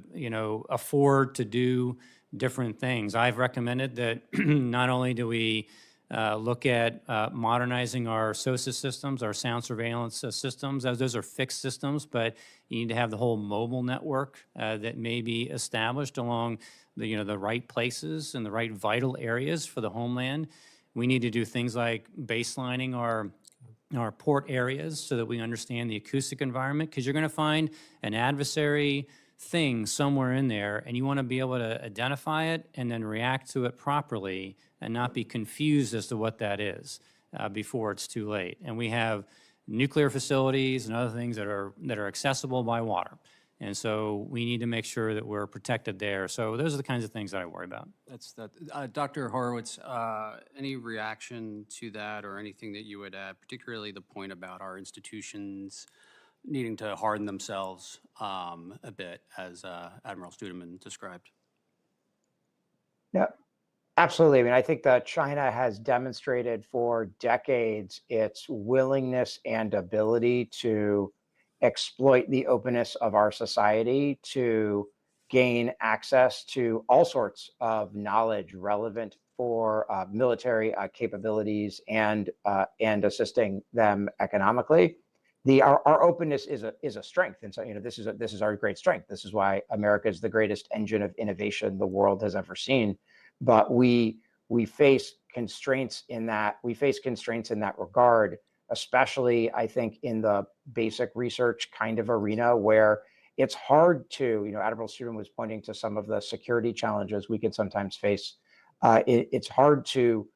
afford to do different things. I've recommended that not only do we look at modernizing our SOSA systems, our sound surveillance systems, as those are fixed systems, but you need to have the whole mobile network that may be established along the right places and the right vital areas for the homeland. We need to do things like baselining our port areas so that we understand the acoustic environment, because you're going to find an adversary thing somewhere in there, and you want to be able to identify it and then react to it properly and not be confused as to what that is before it's too late. And we have nuclear facilities and other things that are accessible by water. And so we need to make sure that we're protected there. So those are the kinds of things that I worry about. Dr. Horowitz, any reaction to that or anything that you would add, particularly the point about our institutions needing to harden themselves a bit, as Admiral Studman described? Yeah, absolutely. I mean, I think that China has demonstrated for decades its willingness and ability to exploit the openness of our society to gain access to all sorts of knowledge relevant for military capabilities and assisting them economically. Our openness is a strength, and so this is our great strength. This is why America is the greatest engine of innovation the world has ever seen. But we face constraints in that regard, especially I think in the basic research kind of arena where it's hard to, Admiral Studman was pointing to some of the security challenges we can sometimes face. It's hard to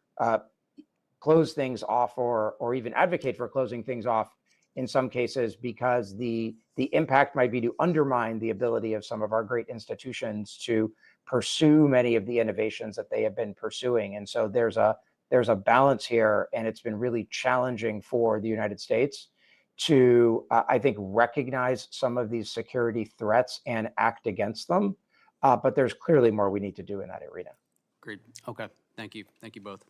close things off or even advocate for closing things off in some cases, because the impact might be to undermine the ability of some of our great institutions to pursue many of the innovations that they have been pursuing. And so there's a balance here, and it's been really challenging for the United States to, I think, recognize some of these security threats and act against them. But there's clearly more we need to do in that arena. Great. Okay. Thank you. Thank you both.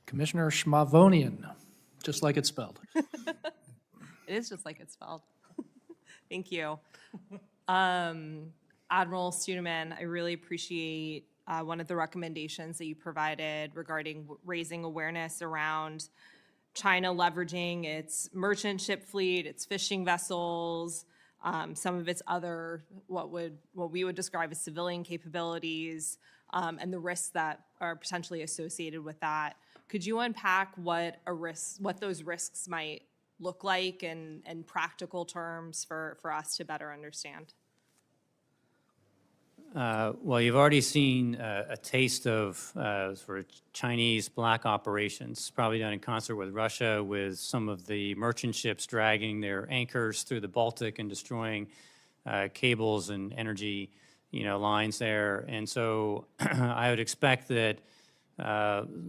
Commissioner Schmavonian, just like it's spelled. It is just like it's spelled. Thank you. Admiral Studman, I really appreciate one of the recommendations that you provided regarding raising awareness around China leveraging its merchant ship fleet, its fishing vessels, some of its other, what we would describe as civilian capabilities, and the risks that are potentially associated with that. Could you unpack what those risks might look like in practical terms for us to better understand? Well, you've already seen a taste of sort of Chinese black operations, probably done in concert with Russia, with some of the merchant ships dragging their anchors through the Baltic and destroying cables and energy, lines there. And so I would expect that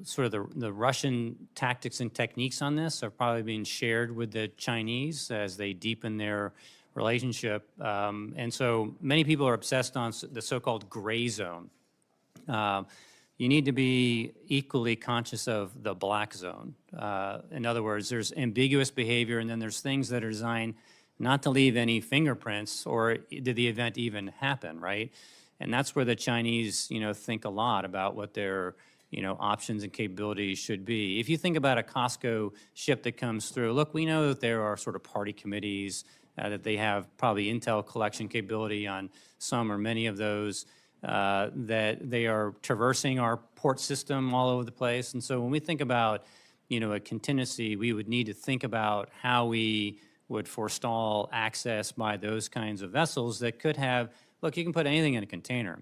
sort of the Russian tactics and techniques on this are probably being shared with the Chinese as they deepen their relationship. And so many people are obsessed on the so-called gray zone. You need to be equally conscious of the black zone. In other words, there's ambiguous behavior, and then there's things that are designed not to leave any fingerprints, or did the event even happen, right? And that's where the Chinese, think a lot about what their options and capabilities should be. If you think about a Costco ship that comes through, look, we know that there are sort of party committees, that they have probably intel collection capability on some or many of those, that they are traversing our port system all over the place. And so when we think about, a contingency, we would need to think about how we would forestall access by those kinds of vessels that could have, look, you can put anything in a container,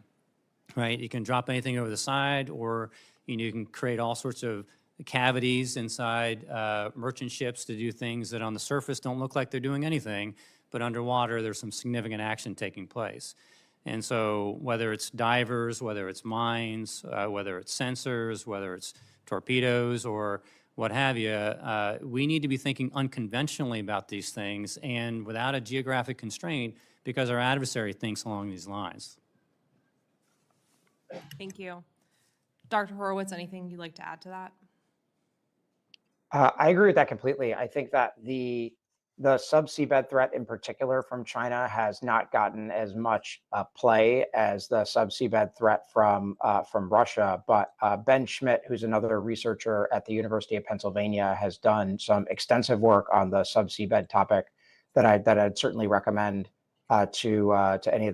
right? You can drop anything over the side, or you can create all sorts of cavities inside merchant ships to do things that on the surface don't look like they're doing anything, but underwater there's some significant action taking place. And so whether it's divers, whether it's mines, whether it's sensors, whether it's torpedoes or what have you, we need to be thinking unconventionally about these things and without a geographic constraint, because our adversary thinks along these lines. Thank you. Dr. Horowitz, anything you'd like to add to that? I agree with that completely. I think that the sub-seabed threat in particular from China has not gotten as much play as the sub-seabed threat from Russia. But Ben Schmidt, who's another researcher at the University of Pennsylvania, has done some extensive work on the sub-seabed topic that I'd certainly recommend to any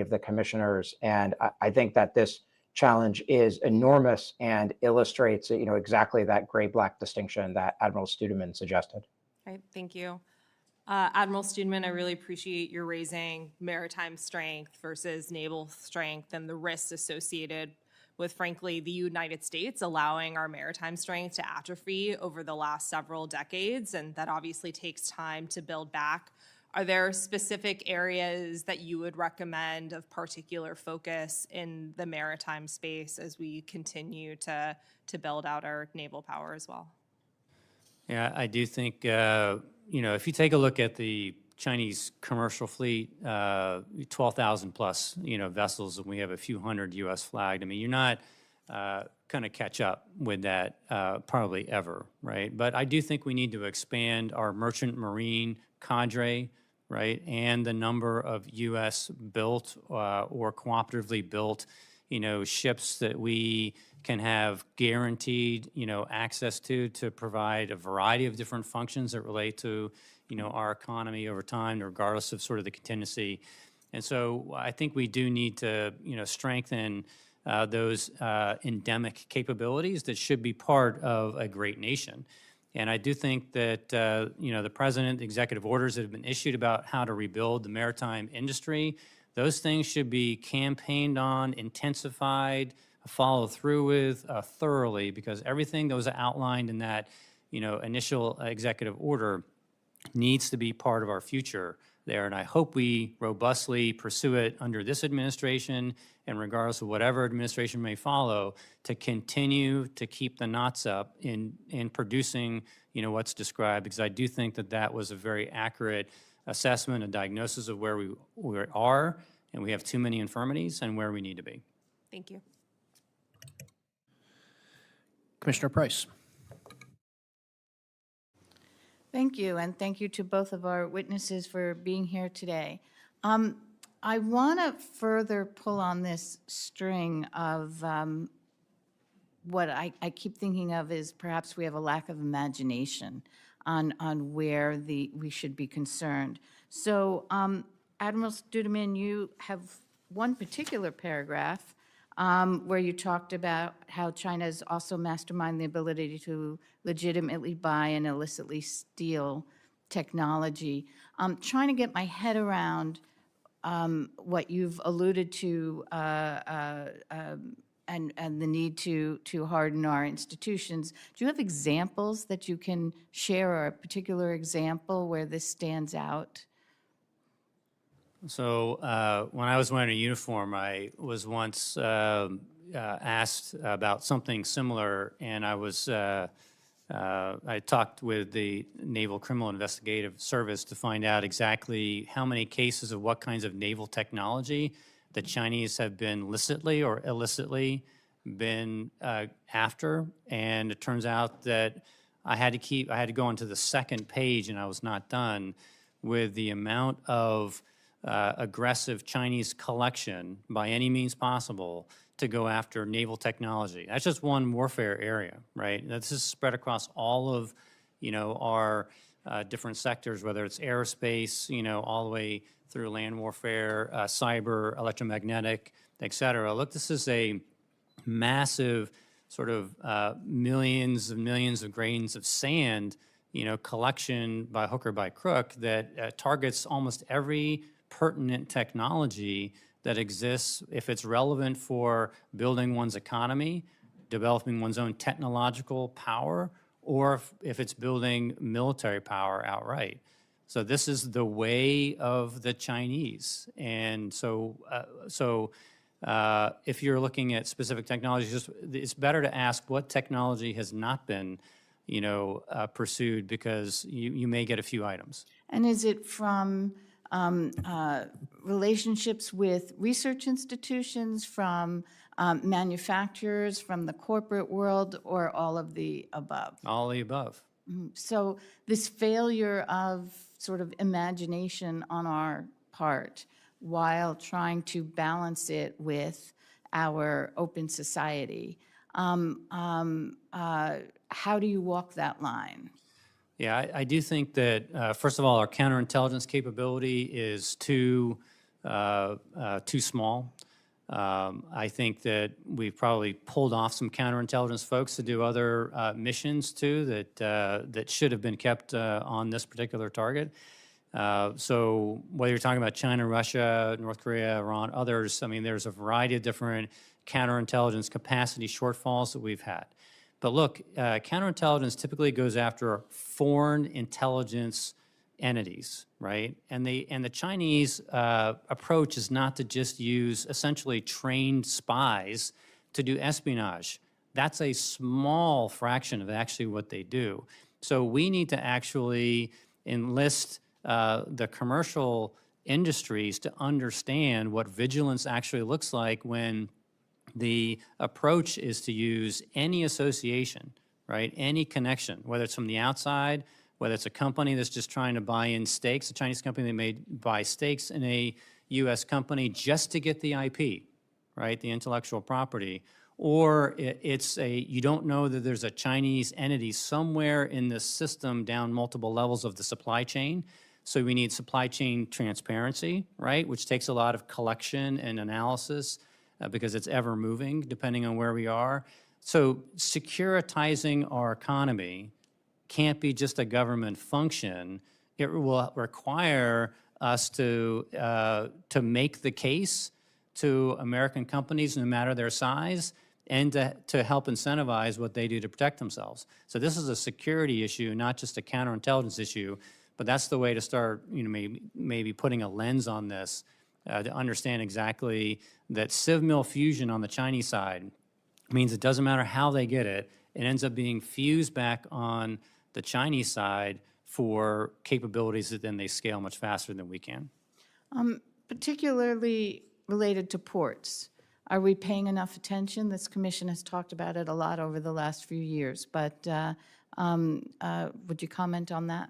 of the commissioners. And I think that this challenge is enormous and illustrates, exactly that gray-black distinction that Admiral Studman suggested. Right, thank you. Admiral Studman, I really appreciate your raising maritime strength versus naval strength and the risks associated with, frankly, the United States allowing our maritime strength to atrophy over the last several decades, and that obviously takes time to build back. Are there specific areas that you would recommend of particular focus in the maritime space as we continue to build out our naval power as well? Yeah, I do think, if you take a look at the Chinese commercial fleet, 12,000 plus, vessels, and we have a few hundred U.S. flagged. I mean, you're not going to catch up with that probably ever, right? But I do think we need to expand our merchant marine cadre, right, and the number of U.S. built or cooperatively built, ships that we can have guaranteed, access to provide a variety of different functions that relate to, our economy over time, regardless of sort of the contingency. And so I think we do need to, strengthen those endemic capabilities that should be part of a great nation. And I do think that, the president, the executive orders that have been issued about how to rebuild the maritime industry, those things should be campaigned on, intensified, followed through with thoroughly, because everything that was outlined in that, initial executive order needs to be part of our future there. And I hope we robustly pursue it under this administration and regardless of whatever administration may follow, to continue to keep the knots up in producing, what's described, because I do think that that was a very accurate assessment, a diagnosis of where we are, and we have too many infirmities and where we need to be. Thank you. Commissioner Price. Thank you, and thank you to both of our witnesses for being here today. I want to further pull on this string of what I keep thinking of is perhaps we have a lack of imagination on where we should be concerned. So, Admiral Studman, you have one particular paragraph where you talked about how China is also masterminding the ability to legitimately buy and illicitly steal technology. I'm trying to get my head around what you've alluded to and the need to harden our institutions. Do you have examples that you can share, or a particular example where this stands out? So when I was wearing a uniform, I was once asked about something similar, and I talked with the Naval Criminal Investigative Service to find out exactly how many cases of what kinds of naval technology the Chinese have been licitly or illicitly been after. And it turns out that I had to go onto the second page, and I was not done with the amount of aggressive Chinese collection by any means possible to go after naval technology. That's just one warfare area, right? This is spread across all of, our different sectors, whether it's aerospace, all the way through land warfare, cyber, electromagnetic, et cetera. Look, this is a massive sort of millions and millions of grains of sand, collection by hook or by crook that targets almost every pertinent technology that exists if it's relevant for building one's economy, developing one's own technological power, or if it's building military power outright. So this is the way of the Chinese. And so, if you're looking at specific technologies, it's better to ask what technology has not been, pursued, because you may get a few items. And is it from relationships with research institutions, from manufacturers, from the corporate world, or all of the above? All the above. So this failure of sort of imagination on our part while trying to balance it with our open society, how do you walk that line? Yeah, I do think that, first of all, our counterintelligence capability is too small. I think that we've probably pulled off some counterintelligence folks to do other missions too that should have been kept on this particular target. So whether you're talking about China, Russia, North Korea, Iran, others, I mean, there's a variety of different counterintelligence capacity shortfalls that we've had. But look, counterintelligence typically goes after foreign intelligence entities, right? And the Chinese approach is not to just use essentially trained spies to do espionage. That's a small fraction of actually what they do. So we need to actually enlist the commercial industries to understand what vigilance actually looks like when the approach is to use any association, right? Any connection, whether it's from the outside, whether it's a company that's just trying to buy in stakes, a Chinese company that may buy stakes in a U.S. company just to get the IP, right, the intellectual property, or it's you don't know that there's a Chinese entity somewhere in this system down multiple levels of the supply chain. So we need supply chain transparency, right, which takes a lot of collection and analysis because it's ever moving depending on where we are. So securitizing our economy can't be just a government function. It will require us to make the case to American companies, no matter their size, and to help incentivize what they do to protect themselves. So this is a security issue, not just a counterintelligence issue, but that's the way to start, you know, maybe putting a lens on this to understand exactly that civ mil fusion on the Chinese side means it doesn't matter how they get it, it ends up being fused back on the Chinese side for capabilities that then they scale much faster than we can. Particularly related to ports, are we paying enough attention? This commission has talked about it a lot over the last few years, but would you comment on that?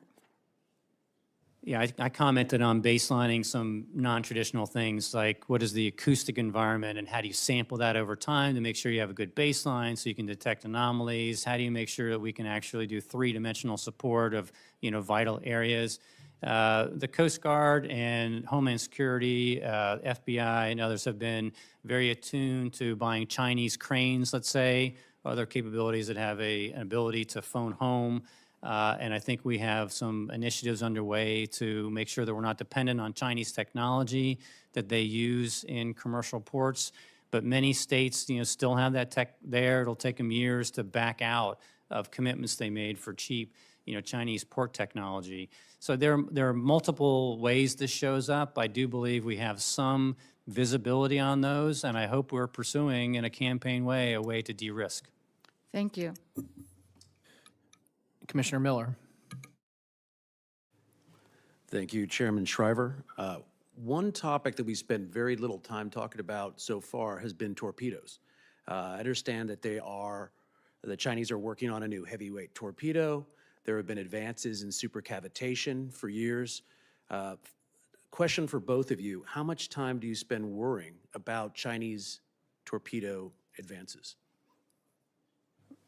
Yeah, I commented on baselining some non-traditional things like what is the acoustic environment and how do you sample that over time to make sure you have a good baseline so you can detect anomalies? How do you make sure that we can actually do three-dimensional support of, you know, vital areas? The Coast Guard and Homeland Security, FBI, and others have been very attuned to buying Chinese cranes, let's say, other capabilities that have an ability to phone home. And I think we have some initiatives underway to make sure that we're not dependent on Chinese technology that they use in commercial ports. But many states, you know, still have that tech there. It'll take them years to back out of commitments they made for cheap, you know, Chinese port technology. So there are multiple ways this shows up. I do believe we have some visibility on those, and I hope we're pursuing in a campaign way a way to de-risk. Thank you. Commissioner Miller. Thank you, Chairman Shriver. One topic that we spent very little time talking about so far has been torpedoes. I understand that the Chinese are working on a new heavyweight torpedo. There have been advances in supercavitation for years. Question for both of you, how much time do you spend worrying about Chinese torpedo advances?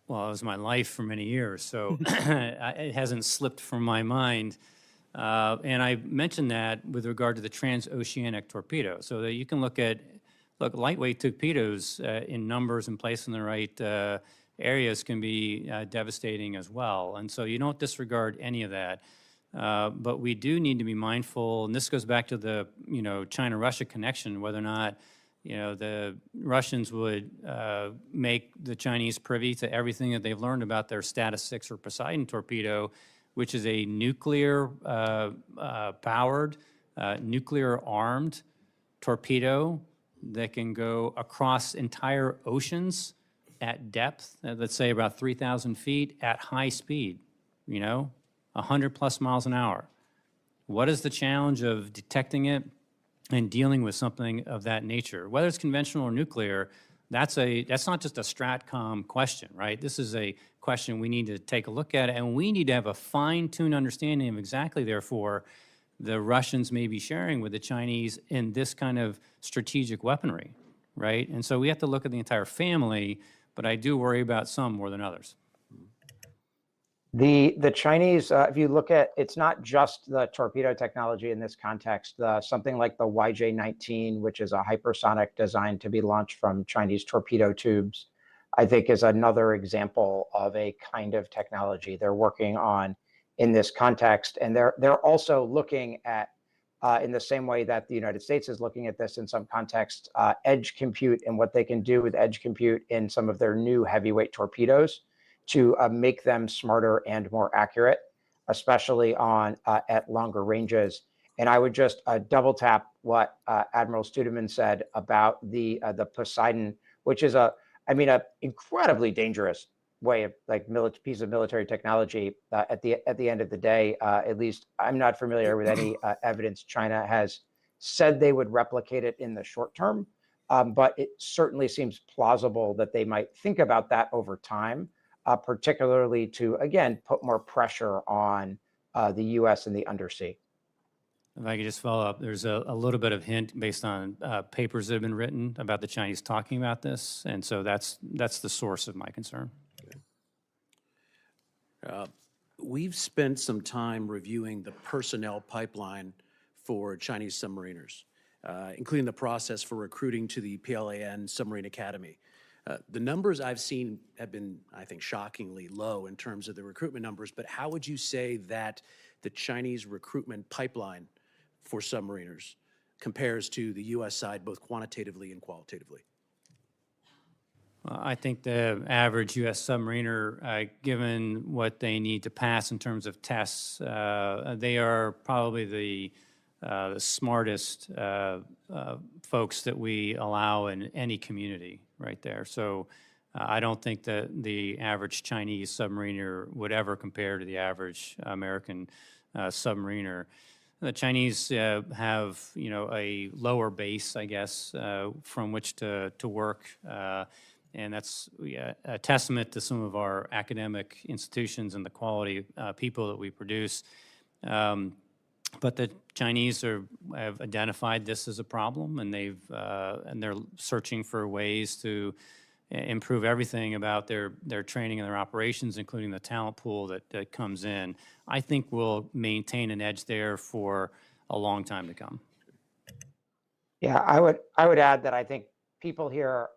Well, it was my life for many years, so it hasn't slipped from my mind. And I mentioned that with regard to the transoceanic torpedo, so that you can look lightweight torpedoes in numbers and placed in the right areas can be devastating as well. And so you don't disregard any of that. But we do need to be mindful, and this goes back to the, you know, China-Russia connection, whether or not, you know, the Russians would make the Chinese privy to everything that they've learned about their Status 6 or Poseidon torpedo, which is a nuclear powered, nuclear-armed torpedo that can go across entire oceans at depth, let's say about 3,000 feet, at high speed, you know, 100+ miles an hour. What is the challenge of detecting it and dealing with something of that nature? Whether it's conventional or nuclear, that's not just a STRATCOM question, right? This is a question we need to take a look at, and we need to have a fine-tuned understanding of exactly, therefore, the Russians may be sharing with the Chinese in this kind of strategic weaponry, right? And so we have to look at the entire family, but I do worry about some more than others. The Chinese, if you look at, it's not just the torpedo technology in this context. Something like the YJ-19, which is a hypersonic designed to be launched from Chinese torpedo tubes, I think is another example of a kind of technology they're working on in this context. And they're also looking at, in the same way that the United States is looking at this in some context, edge compute and what they can do with edge compute in some of their new heavyweight torpedoes to make them smarter and more accurate, especially on at longer ranges. And I would just double tap what Admiral Studman said about the Poseidon, which is a incredibly dangerous way of piece of military technology. At the end of the day, at least I'm not familiar with any evidence China has said they would replicate it in the short term, but it certainly seems plausible that they might think about that over time. Particularly to, again, put more pressure on the U.S. and the undersea. If I could just follow up, there's a little bit of hint based on papers that have been written about the Chinese talking about this, and so that's the source of my concern. We've spent some time reviewing the personnel pipeline for Chinese submariners, including the process for recruiting to the PLAN Submarine Academy. The numbers I've seen have been, I think, shockingly low in terms of the recruitment numbers, but how would you say that the Chinese recruitment pipeline for submariners compares to the U.S. side, both quantitatively and qualitatively? I think the average U.S. submariner, given what they need to pass in terms of tests, they are probably the smartest folks that we allow in any community right there. So I don't think that the average Chinese submariner would ever compare to the average American submariner. The Chinese have, a lower base, I guess, from which to work, and that's a testament to some of our academic institutions and the quality of people that we produce. But the Chinese have identified this as a problem, and they're searching for ways to improve everything about their training and their operations, including the talent pool that comes in. I think we'll maintain an edge there for a long time to come. Yeah, I would add that I think people here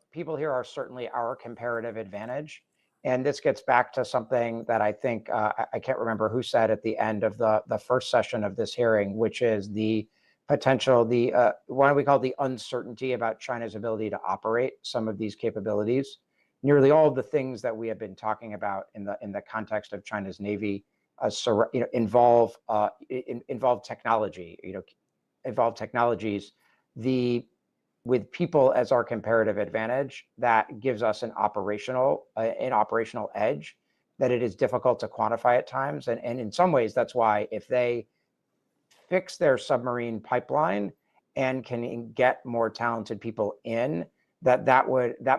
are certainly our comparative advantage. And this gets back to something that I think, I can't remember who said at the end of the first session of this hearing, which is the potential, what we call the uncertainty about China's ability to operate some of these capabilities. Nearly all of the things that we have been talking about in the context of China's Navy involve technology, involve technologies. With people as our comparative advantage, that gives us an operational edge that it is difficult to quantify at times. And in some ways, that's why if they fix their submarine pipeline and can get more talented people in, that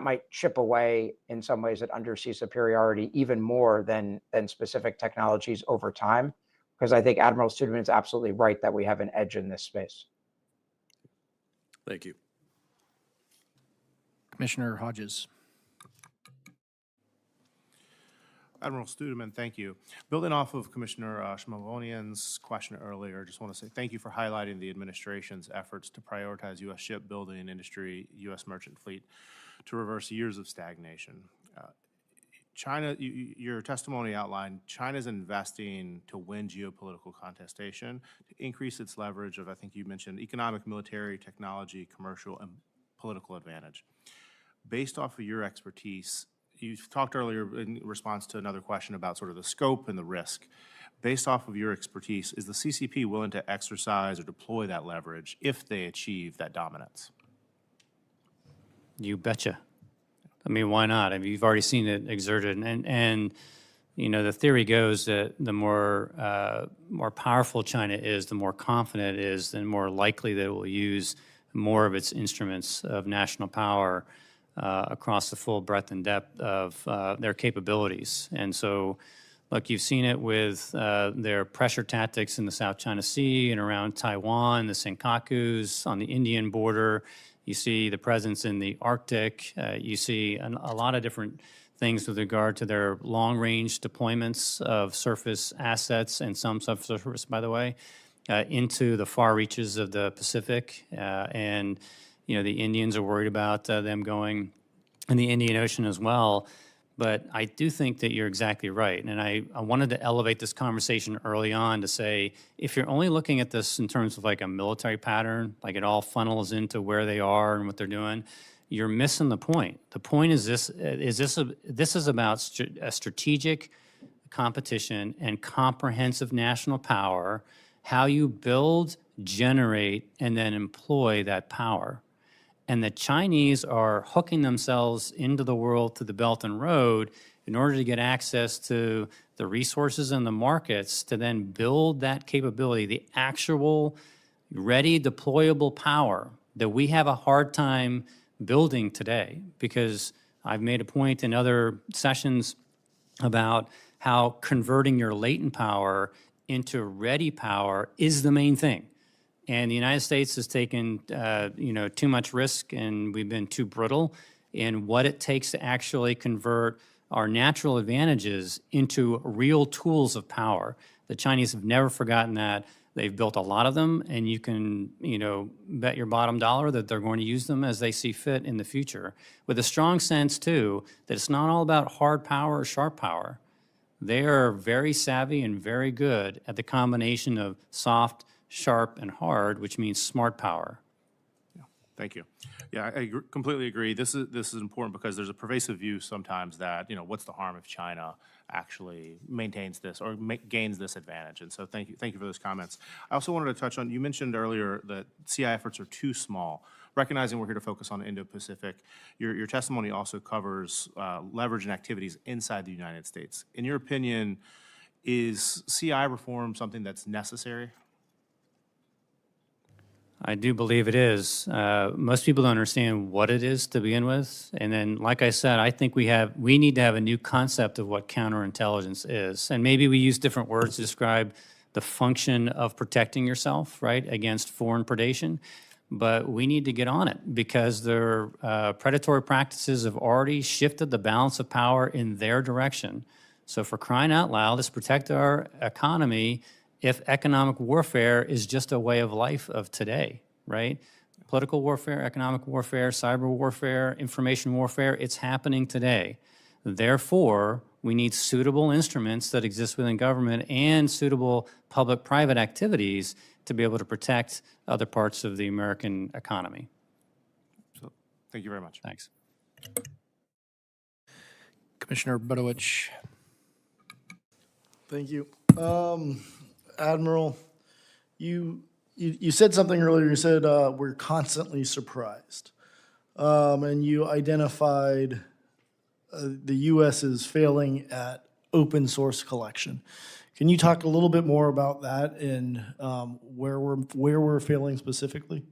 might chip away in some ways at undersea superiority even more than specific technologies over time. Because I think Admiral Studman is absolutely right that we have an edge in this space. Thank you. Commissioner Hodges. Admiral Studman, thank you. Building off of Commissioner Shmavonian's question earlier, just want to say thank you for highlighting the administration's efforts to prioritize U.S. shipbuilding industry, U.S. merchant fleet, to reverse years of stagnation. China, your testimony outlined China's investing to win geopolitical contestation, to increase its leverage of, I think you mentioned, economic, military, technology, commercial, and political advantage. Based off of your expertise, you've talked earlier in response to another question about sort of the scope and the risk. Based off of your expertise, is the CCP willing to exercise or deploy that leverage if they achieve that dominance? You betcha. I mean, why not? I mean, you've already seen it exerted, and the theory goes that the more powerful China is, the more confident it is, the more likely that it will use more of its instruments of national power across the full breadth and depth of their capabilities. And so, look, you've seen it with their pressure tactics in the South China Sea and around Taiwan, the Senkakus, on the Indian border. You see the presence in the Arctic. You see a lot of different things with regard to their long-range deployments of surface assets and some subsurface, by the way, into the far reaches of the Pacific. And, you know, the Indians are worried about them going in the Indian Ocean as well. But I do think that you're exactly right. And I wanted to elevate this conversation early on to say, if you're only looking at this in terms of like a military pattern, like it all funnels into where they are and what they're doing, you're missing the point. The point is this is about a strategic competition and comprehensive national power, how you build, generate, and then employ that power. And the Chinese are hooking themselves into the world through the Belt and Road in order to get access to the resources and the markets to then build that capability, the actual ready deployable power that we have a hard time building today. Because I've made a point in other sessions about how converting your latent power into ready power is the main thing. And the United States has taken, too much risk, and we've been too brittle in what it takes to actually convert our natural advantages into real tools of power. The Chinese have never forgotten that. They've built a lot of them, and you can, bet your bottom dollar that they're going to use them as they see fit in the future, with a strong sense, too, that it's not all about hard power or sharp power. They are very savvy and very good at the combination of soft, sharp, and hard, which means smart power. Yeah, thank you. Yeah, I completely agree. This is important because there's a pervasive view sometimes that, what's the harm if China actually maintains this or gains this advantage? And so thank you for those comments. I also wanted to touch on, you mentioned earlier that CI efforts are too small. Recognizing we're here to focus on Indo-Pacific, your testimony also covers leverage and activities inside the United States. In your opinion, is CI reform something that's necessary? I do believe it is. Most people don't understand what it is to begin with. And then, like I said, I think we need to have a new concept of what counterintelligence is. And maybe we use different words to describe the function of protecting yourself, right, against foreign predation. But we need to get on it because their predatory practices have already shifted the balance of power in their direction. So for crying out loud, let's protect our economy if economic warfare is just a way of life of today, right? Political warfare, economic warfare, cyber warfare, information warfare, it's happening today. Therefore, we need suitable instruments that exist within government and suitable public-private activities to be able to protect other parts of the American economy. So, thank you very much. Thanks. Commissioner Budowich. Thank you. Admiral, you said something earlier. You said we're constantly surprised, and you identified the U.S. is failing at open source collection. Can you talk a little bit more about that and where we're failing specifically?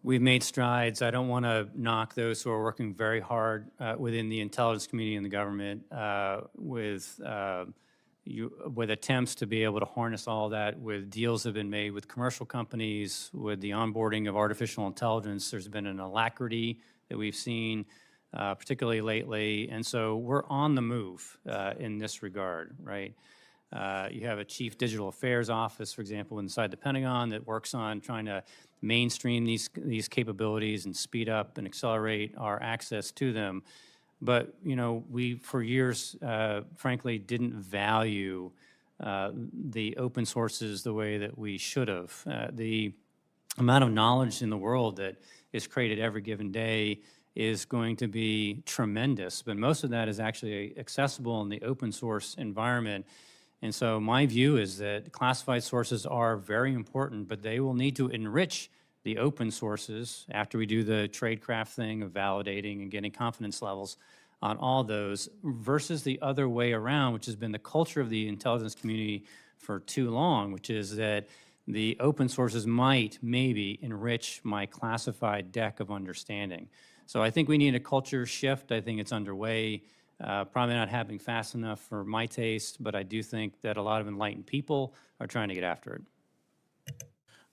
We've made strides. I don't want to knock those who are working very hard within the intelligence community and the government with attempts to be able to harness all that, with deals that have been made with commercial companies, with the onboarding of artificial intelligence. There's been an alacrity that we've seen, particularly lately. And so we're on the move in this regard, right? You have a Chief Digital Affairs Office, for example, inside the Pentagon that works on trying to mainstream these capabilities and speed up and accelerate our access to them. But, we, for years, frankly, didn't value the open sources the way that we should have. The amount of knowledge in the world that is created every given day is going to be tremendous, but most of that is actually accessible in the open source environment. And so my view is that classified sources are very important, but they will need to enrich the open sources after we do the tradecraft thing of validating and getting confidence levels on all those, versus the other way around, which has been the culture of the intelligence community for too long, which is that the open sources might maybe enrich my classified deck of understanding. So I think we need a culture shift. I think it's underway. Probably not happening fast enough for my taste, but I do think that a lot of enlightened people are trying to get after it.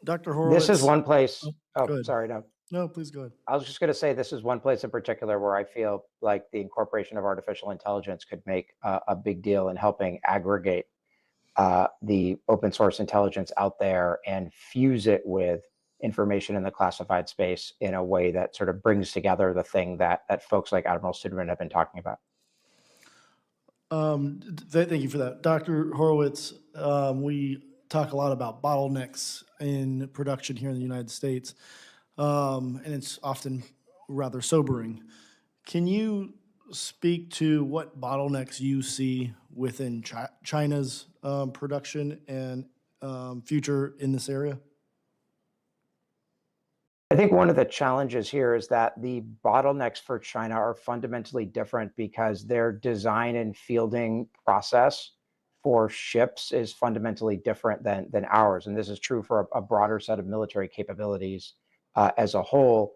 Dr. Horowitz. This is one place. go Oh, ahead. sorry, no. No, please go ahead. I was just going to say this is one place in particular where I feel like the incorporation of artificial intelligence could make a big deal in helping aggregate the open source intelligence out there and fuse it with information in the classified space in a way that sort of brings together the thing that folks like Admiral Studman have been talking about. Thank you for that. Dr. Horowitz, we talk a lot about bottlenecks in production here in the United States, and it's often rather sobering. Can you speak to what bottlenecks you see within China's production and future in this area? I think one of the challenges here is that the bottlenecks for China are fundamentally different because their design and fielding process for ships is fundamentally different than ours. And this is true for a broader set of military capabilities as a whole.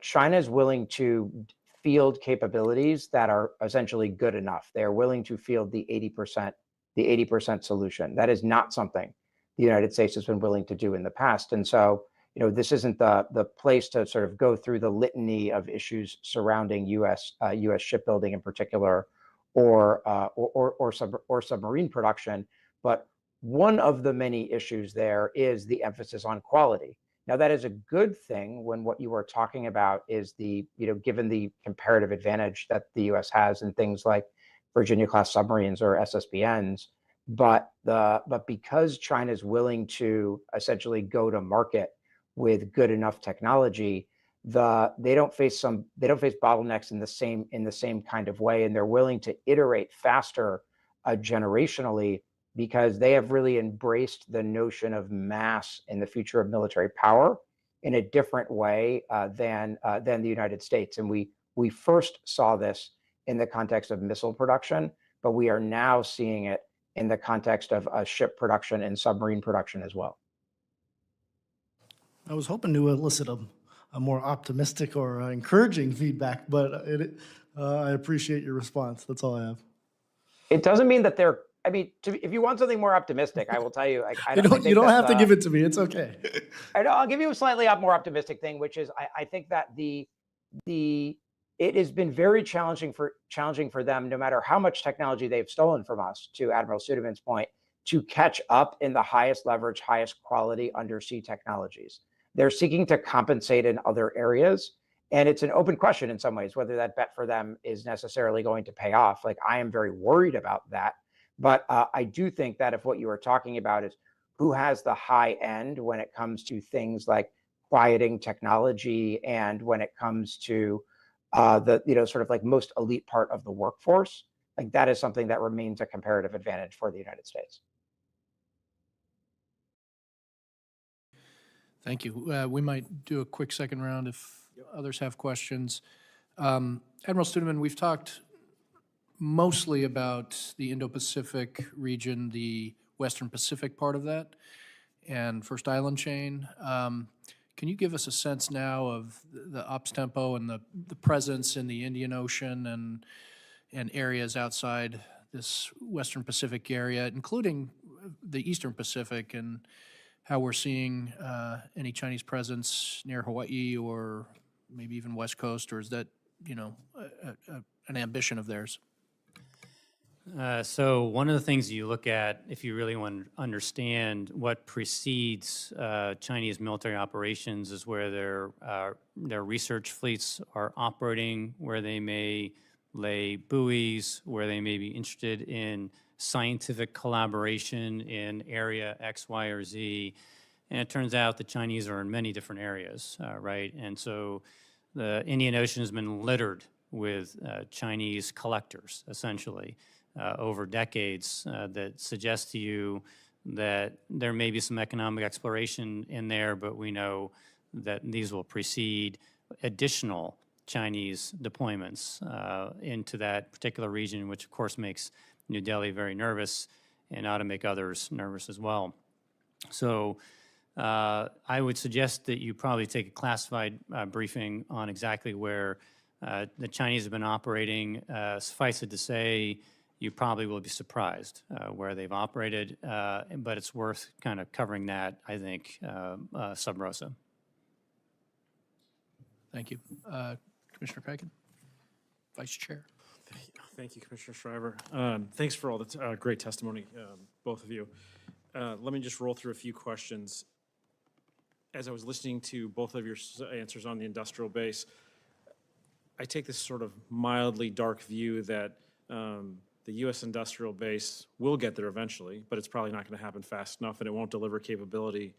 China is willing to field capabilities that are essentially good enough. They're willing to field the 80% solution. That is not something the United States has been willing to do in the past. And so, this isn't the place to sort of go through the litany of issues surrounding U.S. shipbuilding in particular, or submarine production. But one of the many issues there is the emphasis on quality. Now, that is a good thing when what you are talking about is given the comparative advantage that the U.S. has in things like Virginia-class submarines or SSBNs. But because China is willing to essentially go to market with good enough technology, they don't face bottlenecks in the same kind of way, and they're willing to iterate faster generationally because they have really embraced the notion of mass in the future of military power in a different way than the United States. And we first saw this in the context of missile production, but we are now seeing it in the context of ship production and submarine production as well. I was hoping to elicit a more optimistic or encouraging feedback, but I appreciate your response. That's all I have. It doesn't mean that they're. I mean, if you want something more optimistic, I will tell you. You don't have to give it to me. It's okay. I'll give you a slightly more optimistic thing, which is I think that it has been very challenging for them, no matter how much technology they've stolen from us, to Admiral Studman's point, to catch up in the highest leverage, highest quality undersea technologies. They're seeking to compensate in other areas. And it's an open question in some ways, whether that bet for them is necessarily going to pay off. Like, I am very worried about that. But I do think that if what you are talking about is who has the high end when it comes to things like quieting technology and when it comes to sort of like most elite part of the workforce, like that is something that remains a comparative advantage for the United States. Thank you. We might do a quick second round if others have questions. Admiral Studman, we've talked mostly about the Indo-Pacific region, the Western Pacific part of that, and First Island chain. Can you give us a sense now of the ops tempo and the presence in the Indian Ocean and areas outside this Western Pacific area, including the Eastern Pacific, and how we're seeing any Chinese presence near Hawaii or maybe even West Coast, or is that, an ambition of theirs? So one of the things you look at, if you really want to understand what precedes Chinese military operations, is where their research fleets are operating, where they may lay buoys, where they may be interested in scientific collaboration in area X, Y, or Z. And it turns out the Chinese are in many different areas, right? And so the Indian Ocean has been littered with Chinese collectors, essentially, over decades that suggest to you that there may be some economic exploration in there, but we know that these will precede additional Chinese deployments into that particular region, which of course makes New Delhi very nervous and ought to make others nervous as well. So I would suggest that you probably take a classified briefing on exactly where the Chinese have been operating. Suffice it to say, you probably will be surprised where they've operated, but it's worth kind of covering that, I think, sub rosa. Thank you. Commissioner Kagan, Vice Chair. Thank you, Commissioner Shriver. Thanks for all the great testimony, both of you. Let me just roll through a few questions. As I was listening to both of your answers on the industrial base, I take this sort of mildly dark view that the U.S. industrial base will get there eventually, but it's probably not going to happen fast enough, and it won't deliver capability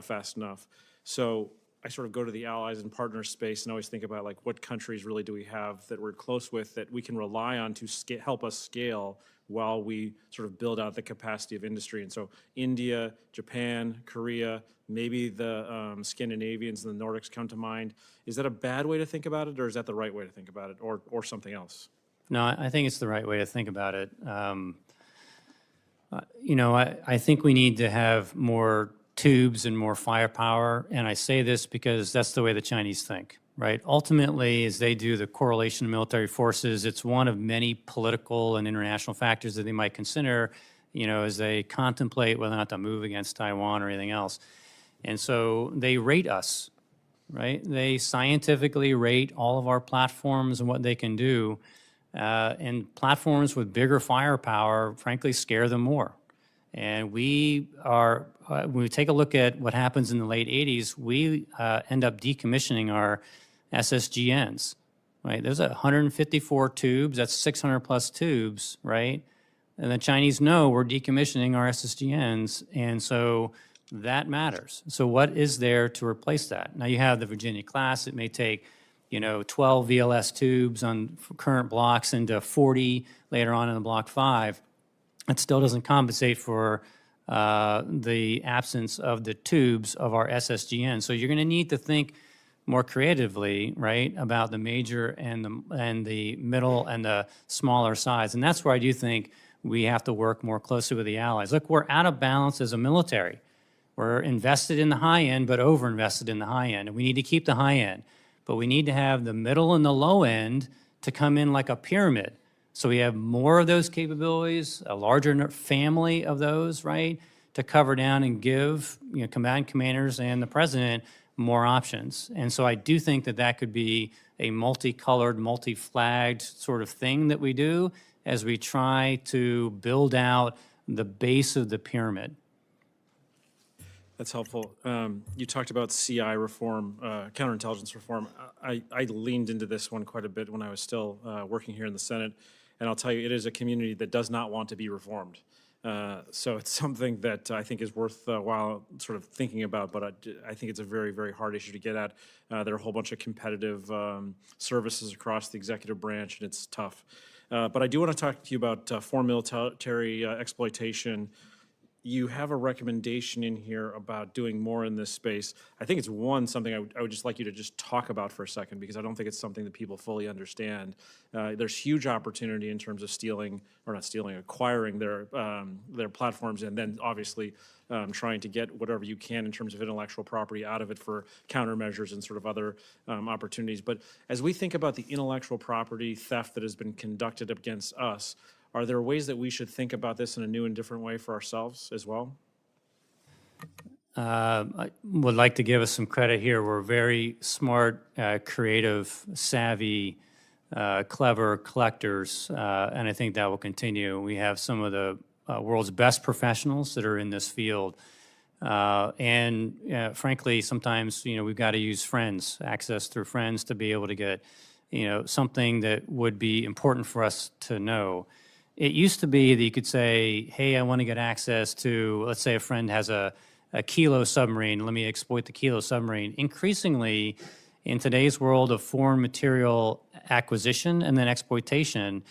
fast enough. So I sort of go to the allies and partner space and always think about, like, what countries really do we have that we're close with that we can rely on to help us scale while we sort of build out the capacity of industry. And so India, Japan, Korea, maybe the Scandinavians and the Nordics come to mind. Is that a bad way to think about it, or is that the right way to think about it, or something else? No, I think it's the right way to think about it. You know, I think we need to have more tubes and more firepower, and I say this because that's the way the Chinese think, right? Ultimately, as they do the correlation of military forces, it's one of many political and international factors that they might consider, you know, as they contemplate whether or not to move against Taiwan or anything else. And so they rate us, right? They scientifically rate all of our platforms and what they can do. And platforms with bigger firepower, frankly, scare them more. And we are, when we take a look at what happens in the late 80s, we end up decommissioning our SSGNs, right? There's 154 tubes, that's 600 plus tubes, right? And the Chinese know we're decommissioning our SSGNs, and so that matters. So what is there to replace that? Now you have the Virginia class. It may take, you know, 12 VLS tubes on current blocks into 40 later on in the Block 5. It still doesn't compensate for the absence of the tubes of our SSGN. So you're going to need to think more creatively, right, about the major and the middle and the smaller size. And that's where I do think we have to work more closely with the allies. Look, we're out of balance as a military. We're invested in the high end, but over-invested in the high end. And we need to keep the high end. But we need to have the middle and the low end to come in like a pyramid. So we have more of those capabilities, a larger family of those, right, to cover down and give, you know, combatant commanders and the president more options. And so I do think that that could be a multicolored, multi-flagged sort of thing that we do as we try to build out the base of the pyramid. That's helpful. You talked about CI reform, counterintelligence reform. I leaned into this one quite a bit when I was still working here in the Senate, and I'll tell you, it is a community that does not want to be reformed. So it's something that I think is worthwhile sort of thinking about, but I think it's a very, very hard issue to get at. There are a whole bunch of competitive services across the executive branch, and it's tough. But I do want to talk to you about foreign military exploitation. You have a recommendation in here about doing more in this space. I think it's something I would just like you to just talk about for a second, because I don't think it's something that people fully understand. There's huge opportunity in terms of acquiring their platforms, and then obviously trying to get whatever you can in terms of intellectual property out of it for countermeasures and sort of other opportunities. But as we think about the intellectual property theft that has been conducted against us, are there ways that we should think about this in a new and different way for ourselves as well? I would like to give us some credit here. We're very smart, creative, savvy, clever collectors, and I think that will continue. We have some of the world's best professionals that are in this field. And frankly, sometimes, you know, we've got to use friends, access through friends, to be able to get, you know, something that would be important for us to know. It used to be that you could say, hey, I want to get access to, let's say a friend has a Kilo submarine, let me exploit the Kilo submarine. Increasingly, in today's world of foreign material acquisition and then exploitation,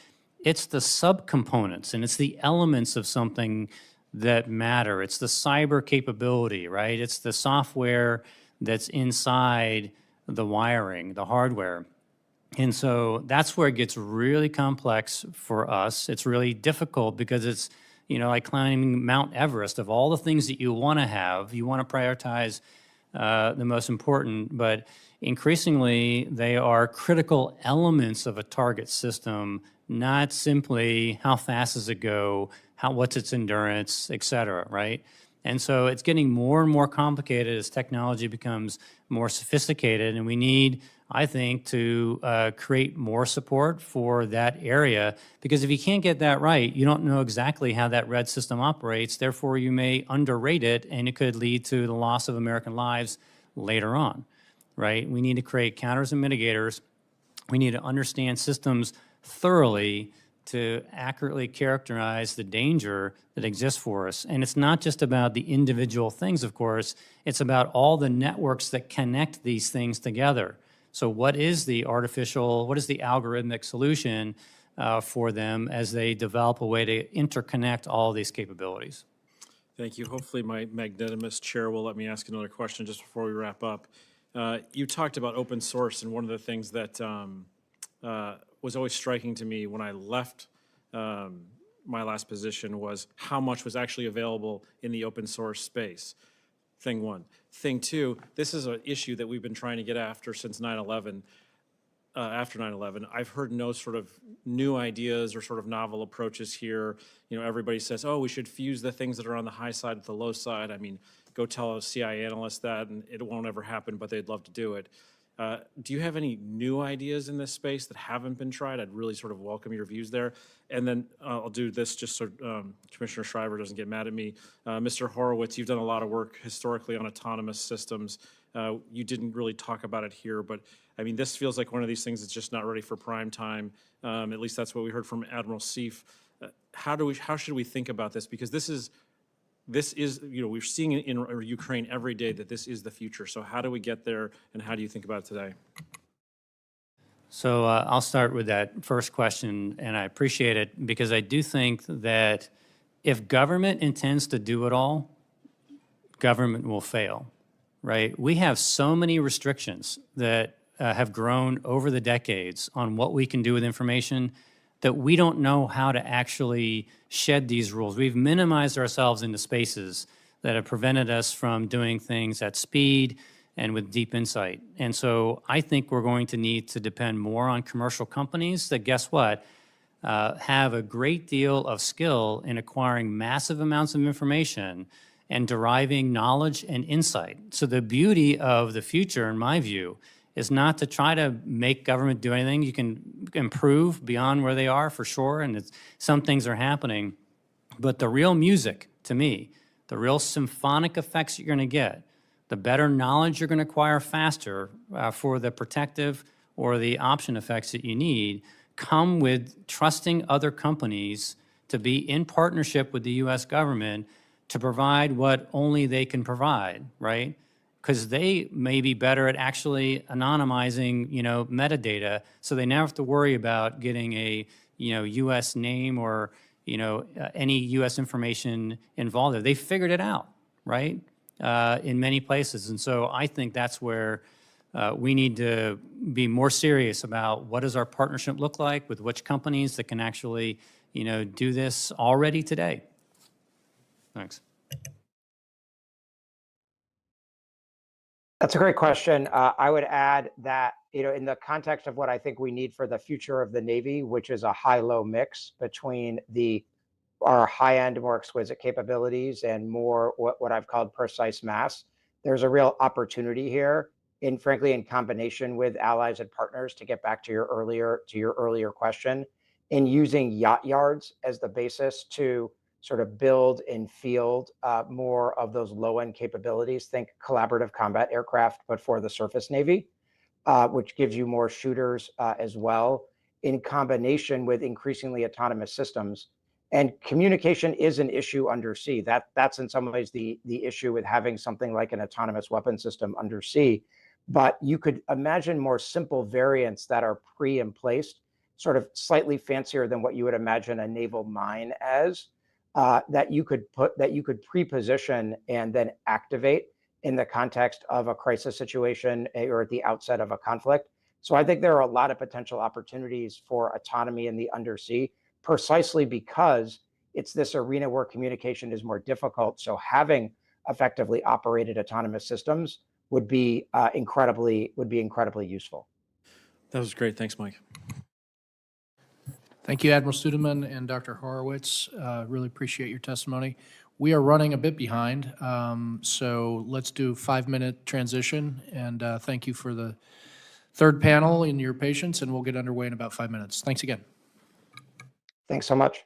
it's the subcomponents and it's the elements of something that matter. It's the cyber capability, right? It's the software that's inside the wiring, the hardware. And so that's where it gets really complex for us. It's really difficult because it's, like climbing Mount Everest. Of all the things that you want to have, you want to prioritize the most important, but increasingly they are critical elements of a target system, not simply how fast does it go, what's its endurance, et cetera, right? And so it's getting more and more complicated as technology becomes more sophisticated, and we need, I think, to create more support for that area, because if you can't get that right, you don't know exactly how that red system operates. Therefore, you may underrate it, and it could lead to the loss of American lives later on, right? We need to create counters and mitigators. We need to understand systems thoroughly to accurately characterize the danger that exists for us. And it's not just about the individual things, of course. It's about all the networks that connect these things together. So what is the algorithmic solution for them as they develop a way to interconnect all these capabilities? Thank you. Hopefully my magnanimous chair will let me ask another question just before we wrap up. You talked about open source, and one of the things that was always striking to me when I left my last position was how much was actually available in the open source space. Thing one. Thing two, this is an issue that we've been trying to get after since 9/11. After 9/11, I've heard no sort of new ideas or sort of novel approaches here. Everybody says, oh, we should fuse the things that are on the high side with the low side. I mean, go tell a CIA analyst that and it won't ever happen, but they'd love to do it. Do you have any new ideas in this space that haven't been tried? I'd really sort of welcome your views there. And then I'll do this just so Commissioner Shriver doesn't get mad at me. Mr. Horowitz, you've done a lot of work historically on autonomous systems. You didn't really talk about it here, but I mean, this feels like one of these things that's just not ready for prime time. At least that's what we heard from Admiral Seif. How should we think about this? Because this is, we're seeing in Ukraine every day that this is the future. So how do we get there, and how do you think about it today? So I'll start with that first question, and I appreciate it because I do think that if government intends to do it all, government will fail, right? We have so many restrictions that have grown over the decades on what we can do with information that we don't know how to actually shed these rules. We've minimized ourselves into spaces that have prevented us from doing things at speed and with deep insight. And so I think we're going to need to depend more on commercial companies that, guess what, have a great deal of skill in acquiring massive amounts of information and deriving knowledge and insight. So the beauty of the future, in my view, is not to try to make government do anything. You can improve beyond where they are for sure, and some things are happening. But the real music, to me, the real symphonic effects you're going to get, the better knowledge you're going to acquire faster for the protective or the option effects that you need, come with trusting other companies to be in partnership with the U.S. government to provide what only they can provide, right? Because they may be better at actually anonymizing, metadata, so they never have to worry about getting a, U.S. name or, any U.S. information involved there. They figured it out, right, in many places. And so I think that's where we need to be more serious about what does our partnership look like with which companies that can actually, do this already today. Thanks. That's a great question. I would add that, in the context of what I think we need for the future of the Navy, which is a high-low mix between our high-end, more exquisite capabilities and more what I've called precise mass, there's a real opportunity here, frankly, in combination with allies and partners, to get back to your earlier question, in using yacht yards as the basis to sort of build and field more of those low-end capabilities. Think collaborative combat aircraft, but for the surface Navy, which gives you more shooters as well, in combination with increasingly autonomous systems. And communication is an issue undersea. That's in some ways the issue with having something like an autonomous weapon system undersea. But you could imagine more simple variants that are pre and placed, sort of slightly fancier than what you would imagine a naval mine as, that you could pre-position and then activate in the context of a crisis situation or at the outset of a conflict. So I think there are a lot of potential opportunities for autonomy in the undersea, precisely because It's this arena where communication is more difficult. So having effectively operated autonomous systems would be incredibly useful. That was great. Thanks, Mike. Thank you, Admiral Studman and Dr. Horowitz. Really appreciate your testimony. We are running a bit behind, so let's do a 5-minute transition. And thank you for the third panel and your patience, and we'll get underway in about 5 minutes. Thanks again. Thanks so much.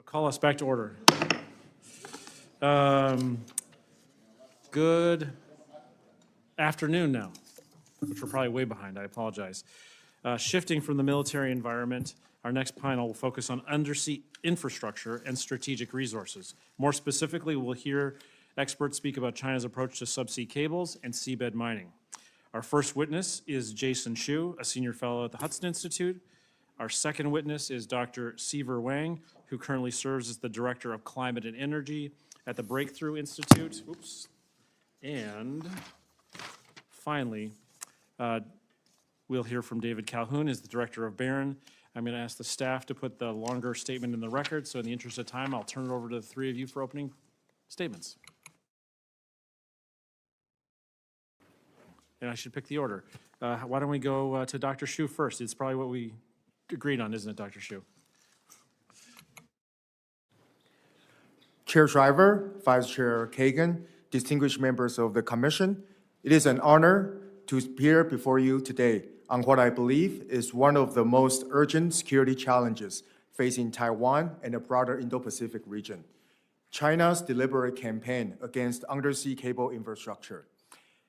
call us back to order. Good afternoon now, which we're probably way behind. I apologize. Shifting from the military environment, our next panel will focus on undersea infrastructure and strategic resources. More specifically, we'll hear experts speak about China's approach to subsea cables and seabed mining. Our first witness is Jason Xu, a senior fellow at the Hudson Institute. Our second witness is Dr. Seaver Wang, who currently serves as the Director of Climate and Energy at the Breakthrough Institute. Oops. And finally, we'll hear from David Calhoun, who's the Director of Barron. I'm going to ask the staff to put the longer statement in the record, so in the interest of time, I'll turn it over to the three of you for opening statements. And I should pick the order. Why don't we go to Dr. Xu first? It's probably what we agreed on, isn't it, Dr. Xu? Chair Shriver, Vice Chair Kagan, distinguished members of the Commission, it is an honor to appear before you today on what I believe is one of the most urgent security challenges facing Taiwan and the broader Indo-Pacific region: China's deliberate campaign against undersea cable infrastructure.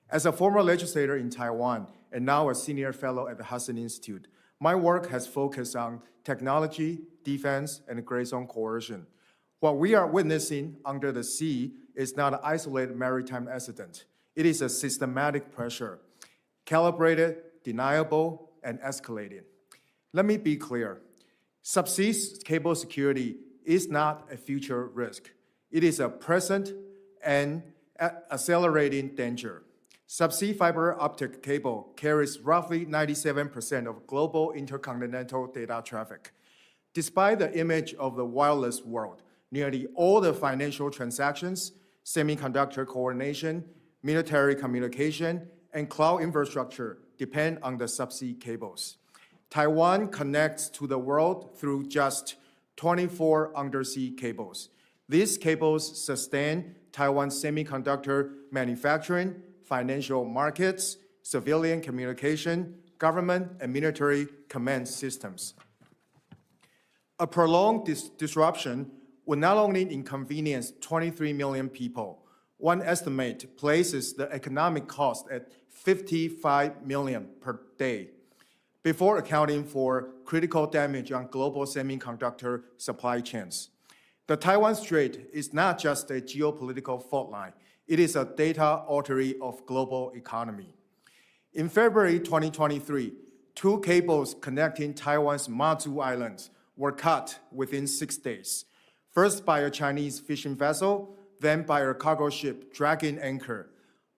As a former legislator in Taiwan and now a senior fellow at the Hudson Institute, my work has focused on technology, defense, and gray zone coercion. What we are witnessing under the sea is not an isolated maritime accident. It is a systematic pressure, calibrated, deniable, and escalating. Let me be clear. Subsea cable security is not a future risk. It is a present and accelerating danger. Subsea fiber optic cable carries roughly 97% of global intercontinental data traffic. Despite the image of the wireless world, nearly all the financial transactions, semiconductor coordination, military communication, and cloud infrastructure depend on the subsea cables. Taiwan connects to the world through just 24 undersea cables. These cables sustain Taiwan's semiconductor manufacturing, financial markets, civilian communication, government, and military command systems. A prolonged disruption would not only inconvenience 23 million people, one estimate places the economic cost at 55 million per day, before accounting for critical damage on global semiconductor supply chains. The Taiwan Strait is not just a geopolitical fault line. It is a data artery of global economy. In February 2023, two cables connecting Taiwan's Matsu Islands were cut within 6 days, first by a Chinese fishing vessel, then by a cargo ship dragging anchor.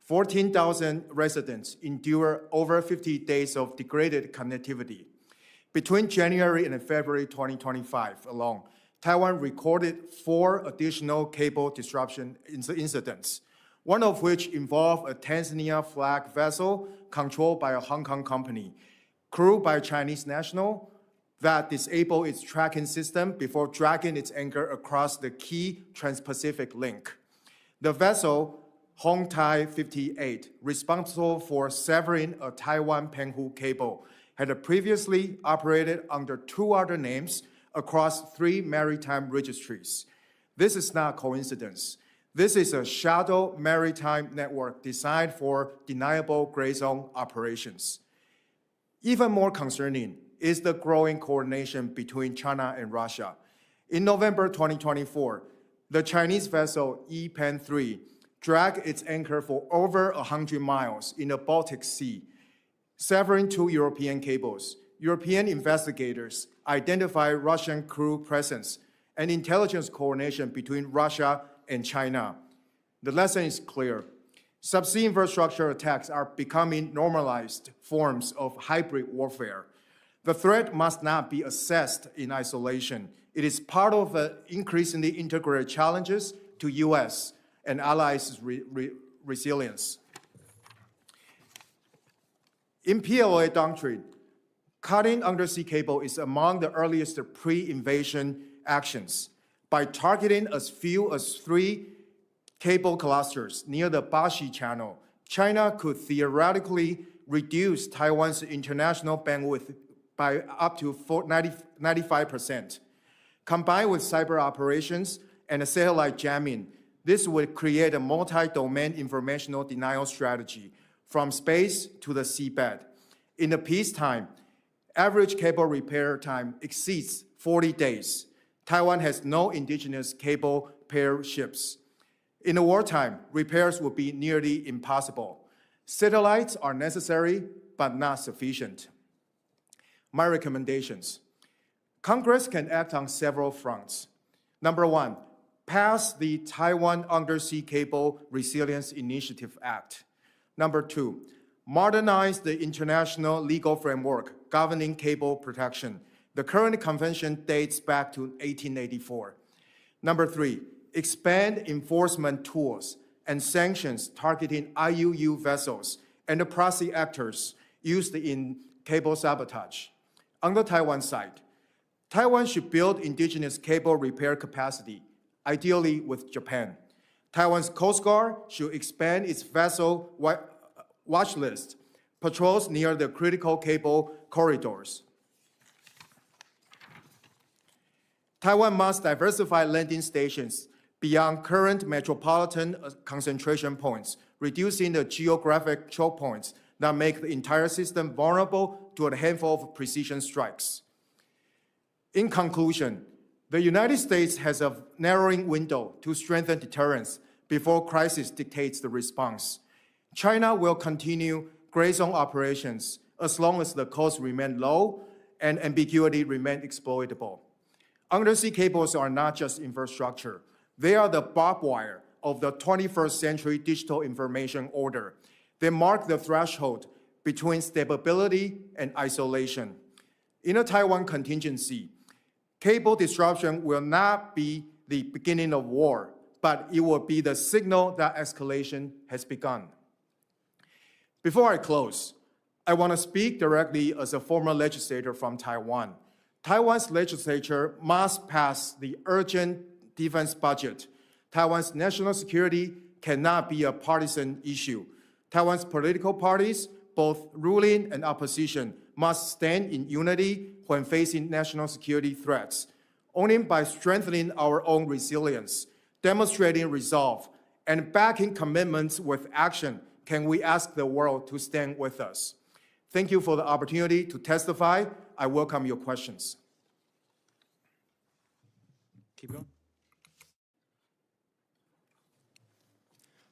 14,000 residents endure over 50 days of degraded connectivity. Between January and February 2025 alone, Taiwan recorded 4 additional cable disruption incidents, one of which involved a Tanzania flag vessel controlled by a Hong Kong company, crewed by a Chinese national, that disabled its tracking system before dragging its anchor across the key Trans-Pacific link. The vessel, Hong Tai 58, responsible for severing a Taiwan Penghu cable, had previously operated under 2 other names across 3 maritime registries. This is not coincidence. This is a shadow maritime network designed for deniable gray zone operations. Even more concerning is the growing coordination between China and Russia. In November 2024, the Chinese vessel Yipan 3 dragged its anchor for over 100 miles in the Baltic Sea, severing 2 European cables. European investigators identified Russian crew presence and intelligence coordination between Russia and China. The lesson is clear. Subsea infrastructure attacks are becoming normalized forms of hybrid warfare. The threat must not be assessed in isolation. It is part of increasingly integrated challenges to U.S. and allies' resilience. In PLA doctrine, cutting undersea cable is among the earliest pre-invasion actions. By targeting as few as 3 cable clusters near the Bashi Channel, China could theoretically reduce Taiwan's international bandwidth by up to 95%. Combined with cyber operations and satellite jamming, this would create a multi-domain informational denial strategy from space to the seabed. In the peacetime, average cable repair time exceeds 40 days. Taiwan has no indigenous cable repair ships. In the wartime, repairs would be nearly impossible. Satellites are necessary, but not sufficient. My recommendations. Congress can act on several fronts. Number one, pass the Taiwan Undersea Cable Resilience Initiative Act. Number two, modernize the international legal framework governing cable protection. The current convention dates back to 1884. Number three, expand enforcement tools and sanctions targeting IUU vessels and the proxy actors used in cable sabotage. On the Taiwan side, Taiwan should build indigenous cable repair capacity, ideally with Japan. Taiwan's Coast Guard should expand its vessel watch list, patrols near the critical cable corridors. Taiwan must diversify landing stations beyond current metropolitan concentration points, reducing the geographic choke points that make the entire system vulnerable to a handful of precision strikes. In conclusion, the United States has a narrowing window to strengthen deterrence before crisis dictates the response. China will continue gray zone operations as long as the costs remain low and ambiguity remain exploitable. Undersea cables are not just infrastructure. They are the barbed wire of the 21st century digital information order. They mark the threshold between stability and isolation. In a Taiwan contingency, cable disruption will not be the beginning of war, but it will be the signal that escalation has begun. Before I close, I want to speak directly as a former legislator from Taiwan. Taiwan's legislature must pass the urgent defense budget. Taiwan's national security cannot be a partisan issue. Taiwan's political parties, both ruling and opposition, must stand in unity when facing national security threats. Only by strengthening our own resilience, demonstrating resolve, and backing commitments with action can we ask the world to stand with us. Thank you for the opportunity to testify. I welcome your questions. Keep going.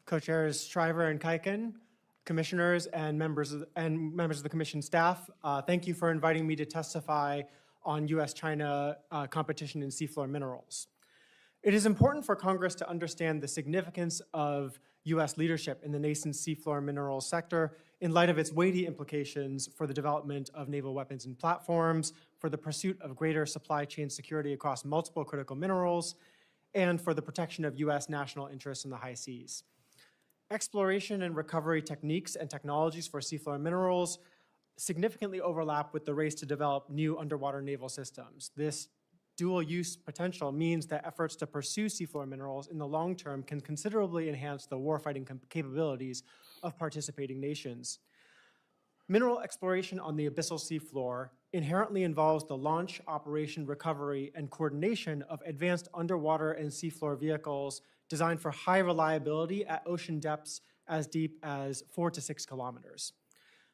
Co-chairs Shriver and Kaiken, commissioners and members of the commission staff, thank you for inviting me to testify on U.S.-China competition in seafloor minerals. It is important for Congress to understand the significance of U.S. leadership in the nascent seafloor minerals sector in light of its weighty implications for the development of naval weapons and platforms, for the pursuit of greater supply chain security across multiple critical minerals, and for the protection of U.S. national interests in the high seas. Exploration and recovery techniques and technologies for seafloor minerals significantly overlap with the race to develop new underwater naval systems. This dual-use potential means that efforts to pursue seafloor minerals in the long term can considerably enhance the warfighting capabilities of participating nations. Mineral exploration on the abyssal seafloor inherently involves the launch, operation, recovery, and coordination of advanced underwater and seafloor vehicles designed for high reliability at ocean depths as deep as 4 to 6 kilometers.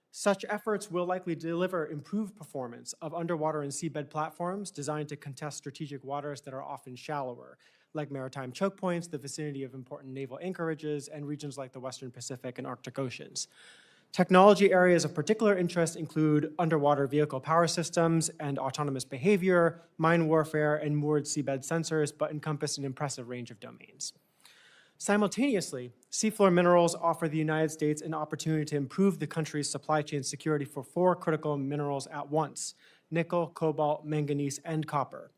Such efforts will likely deliver improved performance of underwater and seabed platforms designed to contest strategic waters that are often shallower, like maritime choke points, the vicinity of important naval anchorages, and regions like the Western Pacific and Arctic Oceans. Technology areas of particular interest include underwater vehicle power systems and autonomous behavior, mine warfare, and moored seabed sensors, but encompass an impressive range of domains. Simultaneously, seafloor minerals offer the United States an opportunity to improve the country's supply chain security for 4 critical minerals at once: nickel, cobalt, manganese, and copper.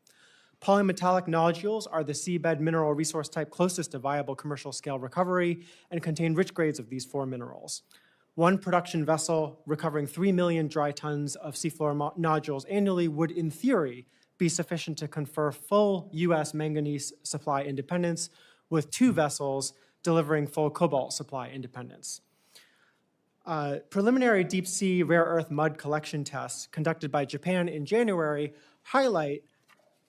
Polymetallic nodules are the seabed mineral resource type closest to viable commercial scale recovery and contain rich grades of these 4 minerals. One production vessel recovering 3 million dry tons of seafloor nodules annually would, in theory, be sufficient to confer full U.S. manganese supply independence, with 2 vessels delivering full cobalt supply independence. Preliminary deep-sea rare earth mud collection tests conducted by Japan in January highlight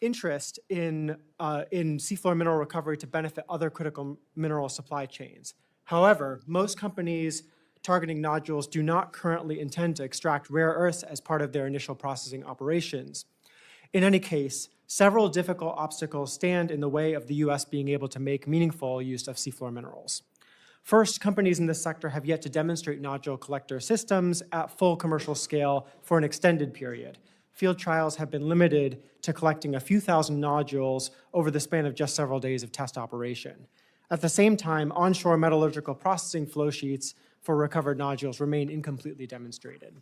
interest in seafloor mineral recovery to benefit other critical mineral supply chains. However, most companies targeting nodules do not currently intend to extract rare earths as part of their initial processing operations. In any case, several difficult obstacles stand in the way of the U.S. being able to make meaningful use of seafloor minerals. First, companies in this sector have yet to demonstrate nodule collector systems at full commercial scale for an extended period. Field trials have been limited to collecting a few thousand nodules over the span of just several days of test operation. At the same time, onshore metallurgical processing flow sheets for recovered nodules remain incompletely demonstrated.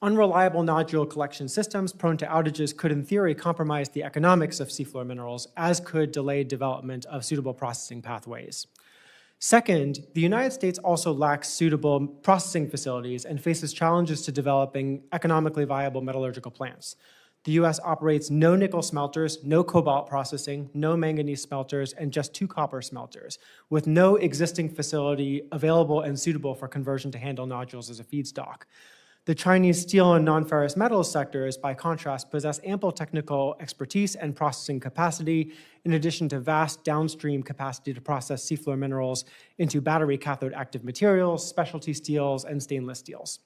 Unreliable nodule collection systems prone to outages could in theory compromise the economics of seafloor minerals, as could delayed development of suitable processing pathways. Second, the United States also lacks suitable processing facilities and faces challenges to developing economically viable metallurgical plants. The U.S. operates no nickel smelters, no cobalt processing, no manganese smelters, and just 2 copper smelters, with no existing facility available and suitable for conversion to handle nodules as a feedstock. The Chinese steel and non-ferrous metals sectors, by contrast, possess ample technical expertise and processing capacity, in addition to vast downstream capacity to process seafloor minerals into battery cathode active materials, specialty steels, and stainless steels.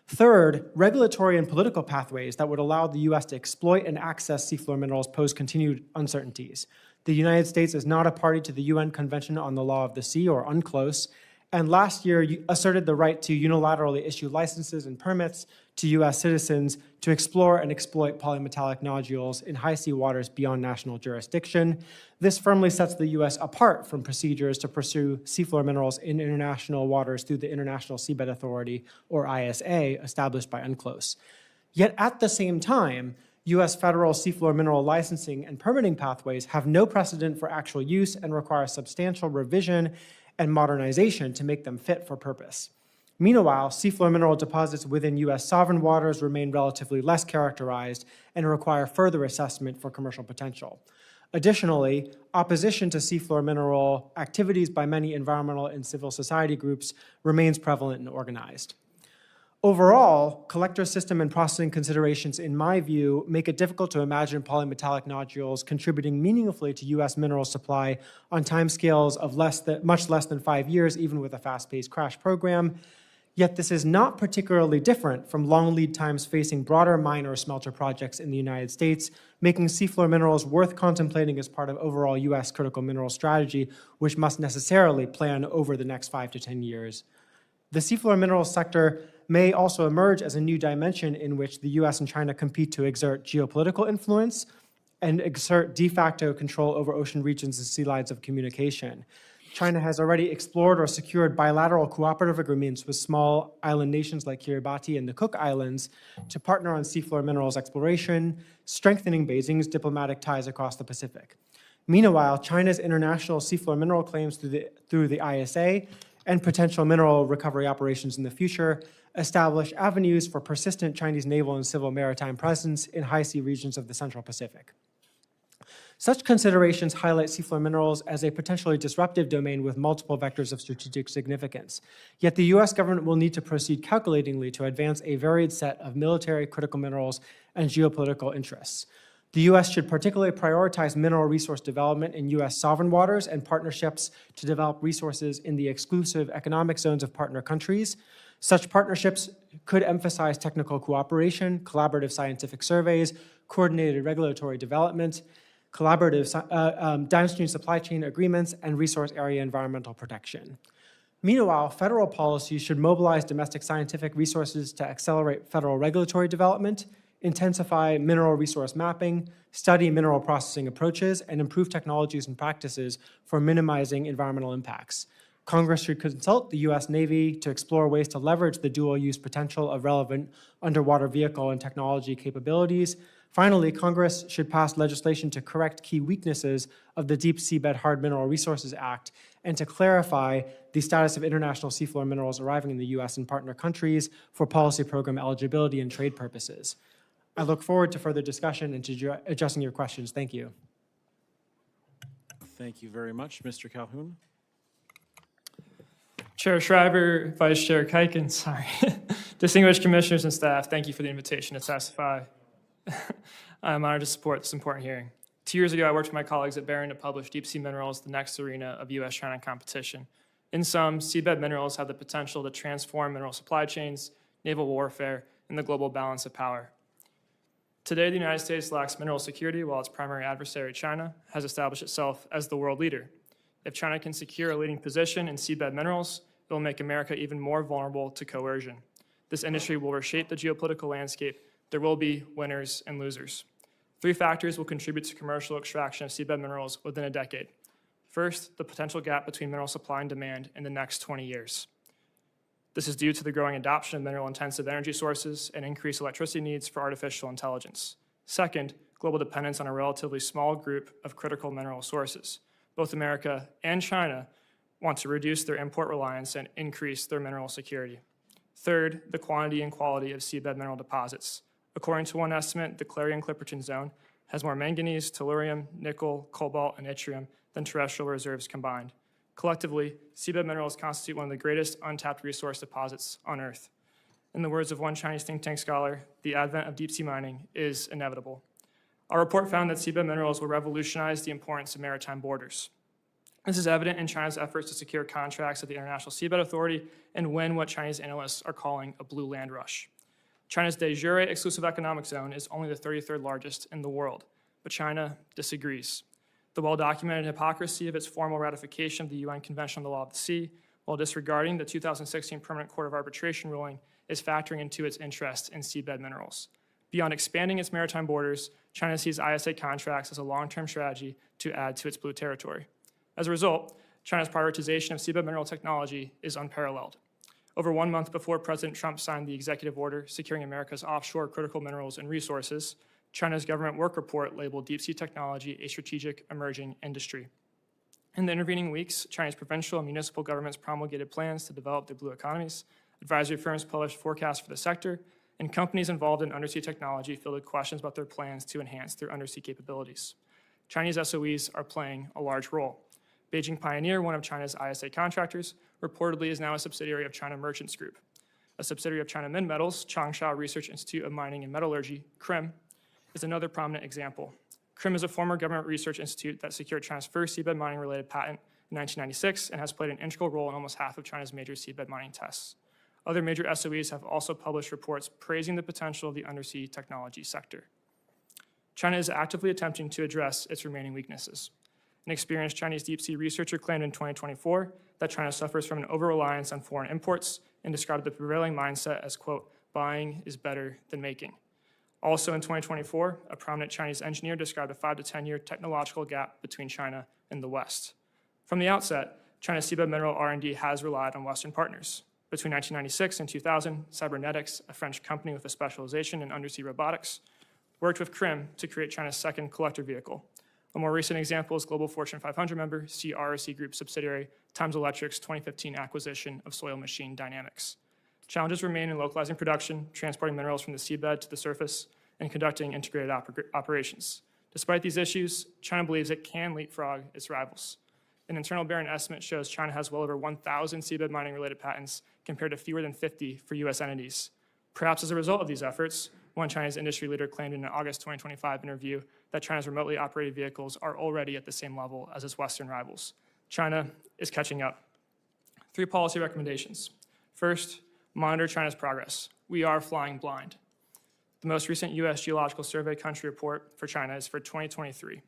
Third, regulatory and political pathways that would allow the U.S. to exploit and access seafloor minerals pose continued uncertainties. The United States is not a party to the UN Convention on the Law of the Sea, or UNCLOS, and last year asserted the right to unilaterally issue licenses and permits to U.S. citizens to explore and exploit polymetallic nodules in high sea waters beyond national jurisdiction. This firmly sets the U.S. apart from procedures to pursue seafloor minerals in international waters through the International Seabed Authority, or ISA, established by UNCLOS. Yet at the same time, U.S. federal seafloor mineral licensing and permitting pathways have no precedent for actual use and require substantial revision and modernization to make them fit for purpose. Meanwhile, seafloor mineral deposits within U.S. sovereign waters remain relatively less characterized and require further assessment for commercial potential. Additionally, opposition to seafloor mineral activities by many environmental and civil society groups remains prevalent and organized. Overall, collector system and processing considerations, in my view, make it difficult to imagine polymetallic nodules contributing meaningfully to U.S. mineral supply on timescales of much less than 5 years, even with a fast-paced crash program. Yet this is not particularly different from long lead times facing broader mine or smelter projects in the United States, making seafloor minerals worth contemplating as part of overall U.S. critical mineral strategy, which must necessarily plan over the next 5 to 10 years. The seafloor minerals sector may also emerge as a new dimension in which the U.S. and China compete to exert geopolitical influence and exert de facto control over ocean regions and sea lines of communication. China has already explored or secured bilateral cooperative agreements with small island nations like Kiribati and the Cook Islands to partner on seafloor minerals exploration, strengthening Beijing's diplomatic ties across the Pacific. Meanwhile, China's international seafloor mineral claims through the ISA and potential mineral recovery operations in the future establish avenues for persistent Chinese naval and civil maritime presence in high sea regions of the Central Pacific. Such considerations highlight seafloor minerals as a potentially disruptive domain with multiple vectors of strategic significance. Yet the U.S. government will need to proceed calculatingly to advance a varied set of military, critical minerals, and geopolitical interests. The U.S. should particularly prioritize mineral resource development in U.S. sovereign waters and partnerships to develop resources in the exclusive economic zones of partner countries. Such partnerships could emphasize technical cooperation, collaborative scientific surveys, coordinated regulatory development, collaborative downstream supply chain agreements, and resource area environmental protection. Meanwhile, federal policies should mobilize domestic scientific resources to accelerate federal regulatory development, intensify mineral resource mapping, study mineral processing approaches, and improve technologies and practices for minimizing environmental impacts. Congress should consult the U.S. Navy to explore ways to leverage the dual-use potential of relevant underwater vehicle and technology capabilities. Finally, Congress should pass legislation to correct key weaknesses of the Deep Seabed Hard Mineral Resources Act and to clarify the status of international seafloor minerals arriving in the U.S. and partner countries for policy program eligibility and trade purposes. I look forward to further discussion and to addressing your questions. Thank you. Thank you very much, Mr. Calhoun. Chair Shriver, Vice Chair Kuyken, distinguished commissioners and staff, thank you for the invitation to testify. I'm honored to support this important hearing. 2 years ago, I worked with my colleagues at Barron to publish Deep Sea Minerals, the next arena of U.S.-China competition. In sum, seabed minerals have the potential to transform mineral supply chains, naval warfare, and the global balance of power. Today, the United States lacks mineral security while its primary adversary, China, has established itself as the world leader. If China can secure a leading position in seabed minerals, it will make America even more vulnerable to coercion. This industry will reshape the geopolitical landscape. There will be winners and losers. 3 factors will contribute to commercial extraction of seabed minerals within a decade. First, the potential gap between mineral supply and demand in the next 20 years. This is due to the growing adoption of mineral-intensive energy sources and increased electricity needs for artificial intelligence. Second, global dependence on a relatively small group of critical mineral sources. Both America and China want to reduce their import reliance and increase their mineral security. Third, the quantity and quality of seabed mineral deposits. According to one estimate, the Clarion-Clipperton Zone has more manganese, tellurium, nickel, cobalt, and yttrium than terrestrial reserves combined. Collectively, seabed minerals constitute one of the greatest untapped resource deposits on Earth. In the words of one Chinese think tank scholar, the advent of deep-sea mining is inevitable. Our report found that seabed minerals will revolutionize the importance of maritime borders. This is evident in China's efforts to secure contracts at the International Seabed Authority and win what Chinese analysts are calling a blue land rush. China's de jure exclusive economic zone is only the 33rd largest in the world, but China disagrees. The well-documented hypocrisy of its formal ratification of the UN Convention on the Law of the Sea, while disregarding the 2016 Permanent Court of Arbitration ruling, is factoring into its interest in seabed minerals. Beyond expanding its maritime borders, China sees ISA contracts as a long-term strategy to add to its blue territory. As a result, China's prioritization of seabed mineral technology is unparalleled. Over 1 month before President Trump signed the executive order securing America's offshore critical minerals and resources, China's government work report labeled deep-sea technology a strategic emerging industry. In the intervening weeks, Chinese provincial and municipal governments promulgated plans to develop their blue economies, advisory firms published forecasts for the sector, and companies involved in undersea technology fielded questions about their plans to enhance their undersea capabilities. Chinese SOEs are playing a large role. Beijing Pioneer, one of China's ISA contractors, reportedly is now a subsidiary of China Merchants Group. A subsidiary of China Minmetals, Changsha Research Institute of Mining and Metallurgy, CRIM, is another prominent example. CRIM is a former government research institute that secured China's first seabed mining-related patent in 1996 and has played an integral role in almost half of China's major seabed mining tests. Other major SOEs have also published reports praising the potential of the undersea technology sector. China is actively attempting to address its remaining weaknesses. An experienced Chinese deep-sea researcher claimed in 2024 that China suffers from an over-reliance on foreign imports and described the prevailing mindset as, quote, buying is better than making. Also in 2024, a prominent Chinese engineer described a 5 to 10 year technological gap between China and the West. From the outset, China's seabed mineral R&D has relied on Western partners. Between 1996 and 2000, Cybernetics, a French company with a specialization in undersea robotics, worked with CRIM to create China's second collector vehicle. A more recent example is Global Fortune 500 member CRRC Group subsidiary Times Electric's 2015 acquisition of Soil Machine Dynamics. Challenges remain in localizing production, transporting minerals from the seabed to the surface, and conducting integrated operations. Despite these issues, China believes it can leapfrog its rivals. An internal Barron estimate shows China has well over 1,000 seabed mining-related patents compared to fewer than 50 for U.S. entities. Perhaps as a result of these efforts, one Chinese industry leader claimed in an August 2025 interview that China's remotely operated vehicles are already at the same level as its Western rivals. China is catching up. 3 policy recommendations. First, monitor China's progress. We are flying blind. The most recent U.S. Geological Survey country report for China is for 2023.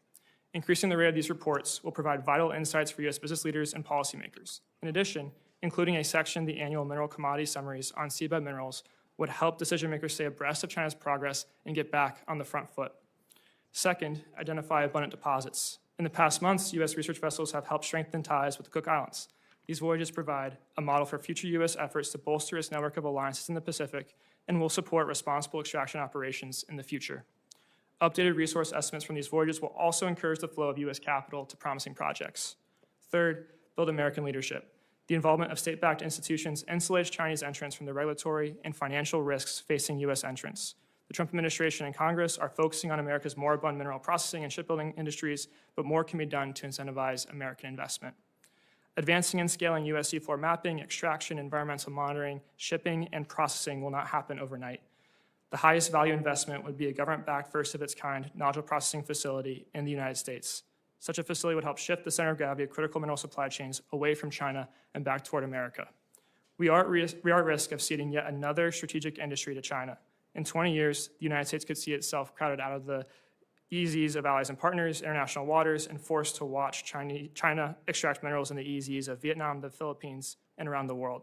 Increasing the rate of these reports will provide vital insights for U.S. business leaders and policymakers. In addition, including a section in the annual mineral commodity summaries on seabed minerals would help decision makers stay abreast of China's progress and get back on the front foot. Second, identify abundant deposits. In the past months, U.S. research vessels have helped strengthen ties with the Cook Islands. These voyages provide a model for future U.S. efforts to bolster its network of alliances in the Pacific and will support responsible extraction operations in the future. Updated resource estimates from these voyages will also encourage the flow of U.S. capital to promising projects. Third, build American leadership. The involvement of state-backed institutions insulates Chinese entrants from the regulatory and financial risks facing U.S. entrants. The Trump administration and Congress are focusing on America's moribund mineral processing and shipbuilding industries, but more can be done to incentivize American investment. Advancing and scaling U.S. seafloor mapping, extraction, environmental monitoring, shipping, and processing will not happen overnight. The The highest value investment would be a government-backed, first-of-its-kind nodule processing facility in the United States. Such a facility would help shift the center of gravity of critical mineral supply chains away from China and back toward America. We are at risk of ceding yet another strategic industry to China. In 20 years, the United States could see itself crowded out of the EEZs of allies and partners, international waters, and forced to watch China extract minerals in the EEZs of Vietnam, the Philippines, and around the world.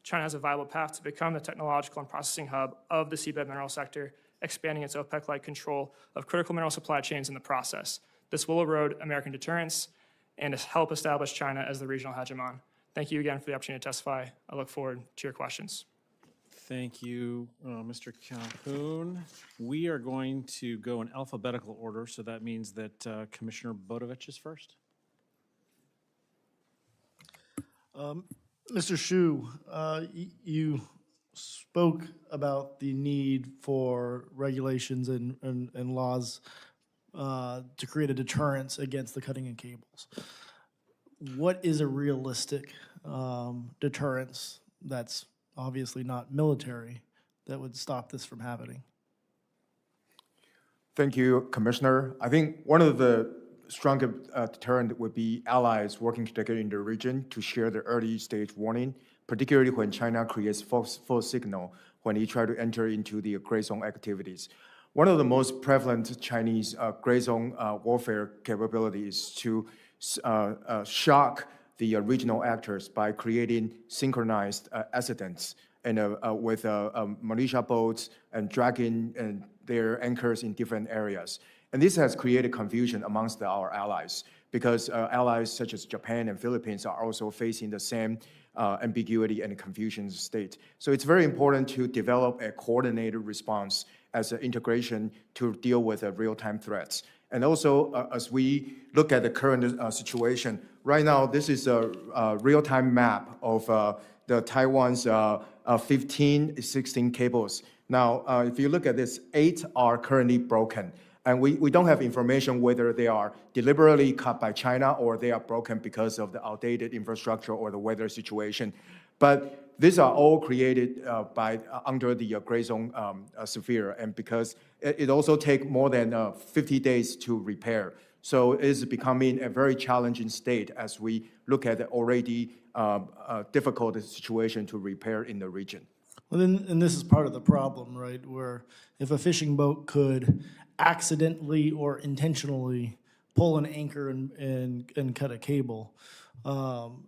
China has a viable path to become the technological and processing hub of the seabed mineral sector, expanding its OPEC-like control of critical mineral supply chains in the process. This will erode American deterrence and help establish China as the regional hegemon. Thank you again for the opportunity to testify. I look forward to your questions. Thank you, Mr. Calhoun. We are going to go in alphabetical order, so that means that Commissioner Bodovich is first. Mr. Hsu, you spoke about the need for regulations and laws to create a deterrence against the cutting of cables. What is a realistic deterrence that's obviously not military that would stop this from happening? Thank you, Commissioner. I think one of the stronger deterrent would be allies working together in the region to share the early stage warning, particularly when China creates false signal when it tries to enter into the gray zone activities. One of the most prevalent Chinese gray zone warfare capabilities is to shock the regional actors by creating synchronized accidents and with militia boats and dragging their anchors in different areas. And this has created confusion amongst our allies because allies such as Japan and Philippines are also facing the same ambiguity and confusion state. So it's very important to develop a coordinated response as an integration to deal with real-time threats. And also, as we look at the current situation, right now, this is a real-time map of the Taiwan's 15 existing cables. Now, if you look at this, 8 are currently broken. And we don't have information whether they are deliberately cut by China or they are broken because of the outdated infrastructure or the weather situation. But these are all created under the gray zone sphere, and because it also takes more than 50 days to repair. So it is becoming a very challenging state as we look at the already difficult situation to repair in the region. Well, then, and this is part of the problem, right? Where if a fishing boat could accidentally or intentionally pull an anchor and cut a cable,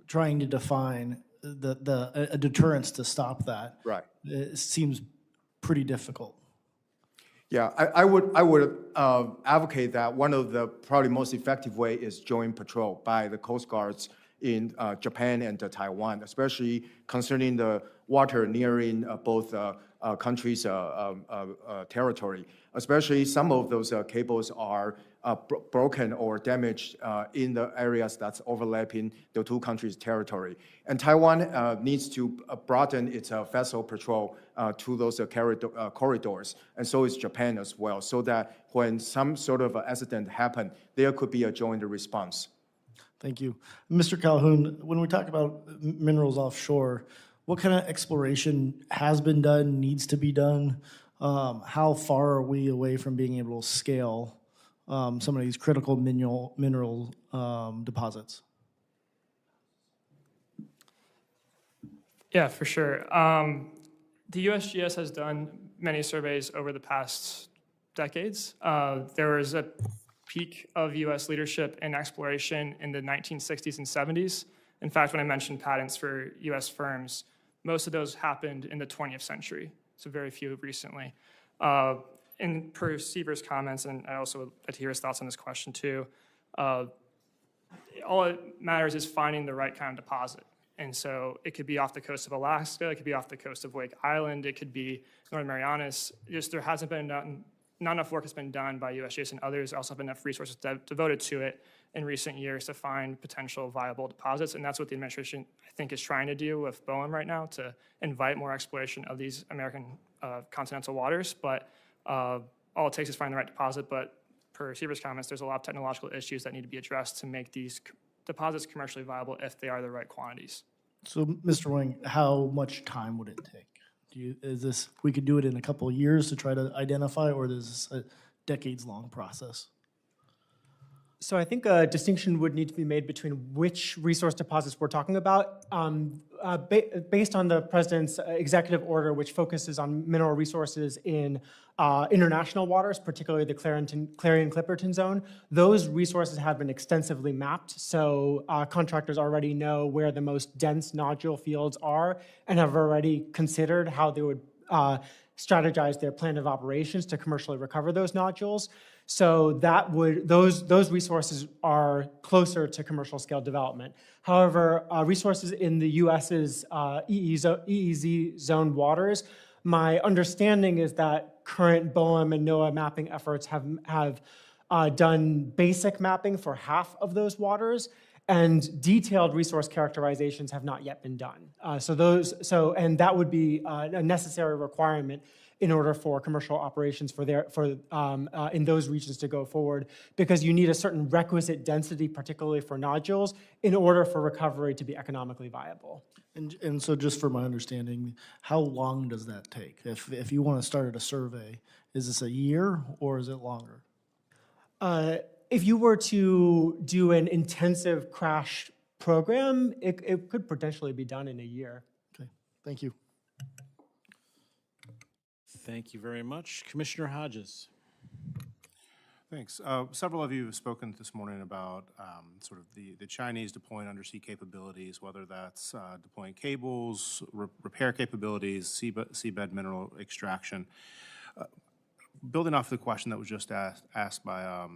trying to define a deterrence to stop that, right, it seems pretty difficult. Yeah, I would advocate that one of the probably most effective way is joint patrol by the Coast Guards in Japan and Taiwan, especially concerning the water nearing both countries' territory. Especially some of those cables are broken or damaged in the areas that's overlapping the two countries' territory. And Taiwan needs to broaden its vessel patrol to those corridors, and so is Japan as well, so that when some sort of accident happens, there could be a joint response. Thank you. Mr. Calhoun, when we talk about minerals offshore, what kind of exploration has been done, needs to be done? How far are we away from being able to scale some of these critical mineral deposits? Yeah, for sure. The USGS has done many surveys over the past decades. There was a peak of U.S. leadership in exploration in the 1960s and 70s. In fact, when I mentioned patents for U.S. firms, most of those happened in the 20th century, so very few recently. And per Seaver's comments, and I also would like to hear his thoughts on this question too, all it matters is finding the right kind of deposit. And so it could be off the coast of Alaska, it could be off the coast of Wake Island, it could be Northern Marianas. Just there hasn't been not enough work has been done by USGS and others, also have enough resources devoted to it in recent years to find potential viable deposits. And that's what the administration, I think, is trying to do with BOEM right now, to invite more exploration of these American continental waters. But all it takes is find the right deposit. But per Seaver's comments, there's a lot of technological issues that need to be addressed to make these deposits commercially viable if they are the right quantities. So, Mr. Wang, how much time would it take? We could do it in a couple of years to try to identify, or is this a decades-long process? So I think a distinction would need to be made between which resource deposits we're talking about. Based on the President's executive order, which focuses on mineral resources in international waters, particularly the Clarion-Clipperton Zone, those resources have been extensively mapped. So contractors already know where the most dense nodule fields are and have already considered how they would strategize their plan of operations to commercially recover those nodules. So that would, those resources are closer to commercial scale development. However, resources in the US's EEZ zone waters, my understanding is that current BOEM and NOAA mapping efforts have done basic mapping for half of those waters, and detailed resource characterizations have not yet been done. And that would be a necessary requirement in order for commercial operations in those regions to go forward, because you need a certain requisite density, particularly for nodules, in order for recovery to be economically viable. And so just for my understanding, how long does that take? If you want to start a survey, is this a year or is it longer? If you were to do an intensive crash program, it could potentially be done in a year. Okay, thank you. Thank you very much. Commissioner Hodges. Thanks. Several of you have spoken this morning about sort of the Chinese deploying undersea capabilities, whether that's deploying cables, repair capabilities, seabed mineral extraction. Building off the question that was just asked by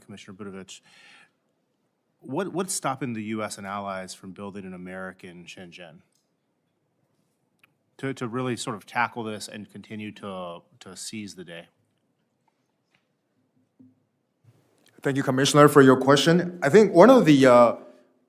Commissioner Budovich, what's stopping the U.S. and allies from building an American Shenzhen? To really sort of tackle this and continue to seize the day? Thank you, Commissioner, for your question. I think one of the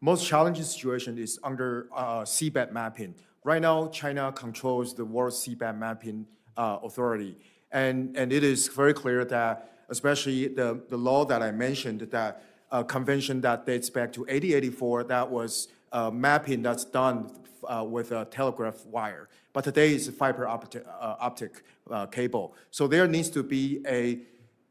most challenging situations is under seabed mapping. Right now, China controls the World Seabed Mapping Authority. And it is very clear that, especially the law that I mentioned, that convention that dates back to 1884, that was mapping that's done with a telegraph wire. But today it's a fiber optic cable. So there needs to be a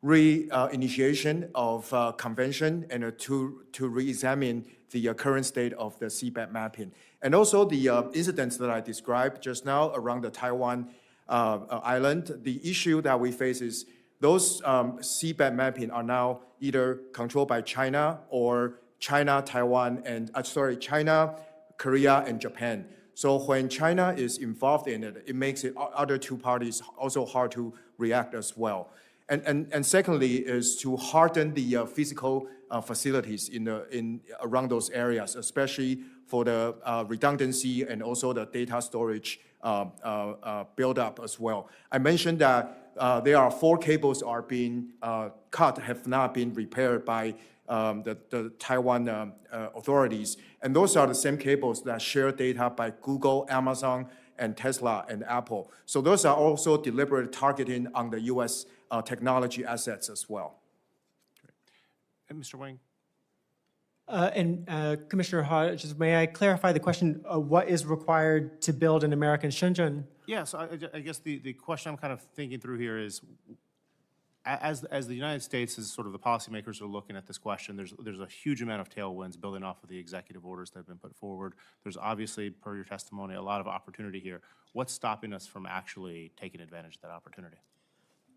re-initiation of convention and to re-examine the current state of the seabed mapping. And also the incidents that I described just now around the Taiwan island, the issue that we face is those seabed mapping are now either controlled by China or China, Taiwan, and China, Korea, and Japan. So when China is involved in it, it makes it other two parties also hard to react as well. And secondly is to harden the physical facilities around those areas, especially for the redundancy and also the data storage build-up as well. I mentioned that there are 4 cables are being cut, have not been repaired by the Taiwan authorities. And those are the same cables that share data by Google, Amazon, and Tesla and Apple. So those are also deliberate targeting on the U.S. Technology assets as well. Great. And Mr. Wang? Commissioner Hodges, may I clarify the question, what is required to build an American Shenzhen? Yes, I guess the question I'm kind of thinking through here is, as the United States, as sort of the policymakers are looking at this question, there's a huge amount of tailwinds building off of the executive orders that have been put forward. There's obviously, per your testimony, a lot of opportunity here. What's stopping us from actually taking advantage of that opportunity?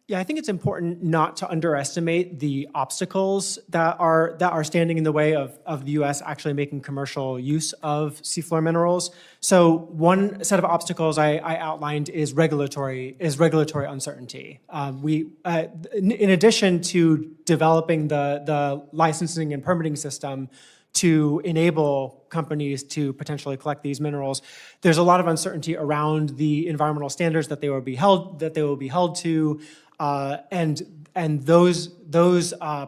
Yeah, I think it's important not to underestimate the obstacles that are standing in the way of the U.S. actually making commercial use of seafloor minerals. So one set of obstacles I outlined is regulatory uncertainty. In addition to developing the licensing and permitting system to enable companies to potentially collect these minerals, there's a lot of uncertainty around the environmental standards that they will be held to. And those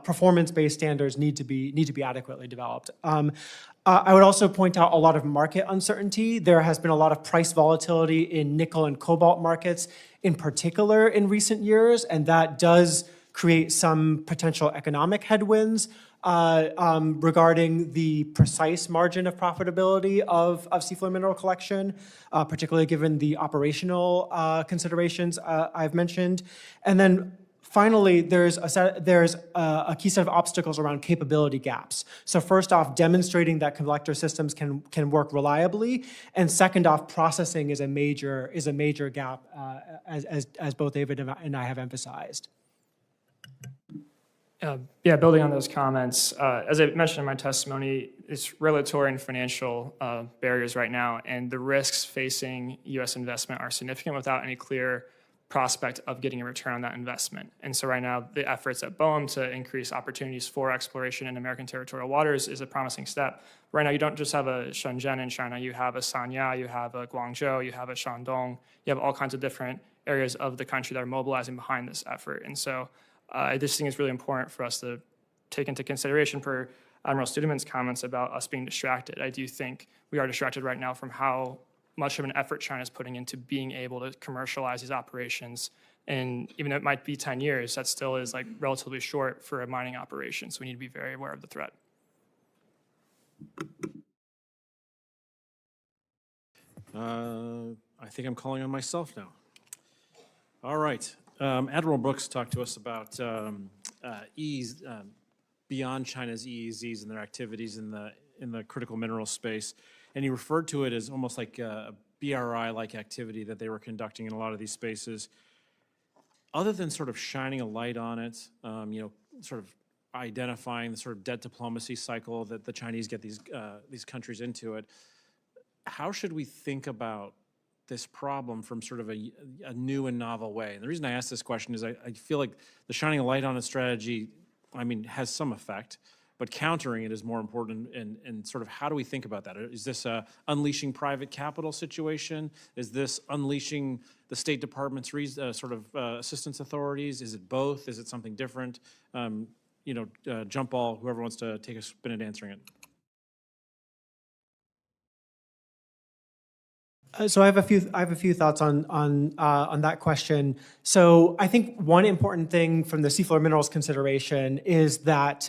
performance-based standards need to be adequately developed. I would also point out a lot of market uncertainty. There has been a lot of price volatility in nickel and cobalt markets, in particular in recent years, and that does create some potential economic headwinds regarding the precise margin of profitability of seafloor mineral collection, particularly given the operational considerations I've mentioned. And then finally, there's a key set of obstacles around capability gaps. So first off, demonstrating that collector systems can work reliably, and second off, processing is a major gap, as both David and I have emphasized. Yeah, building on those comments, as I mentioned in my testimony, it's regulatory and financial barriers right now, and the risks facing U.S. investment are significant without any clear prospect of getting a return on that investment. And so right now, the efforts at BOEM to increase opportunities for exploration in American territorial waters is a promising step. Right now, you don't just have a Shenzhen in China, you have a Sanya, you have a Guangzhou, you have a Shandong, you have all kinds of different areas of the country that are mobilizing behind this effort. And so I just think it's really important for us to take into consideration for Admiral Studman's comments about us being distracted. I do think we are distracted right now from how much of an effort China is putting into being able to commercialize these operations. And even though it might be 10 years, that still is like relatively short for a mining operation. So we need to be very aware of the threat. I think I'm calling on myself now. All right. Admiral Brooks talked to us about beyond China's EEZs and their activities in the critical mineral space. And he referred to it as almost like a BRI-like activity that they were conducting in a lot of these spaces. Other than sort of shining a light on it, sort of identifying the sort of debt diplomacy cycle that the Chinese get these countries into it, how should we think about this problem from sort of a new and novel way? And the reason I ask this question is I feel like the shining a light on a strategy, has some effect, but countering it is more important. And sort of how do we think about that? Is this a unleashing private capital situation? Is this unleashing the State Department's assistance authorities? Is it both? Is it something different? Jump ball, whoever wants to take a spin at answering it. So I have a few thoughts on that question. So I think one important thing from the seafloor minerals consideration is that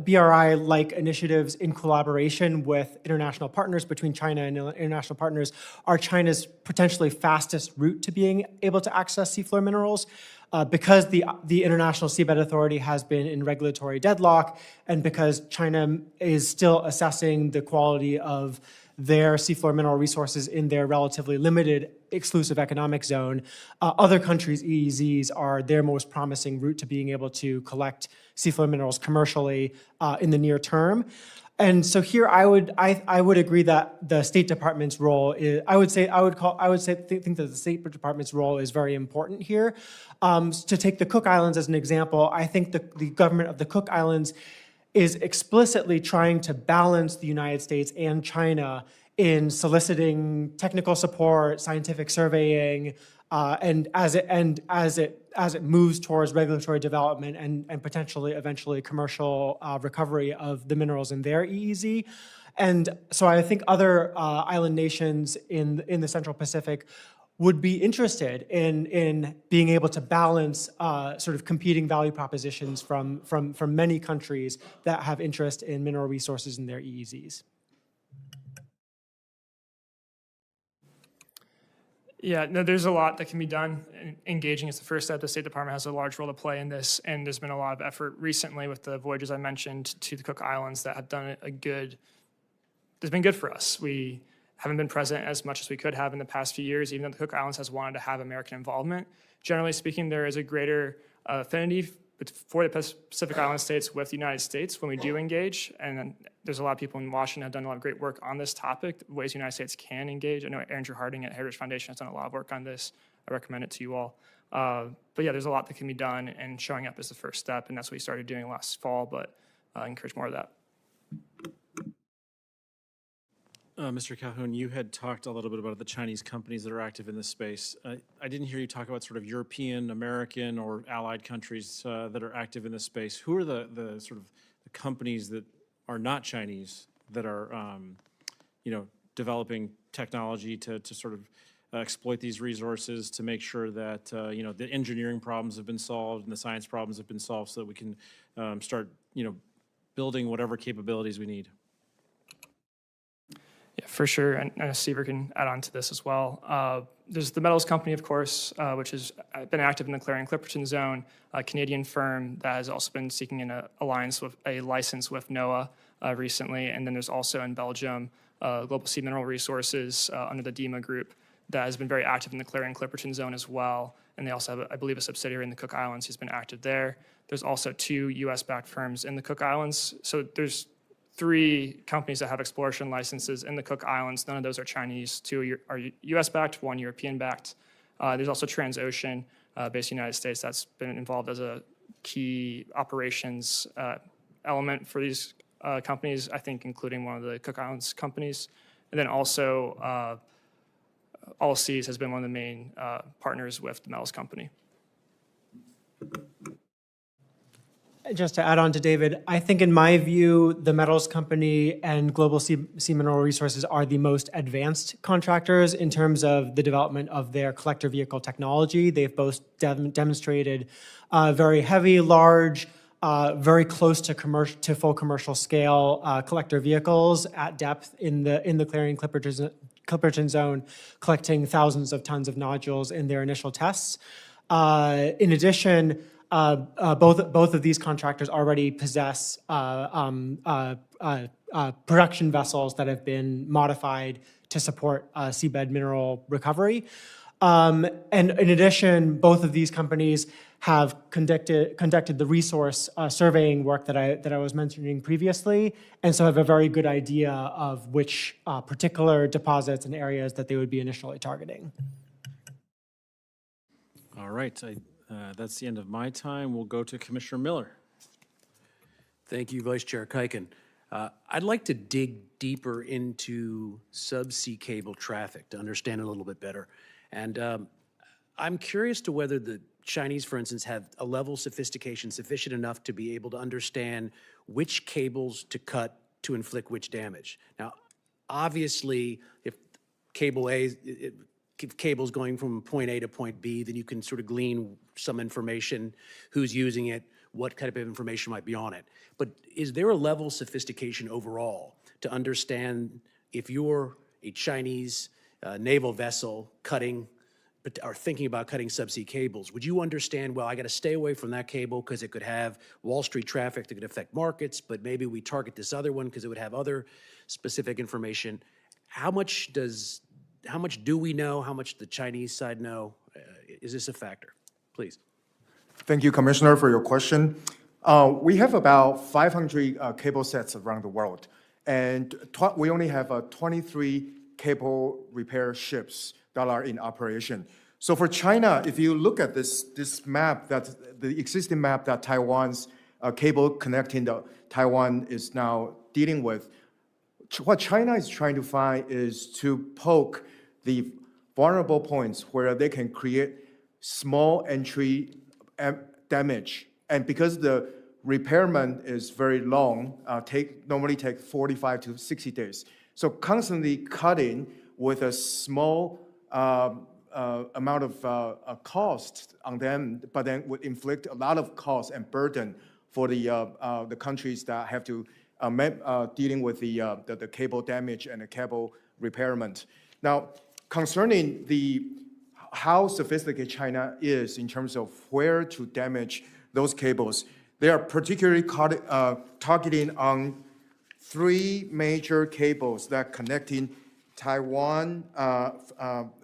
BRI-like initiatives in collaboration with international partners, between China and international partners, are China's potentially fastest route to being able to access seafloor minerals. Because the International Seabed Authority has been in regulatory deadlock, and because China is still assessing the quality of their seafloor mineral resources in their relatively limited exclusive economic zone, other countries' EEZs are their most promising route to being able to collect seafloor minerals commercially in the near term. And so here, I would agree that the State Department's role is. think that the State Department's role is very important here. To take the Cook Islands as an example, I think the government of the Cook Islands is explicitly trying to balance the United States and China in soliciting technical support, scientific surveying, and as it moves towards regulatory development and potentially eventually commercial recovery of the minerals in their EEZ. And so I think other island nations in the Central Pacific would be interested in being able to balance sort of competing value propositions from many countries that have interest in mineral resources in their EEZs. Yeah, no, there's a lot that can be done. Engaging is the first step. The State Department has a large role to play in this, and there's been a lot of effort recently with the voyages I mentioned to the Cook Islands that have done it's been good for us. We haven't been present as much as we could have in the past few years, even though the Cook Islands has wanted to have American involvement. Generally speaking, there is a greater affinity for the Pacific Island states with the United States when we do engage, and there's a lot of people in Washington have done a lot of great work on this topic, ways the United States can engage. I know Andrew Harding at Heritage Foundation has done a lot of work on this. I recommend it to you all. But yeah, there's a lot that can be done, and showing up is the first step, and that's what we started doing last fall, but I encourage more of that. Mr. Calhoun, you had talked a little bit about the Chinese companies that are active in this space. I didn't hear you talk about sort of European, American, or allied countries that are active in this space. Who are the sort of the companies that are not Chinese that are, developing technology to sort of exploit these resources to make sure that, the engineering problems have been solved and the science problems have been solved so that we can start, building whatever capabilities we need. Yeah, for sure, and Seaver can add on to this as well. There's the Metals Company, of course, which has been active in the Clarion-Clipperton Zone, a Canadian firm that has also been seeking an alliance with a license with NOAA recently, and then there's also in Belgium, Global Sea Mineral Resources under the DEMA group that has been very active in the Clarion-Clipperton Zone as well, and they also have, I believe, a subsidiary in the Cook Islands who's been active there. There's also 2 U.S.-backed firms in the Cook Islands, so there's 3 companies that have exploration licenses in the Cook Islands. None of those are Chinese. 2 are U.S.-backed, 1 European-backed. There's also Transocean, based in the United States, that's been involved as a key operations element for these companies, I think including one of the Cook Islands companies. And then also All Seas has been one of the main partners with the Metals Company. Just to add on to David, I think in my view, the Metals Company and Global Sea Mineral Resources are the most advanced contractors in terms of the development of their collector vehicle technology. They've both demonstrated very heavy, large, very close to full commercial scale collector vehicles at depth in the Clarion-Clipperton Zone, collecting thousands of tons of nodules in their initial tests. In addition, both of these contractors already possess production vessels that have been modified to support seabed mineral recovery. And in addition, both of these companies have conducted the resource surveying work that I was mentioning previously, and so have a very good idea of which particular deposits and areas that they would be initially targeting. All right. That's the end of my time. We'll go to Commissioner Miller. Thank you, Vice Chair Kuiken. I'd like to dig deeper into subsea cable traffic to understand it a little bit better. And I'm curious to whether the Chinese, for instance, have a level of sophistication sufficient enough to be able to understand which cables to cut to inflict which damage. Now, obviously, if cable A, if cable's going from point A to point B, then you can sort of glean some information, who's using it, what kind of information might be on it. But is there a level of sophistication overall to understand if you're a Chinese naval vessel cutting or thinking about cutting subsea cables, would you understand, well, I got to stay away from that cable because it could have Wall Street traffic that could affect markets, but maybe we target this other one because it would have other specific information? How much do we know? How much the Chinese side know? Is this a factor? Please. Thank you, Commissioner, for your question. We have about 500 cable sets around the world, and we only have 23 cable repair ships that are in operation. So for China, if you look at this map, the existing map that Taiwan's cable connecting Taiwan is now dealing with, what China is trying to find is to poke the vulnerable points where they can create small entry damage. And because the repairment is very long, normally take 45 to 60 days. So constantly cutting with a small amount of cost on them, but then would inflict a lot of cost and burden for the countries that have to dealing with the cable damage and the cable repairment. Now, concerning how sophisticated China is in terms of where to damage those cables, they are particularly targeting on 3 major cables that connecting Taiwan,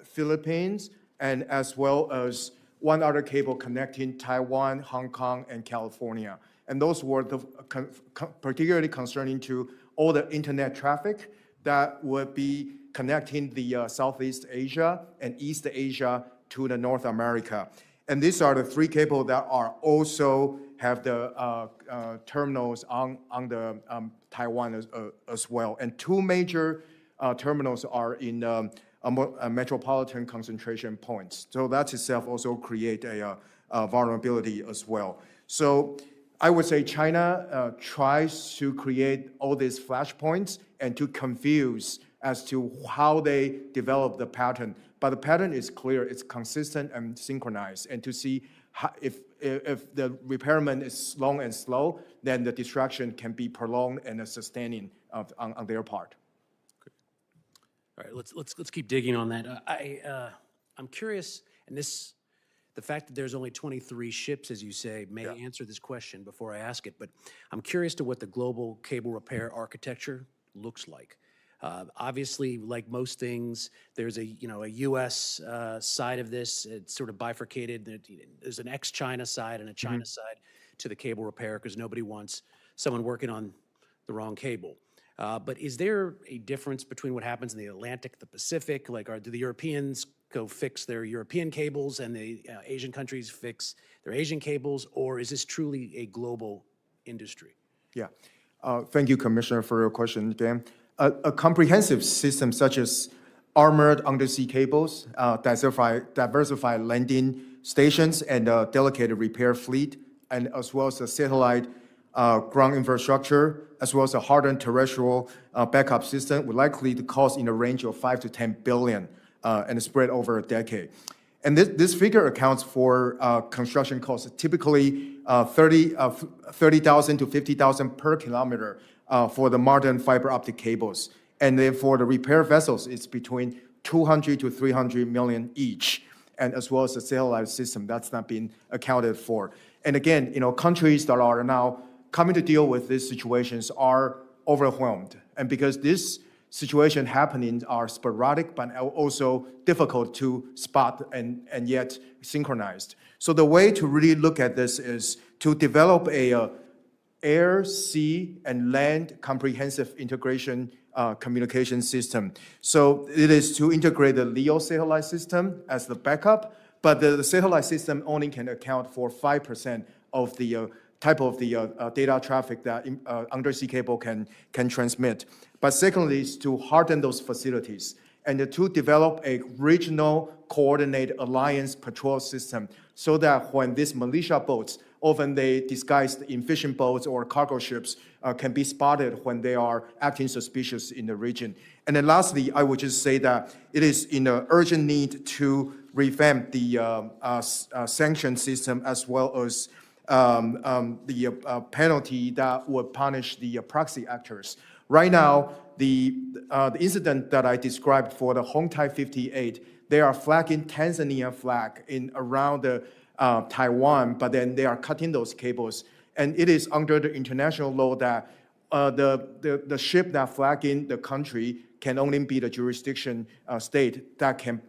Philippines, and as well as one other cable connecting Taiwan, Hong Kong, and California. And those were particularly concerning to all the internet traffic that would be connecting the Southeast Asia and East Asia to the North America. And these are the 3 cables that are also have the terminals on the Taiwan as well. And 2 major terminals are in metropolitan concentration points. So that itself also create a vulnerability as well. So I would say China tries to create all these flashpoints and to confuse as to how they develop the pattern. But the pattern is clear, it's consistent and synchronized. And to see how, if the repairment is long and slow, then the distraction can be prolonged and sustaining on their part. All right, let's keep digging on that. I'm curious, and the fact that there's only 23 ships, as you say, may answer this question before I ask it, but I'm curious to what the global cable repair architecture looks like. Obviously, like most things, there's a U.S. side of this. It's sort of bifurcated. There's an ex-China side and a China side to the cable repair because nobody wants someone working on the wrong cable. But is there a difference between what happens in the Atlantic, the Pacific? Like, do the Europeans go fix their European cables and the Asian countries fix their Asian cables, or is this truly a global industry? Yeah. Thank you, Commissioner, for your question again. A comprehensive system such as armored undersea cables, diversified landing stations, and a dedicated repair fleet, and as well as a satellite ground infrastructure, as well as a hardened terrestrial backup system, would likely to cost in the range of $5 to $10 billion and spread over a decade. And this figure accounts for construction costs, typically $30,000 to $50,000 per kilometer for the modern fiber optic cables. And then for the repair vessels, it's between 200 to 300 million each, and as well as the satellite system that's not been accounted for. And again, countries that are now coming to deal with these situations are overwhelmed. And because this situation happening are sporadic, but also difficult to spot and yet synchronized. So the way to really look at this is to develop a air, sea, and land comprehensive integration communication system. So it is to integrate the LEO satellite system as the backup, but the satellite system only can account for 5% of the type of the data traffic that undersea cable can transmit. But secondly is to harden those facilities and to develop a regional coordinated alliance patrol system so that when these militia boats, often they disguised in fishing boats or cargo ships, can be spotted when they are acting suspicious in the region. And then lastly, I would just say that it is in an urgent need to revamp the sanction system as well as the penalty that would punish the proxy actors. Right now, the incident that I described for the Hongtai 58, they are flagging Tanzania flag in around the Taiwan, but then they are cutting those cables. And it is under the international law that the ship that flagging the country can only be the jurisdiction state that can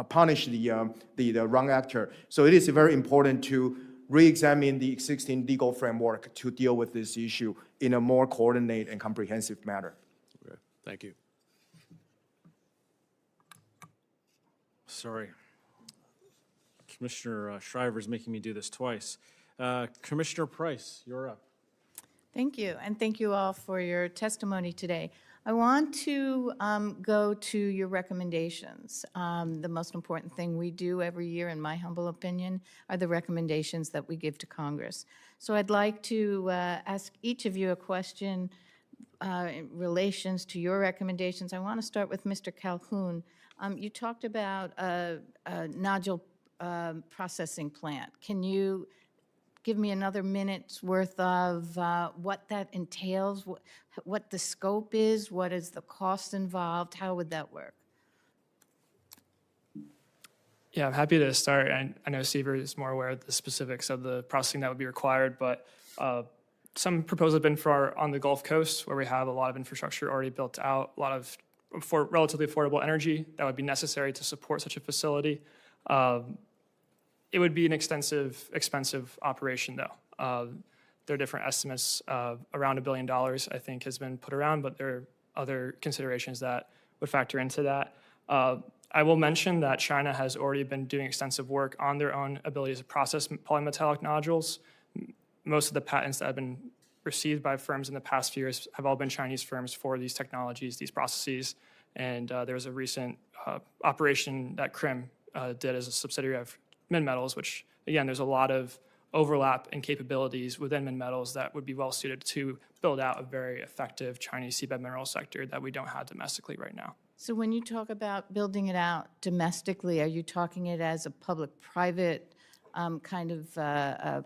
punish the wrong actor. So it is very important to re-examine the existing legal framework to deal with this issue in a more coordinated and comprehensive manner. Okay, thank you. Sorry. Commissioner Shriver is making me do this twice. Commissioner Price, you're up. Thank you, and thank you all for your testimony today. I want to go to your recommendations. The most important thing we do every year, in my humble opinion, are the recommendations that we give to Congress. So I'd like to ask each of you a question in relations to your recommendations. I want to start with Mr. Calhoun. You talked about a nodule processing plant. Can you give me another minute's worth of what that entails, what the scope is, what is the cost involved, how would that work? Yeah, I'm happy to start. I know Seaver is more aware of the specifics of the processing that would be required, but some proposals have been for on the Gulf Coast, where we have a lot of infrastructure already built out, a lot of relatively affordable energy that would be necessary to support such a facility. It would be an extensive, expensive operation, though. There are different estimates. Around $1 billion, I think, has been put around, but there are other considerations that would factor into that. I will mention that China has already been doing extensive work on their own ability to process polymetallic nodules. Most of the patents that have been received by firms in the past few years have all been Chinese firms for these technologies, these processes. And there was a recent operation that Crim did as a subsidiary of Minmetals, which, again, there's a lot of overlap in capabilities within Minmetals that would be well suited to build out a very effective Chinese seabed mineral sector that we don't have domestically right now. So when you talk about building it out domestically, are you talking it as a public-private kind of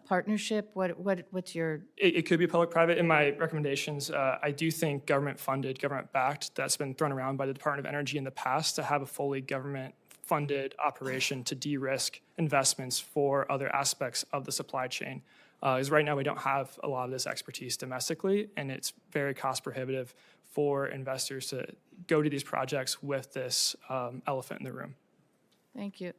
partnership? What's your? It could be public-private. In my recommendations, I do think government-funded, government-backed, that's been thrown around by the Department of Energy in the past, to have a fully government-funded operation to de-risk investments for other aspects of the supply chain. Because right now we don't have a lot of this expertise domestically, and it's very cost-prohibitive for investors to go to these projects with this elephant in the room. Thank you.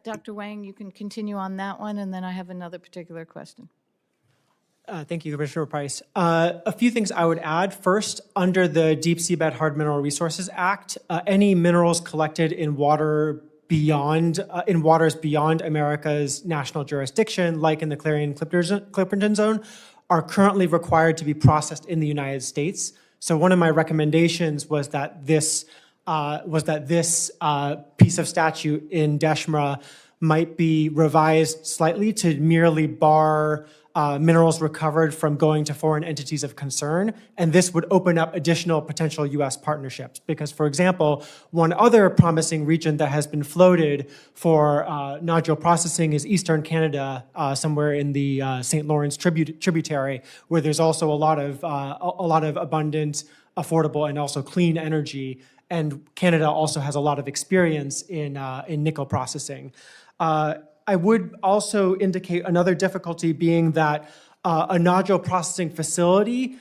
Dr. Wang, you can continue on that one, and then I have another particular question. Thank you, Commissioner Price. A few things I would add. First, under the Deep Seabed Hard Mineral Resources Act, any minerals collected in waters beyond America's national jurisdiction, like in the Clarion-Clipperton Zone, are currently required to be processed in the United States. So one of my recommendations was that this piece of statute in DSHMRA might be revised slightly to merely bar minerals recovered from going to foreign entities of concern. And this would open up additional potential U.S. partnerships. Because, for example, one other promising region that has been floated for nodule processing is Eastern Canada, somewhere in the St. Lawrence tributary, where there's also a lot of abundant, affordable, and also clean energy. And Canada also has a lot of experience in nickel processing. I would also indicate another difficulty being that a nodule processing facility,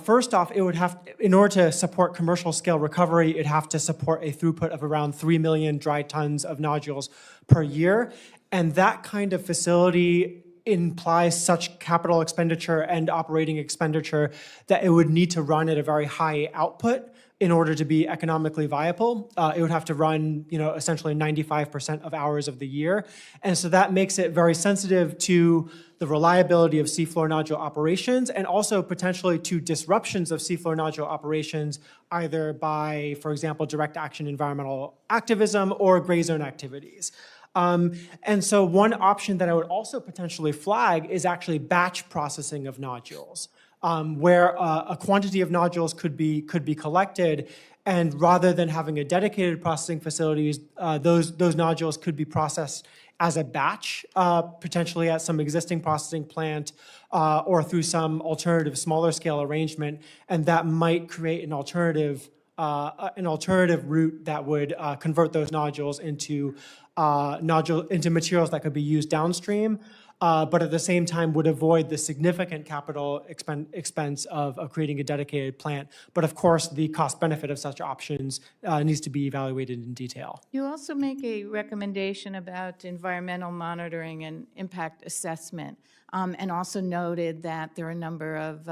first off, it would have, in order to support commercial scale recovery, it'd have to support a throughput of around 3 million dry tons of nodules per year. And that kind of facility implies such capital expenditure and operating expenditure that it would need to run at a very high output in order to be economically viable. It would have to run, essentially 95% of hours of the year. And so that makes it very sensitive to the reliability of seafloor nodule operations and also potentially to disruptions of seafloor nodule operations, either by, for example, direct action environmental activism or gray zone activities. And so one option that I would also potentially flag is actually batch processing of nodules. Where a quantity of nodules could be collected, and rather than having a dedicated processing facilities, those nodules could be processed as a batch, potentially at some existing processing plant or through some alternative smaller scale arrangement, and that might create an alternative route that would convert those nodules into materials that could be used downstream. But at the same time would avoid the significant capital expense of creating a dedicated plant. But of course, the cost benefit of such options needs to be evaluated in detail. You also make a recommendation about environmental monitoring and impact assessment, and also noted that there are a number of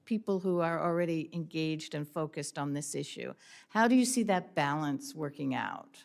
people who are already engaged and focused on this issue. How do you see that balance working out?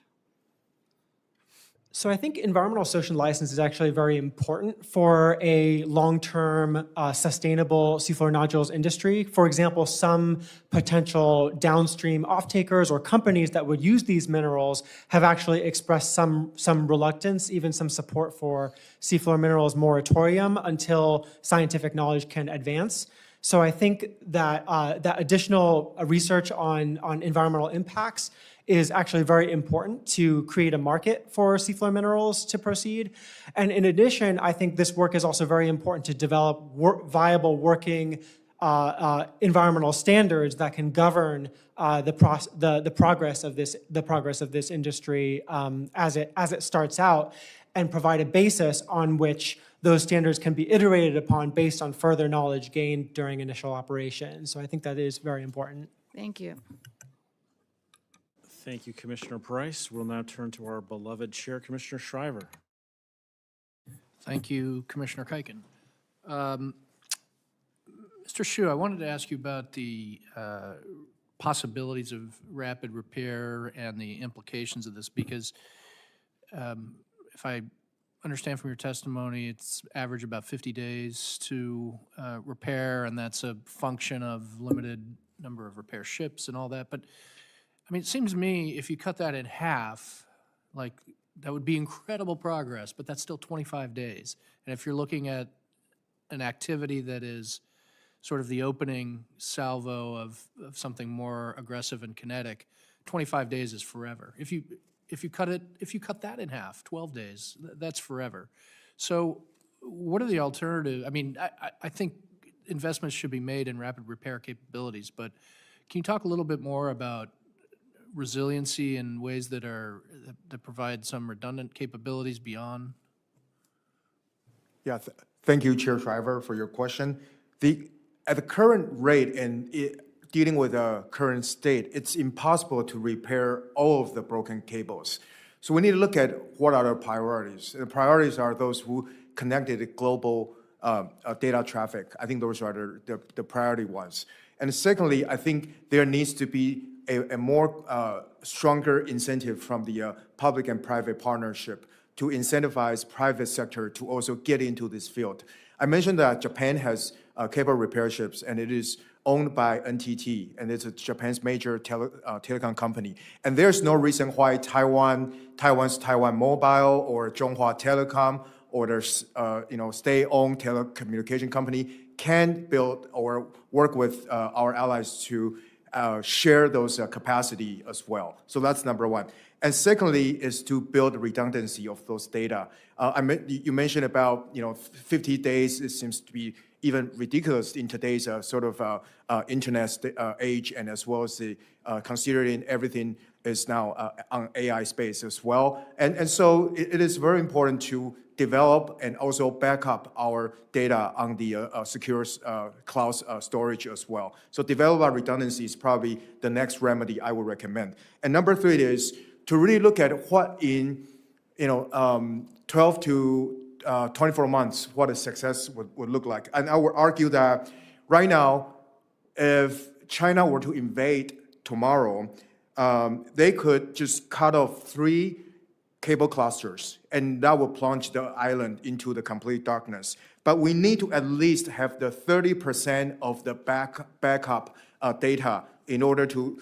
So I think environmental social license is actually very important for a long-term sustainable seafloor nodules industry. For example, some potential downstream off-takers or companies that would use these minerals have actually expressed some reluctance, even some support for seafloor minerals moratorium until scientific knowledge can advance. So I think that that additional research on environmental impacts is actually very important to create a market for seafloor minerals to proceed. And in addition, I think this work is also very important to develop viable working environmental standards that can govern the progress of this industry as it starts out, and provide a basis on which those standards can be iterated upon based on further knowledge gained during initial operations. So I think that is very important. Thank you. Thank you, Commissioner Price. We'll now turn to our beloved Chair, Commissioner Shriver. Thank you, Commissioner Kuiken. Mr. Hsu, I wanted to ask you about the possibilities of rapid repair and the implications of this, because if I understand from your testimony, it's average about 50 days to repair, and that's a function of limited number of repair ships and all that. But I mean, it seems to me if you cut that in half, like That would be incredible progress, but that's still 25 days. And if you're looking at an activity that is sort of the opening salvo of something more aggressive and kinetic, 25 days is forever. If you cut that in half, 12 days, that's forever. So what are the alternatives? I mean, I think investments should be made in rapid repair capabilities, but can you talk a little bit more about resiliency in ways that provide some redundant capabilities beyond? Yeah, thank you, Chair Shriver, for your question. At the current rate and dealing with the current state, it's impossible to repair all of the broken cables. So we need to look at what are the priorities. The priorities are those who connected global data traffic. I think those are the priority ones. And secondly, I think there needs to be a more stronger incentive from the public and private partnership to incentivize private sector to also get into this field. I mentioned that Japan has cable repair ships, and it is owned by NTT, and it's Japan's major telecom company. And there's no reason why Taiwan's Taiwan Mobile or Zhonghua Telecom or their state-owned telecommunication company can build or work with our allies to share those capacity as well. So that's number one. And secondly is to build redundancy of those data. You mentioned about 50 days. It seems to be even ridiculous in today's sort of internet age, and as well as the considering everything is now on AI space as well. And so it is very important to develop and also back up our data on the secure cloud storage as well. So developer redundancy is probably the next remedy I would recommend. And number three is to really look at what in 12 to 24 months, what a success would look like. And I would argue that right now, if China were to invade tomorrow, they could just cut off 3 cable clusters, and that will plunge the island into the complete darkness. But we need to at least have the 30% of the backup data in order to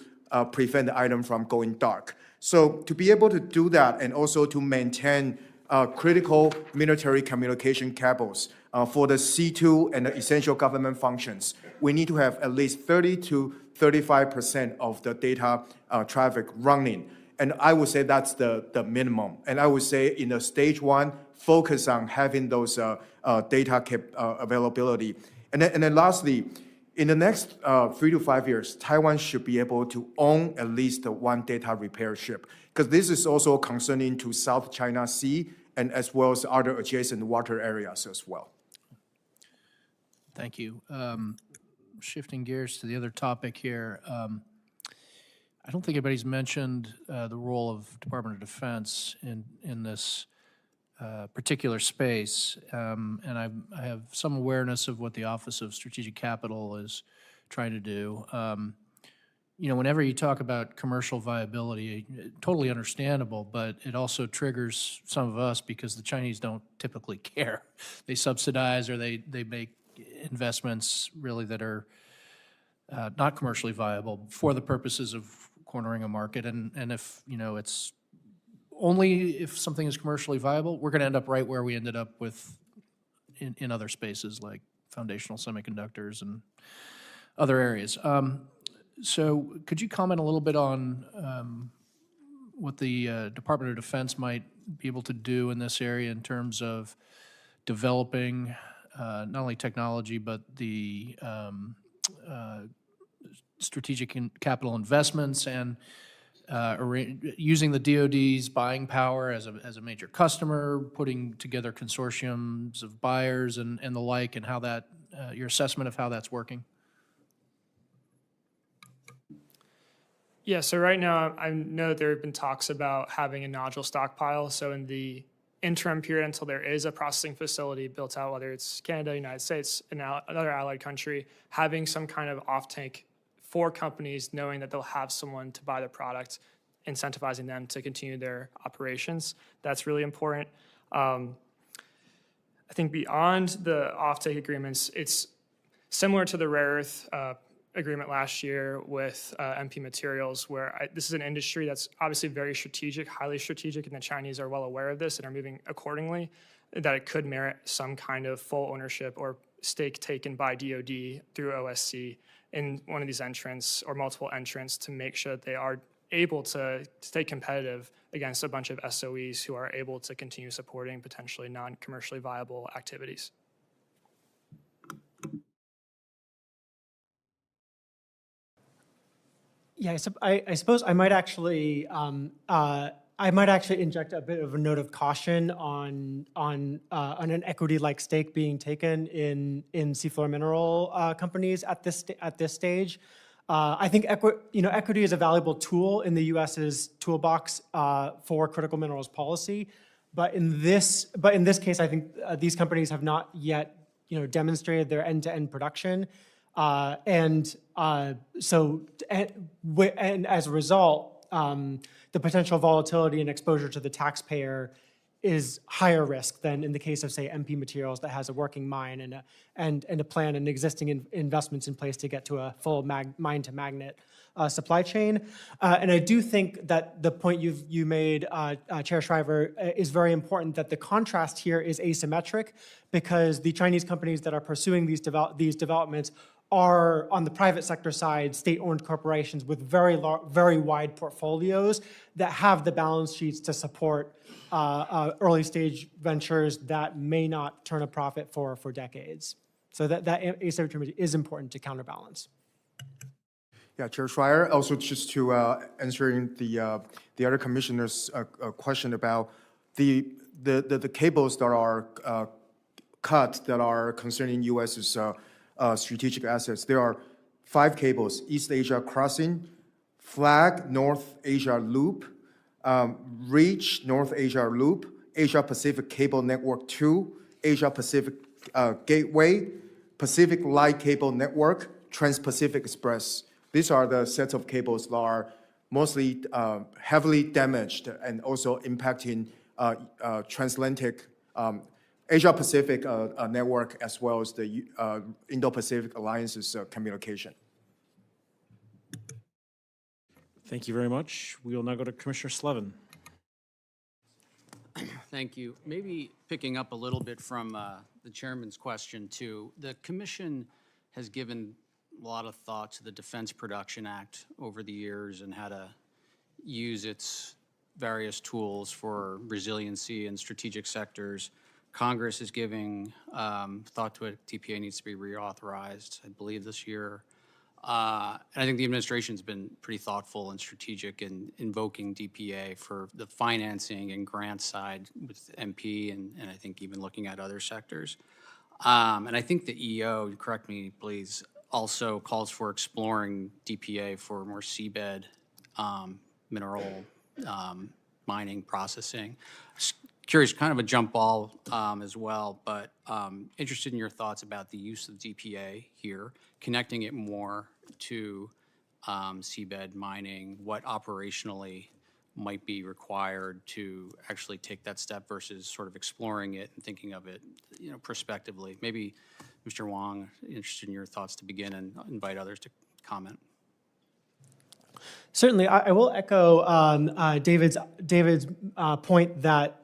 prevent the island from going dark. So to be able to do that and also to maintain critical military communication cables for the C2 and the essential government functions, we need to have at least 30 to 35% of the data traffic running. And I would say that's the minimum. And I would say in the stage 1, focus on having those data availability. And then lastly, in the next 3 to 5 years, Taiwan should be able to own at least one data repair ship, because this is also concerning to South China Sea and as well as other adjacent water areas as well. Thank you. Shifting gears to the other topic here. I don't think anybody's mentioned the role of Department of Defense in this particular space, and I have some awareness of what the Office of Strategic Capital is trying to do. Whenever you talk about commercial viability, totally understandable, but it also triggers some of us because the Chinese don't typically care. They subsidize or they make investments really that are not commercially viable for the purposes of cornering a market, and if it's only if something is commercially viable, we're going to end up right where we ended up with in other spaces like foundational semiconductors and other areas. So could you comment a little bit on what the Department of Defense might be able to do in this area in terms of developing not only technology but the strategic capital investments and using the DoD's buying power as a major customer, putting together consortiums of buyers and the like, and how that your assessment of how that's working? Yeah, so right now I know that there have been talks about having a nodule stockpile. So in the interim period until there is a processing facility built out, whether it's Canada, United States, another allied country, having some kind of offtake for companies, knowing that they'll have someone to buy the product, incentivizing them to continue their operations. That's really important. I think beyond the offtake agreements, it's similar to the rare earth agreement last year with MP Materials, where this is an industry that's obviously very strategic, highly strategic, and the Chinese are well aware of this and are moving accordingly, that it could merit some kind of full ownership or stake taken by DoD through OSC in one of these entrants or multiple entrants to make sure that they are able to stay competitive against a bunch of SOEs who are able to continue supporting potentially non-commercially viable activities. Yeah, I suppose I might actually inject a bit of a note of caution on an equity-like stake being taken in seafloor mineral companies at this stage. I think equity is a valuable tool in the U.S.'s toolbox for critical minerals policy, but in this case, I think these companies have not yet demonstrated their end-to-end production. And as a result, the potential volatility and exposure to the taxpayer is higher risk than in the case of, say, MP Materials that has a working mine and a plan and existing investments in place to get to a full mine-to-magnet supply chain. And I do think that the point you made, Chair Shriver, is very important, that the contrast here is asymmetric, because the Chinese companies that are pursuing these developments are, on the private sector side, state-owned corporations with very wide portfolios that have the balance sheets to support early-stage ventures that may not turn a profit for decades. So that asymmetry is important to counterbalance. Yeah, Chair Schreier, also just to answering the other commissioner's question about the cables that are cut that are concerning U.S.'s strategic assets. There are 5 cables: East Asia Crossing, Flag North Asia Loop, Reach North Asia Loop, Asia Pacific Cable Network 2, Asia Pacific Gateway, Pacific Light Cable Network, Trans-Pacific Express. These are the sets of cables that are mostly heavily damaged and also impacting transatlantic Asia-Pacific network, as well as the Indo-Pacific Alliance's communication. Thank you very much. We will now go to Commissioner Slevin. Thank you. Maybe picking up a little bit from the chairman's question too, the commission has given a lot of thought to the Defense Production Act over the years and how to use its various tools for resiliency in strategic sectors. Congress is giving thought to it. TPA needs to be reauthorized, I believe, this year. And I think the administration's been pretty thoughtful and strategic in invoking DPA for the financing and grant side with MP and I think even looking at other sectors. And I think the EO, correct me please, also calls for exploring DPA for more seabed mineral mining processing. Curious, kind of a jump ball as well, but interested in your thoughts about the use of DPA here, connecting it more to seabed mining, what operationally might be required to actually take that step versus sort of exploring it and thinking of it, prospectively. Maybe Mr. Wong, interested in your thoughts to begin and invite others to comment. Certainly, I will echo David's point that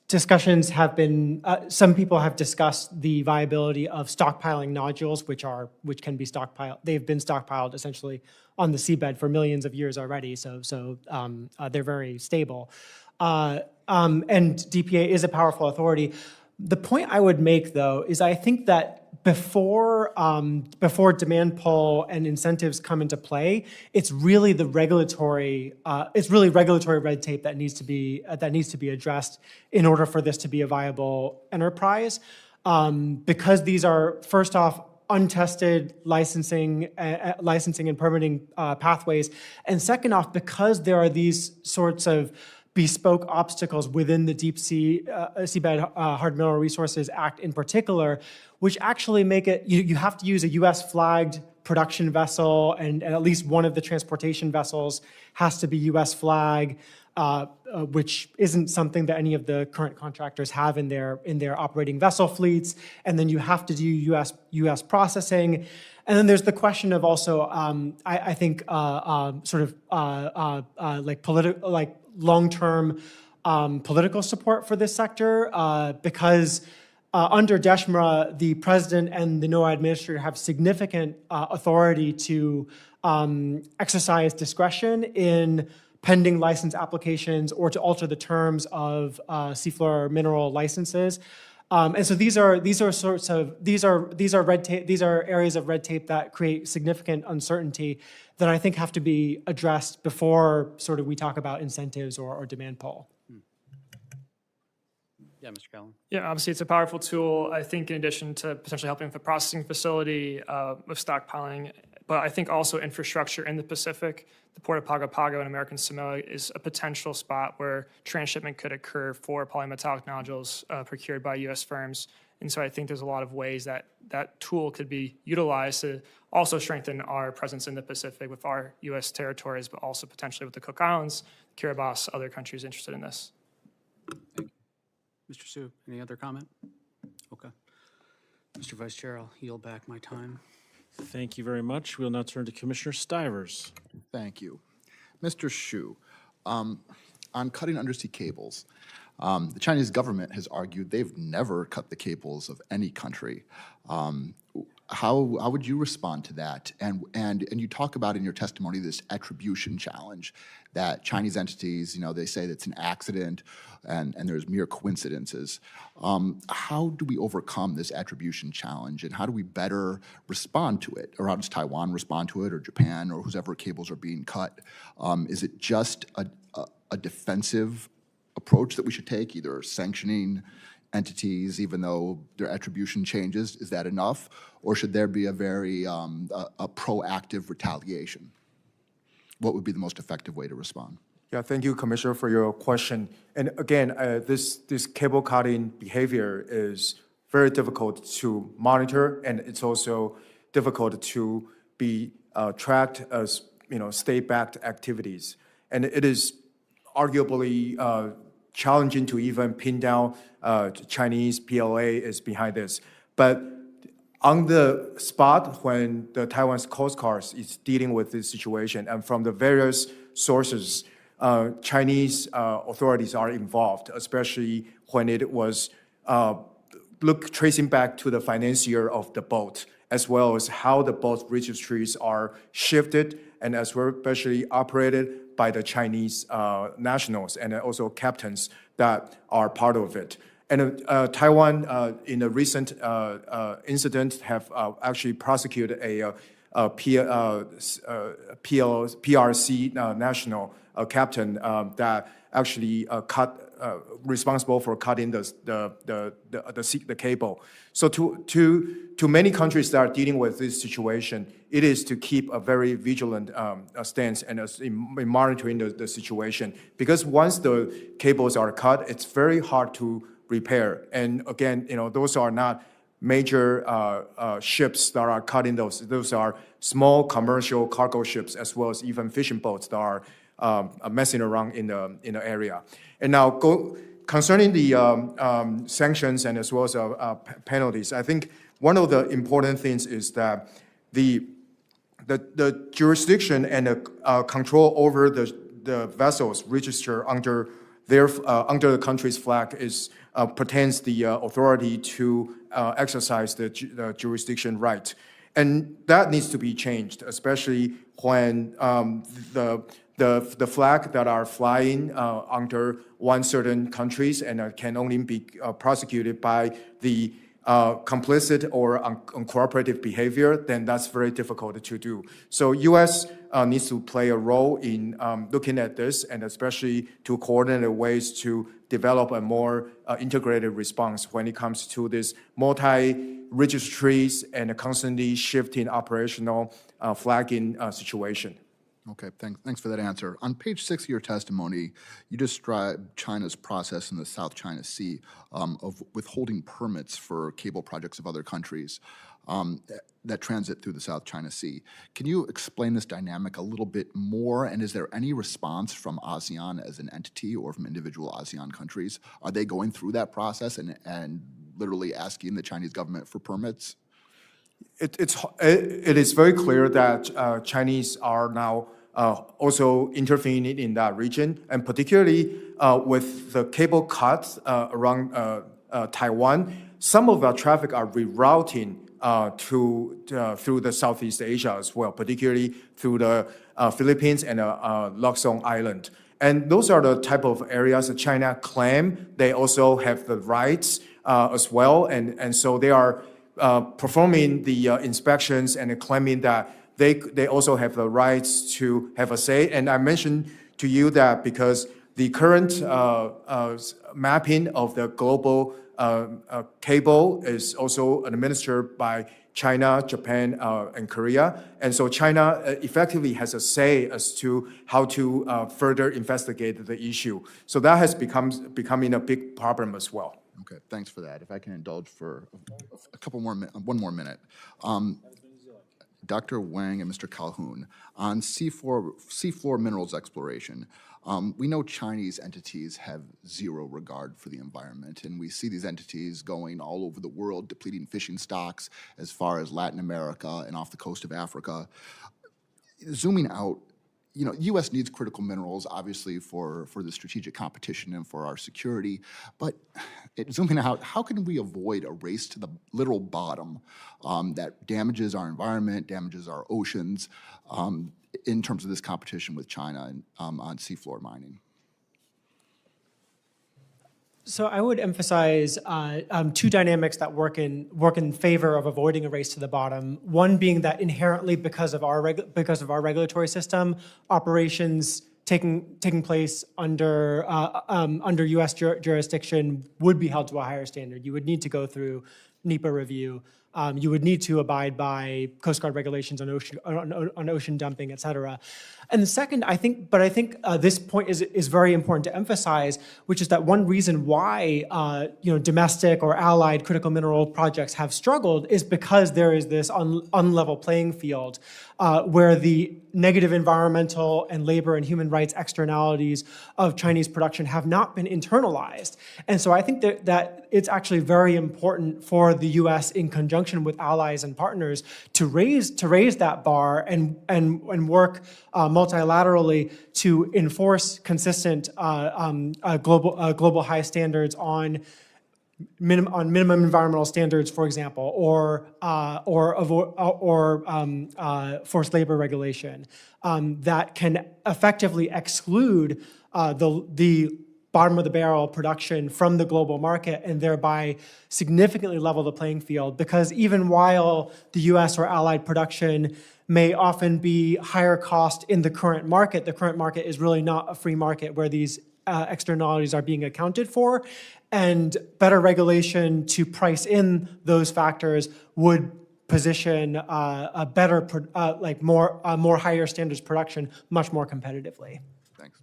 discussions have been. Some people have discussed the viability of stockpiling nodules, which can be stockpiled. They've been stockpiled essentially on the seabed for millions of years already. So they're very stable, and DPA is a powerful authority. The point I would make, though, is I think that before demand pull and incentives come into play, it's really regulatory red tape that needs to be addressed in order for this to be a viable enterprise. Because these are, first off, untested licensing and permitting pathways, and second off, because there are these sorts of bespoke obstacles within the Deep Sea Seabed Hard Mineral Resources Act in particular, which actually make it, you have to use a US flagged production vessel and at least one of the transportation vessels has to be U.S. flag, which isn't something that any of the current contractors have in their operating vessel fleets. And then you have to do U.S. processing. And then there's the question of also, I think, like long-term political support for this sector, because under DESHMRA, the president and the NOAA administrator have significant authority to exercise discretion in pending license applications or to alter the terms of seafloor mineral licenses. And so these are red tape. These are areas of red tape that create significant uncertainty that I think have to be addressed before we talk about incentives or demand pull. Yeah, Mr. Callan. Yeah, obviously it's a powerful tool. I think in addition to potentially helping with the processing facility, with stockpiling, but I think also infrastructure in the Pacific. The port of Pago Pago and American Samoa is a potential spot where transshipment could occur for polymetallic nodules procured by U.S. firms. And so I think there's a lot of ways that that tool could be utilized to also strengthen our presence in the Pacific with our U.S. territories, but also potentially with the Cook Islands, Kiribati, other countries interested in this. Thank you. Mr. Su, any other comment? Okay. Mr. Vice Chair, I'll yield back my time. Thank you very much. We'll now turn to Commissioner Stivers. Thank you. Mr. Xu, on cutting undersea cables, the Chinese government has argued they've never cut the cables of any country. How would you respond to that? And you talk about in your testimony this attribution challenge that Chinese entities, they say that's an accident and there's mere coincidences. How do we overcome this attribution challenge and how do we better respond to it? Or how does Taiwan respond to it or Japan or whoever cables are being cut? Is it just a defensive approach that we should take, either sanctioning entities, even though their attribution changes? Is that enough? Or should there be a very a proactive retaliation? What would be the most effective way to respond? Yeah, thank you, Commissioner, for your question. And again, this cable cutting behavior is very difficult to monitor, and it's also difficult to be tracked as state-backed activities. And it is arguably challenging to even pin down Chinese PLA is behind this. But on the spot, when the Taiwan's Coast Guard is dealing with this situation, and from the various sources, Chinese authorities are involved, especially when it was tracing back to the financier of the boat, as well as how the boat registries are shifted and as well especially operated by the Chinese nationals and also captains that are part of it. And Taiwan, in a recent incident, have actually prosecuted a PRC national captain that actually responsible for cutting the cable. So to many countries that are dealing with this situation, it is to keep a very vigilant stance and in monitoring the situation. Because once the cables are cut, it's very hard to repair. And again, those are not major ships that are cutting those. Those are small commercial cargo ships as well as even fishing boats that are messing around in the area. And now concerning the sanctions and as well as penalties, I think one of the important things is that the jurisdiction and the control over the vessels registered under the country's flag pertains the authority to exercise the jurisdiction right. And that needs to be changed, especially when the flag that are flying under one certain countries and can only be prosecuted by the complicit or uncooperative behavior, then that's very difficult to do. So U.S. Needs to play a role in looking at this and especially to coordinate ways to develop a more integrated response when it comes to this multi-registries and constantly shifting operational flagging situation. Okay, thanks for that answer. On page 6 of your testimony, you describe China's process in the South China Sea of withholding permits for cable projects of other countries. that transit through the South China Sea. Can you explain this dynamic a little bit more? And is there any response from ASEAN as an entity or from individual ASEAN countries? Are they going through that process and literally asking the Chinese government for permits? It is very clear that Chinese are now also intervening in that region, and particularly with the cable cuts around Taiwan, some of the traffic are rerouting through the Southeast Asia as well, particularly through the Philippines and Luzon Island. And those are the type of areas that China claim they also have the rights as well, and so they are performing the inspections and claiming that they also have the rights to have a say. And I mentioned to you that because the current mapping of the global cable is also administered by China, Japan, and Korea. And so China effectively has a say as to how to further investigate the issue. So that has becoming a big problem as well. Okay, thanks for that. If I can indulge for one more minute. Dr. Wang and Mr. Calhoun, on seafloor minerals exploration, we know Chinese entities have zero regard for the environment, and we see these entities going all over the world, depleting fishing stocks as far as Latin America and off the coast of Africa. Zooming out, you know, U.S. needs critical minerals, obviously, for the strategic competition and for our security. But zooming out, how can we avoid a race to the literal bottom that damages our environment, damages our oceans, in terms of this competition with China on seafloor mining? So I would emphasize two dynamics that work in favor of avoiding a race to the bottom. One being that inherently, because of our regulatory system, operations taking place under U.S. jurisdiction would be held to a higher standard. You would need to go through NEPA review. You would need to abide by Coast Guard regulations on ocean dumping, et cetera. And the second, I think this point is very important to emphasize, which is that one reason why domestic or allied critical mineral projects have struggled is because there is this unlevel playing field where the negative environmental and labor and human rights externalities of Chinese production have not been internalized. And so I think that it's actually very important for the U.S. in conjunction with allies and partners to raise that bar and work multilaterally to enforce consistent global high standards on minimum environmental standards, for example, or forced labor regulation that can effectively exclude the bottom of the barrel production from the global market and thereby significantly level the playing field. Because even while the U.S. or allied production may often be higher cost in the current market is really not a free market where these externalities are being accounted for, and better regulation to price in those factors would position a better, more higher standards production much more competitively. Thanks.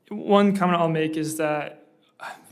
One comment I'll make is that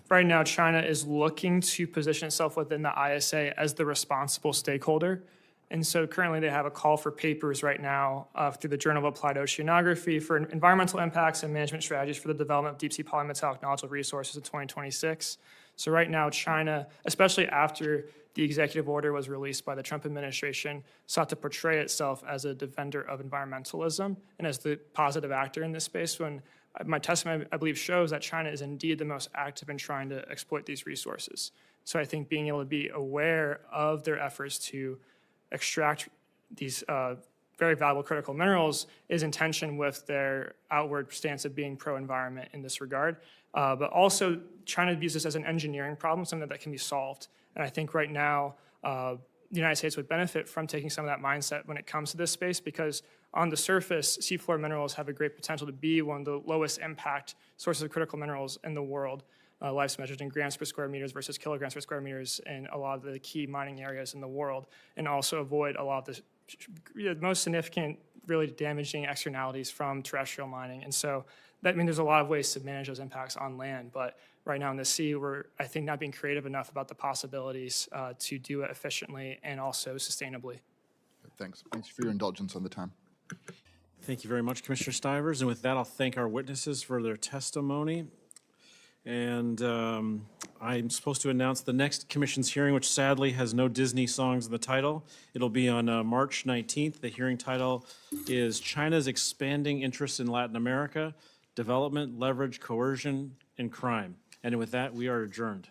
right now China is looking to position itself within the ISA as the responsible stakeholder. And so currently they have a call for papers right now through the Journal of Applied Oceanography for environmental impacts and management strategies for the development of deep-sea polymetallic knowledge resources in 2026. So right now China, especially after the executive order was released by the Trump administration, sought to portray itself as a defender of environmentalism and as the positive actor in this space, when my testimony, I believe, shows that China is indeed the most active in trying to exploit these resources. So I think being able to be aware of their efforts to extract these very valuable critical minerals is in tension with their outward stance of being pro-environment in this regard. But also, China views this as an engineering problem, something that can be solved. And I think right now, the United States would benefit from taking some of that mindset when it comes to this space, because on the surface, seafloor minerals have a great potential to be one of the lowest impact sources of critical minerals in the world. Life's measured in grams per square meters versus kilograms per square meters in a lot of the key mining areas in the world, and also avoid a lot of the the most significant, really damaging externalities from terrestrial mining. And so that means there's a lot of ways to manage those impacts on land, but right now in the sea, we're, I think, not being creative enough about the possibilities to do it efficiently and also sustainably. Thanks. Thanks for your indulgence on the time. Thank you very much, Commissioner Stivers. And with that, I'll thank our witnesses for their testimony. And I'm supposed to announce the next commission's hearing, which sadly has no Disney songs in the title. It'll be on March 19th. The hearing title is China's Expanding Interest in Latin America, Development, Leverage, Coercion, and Crime. And with that, we are adjourned.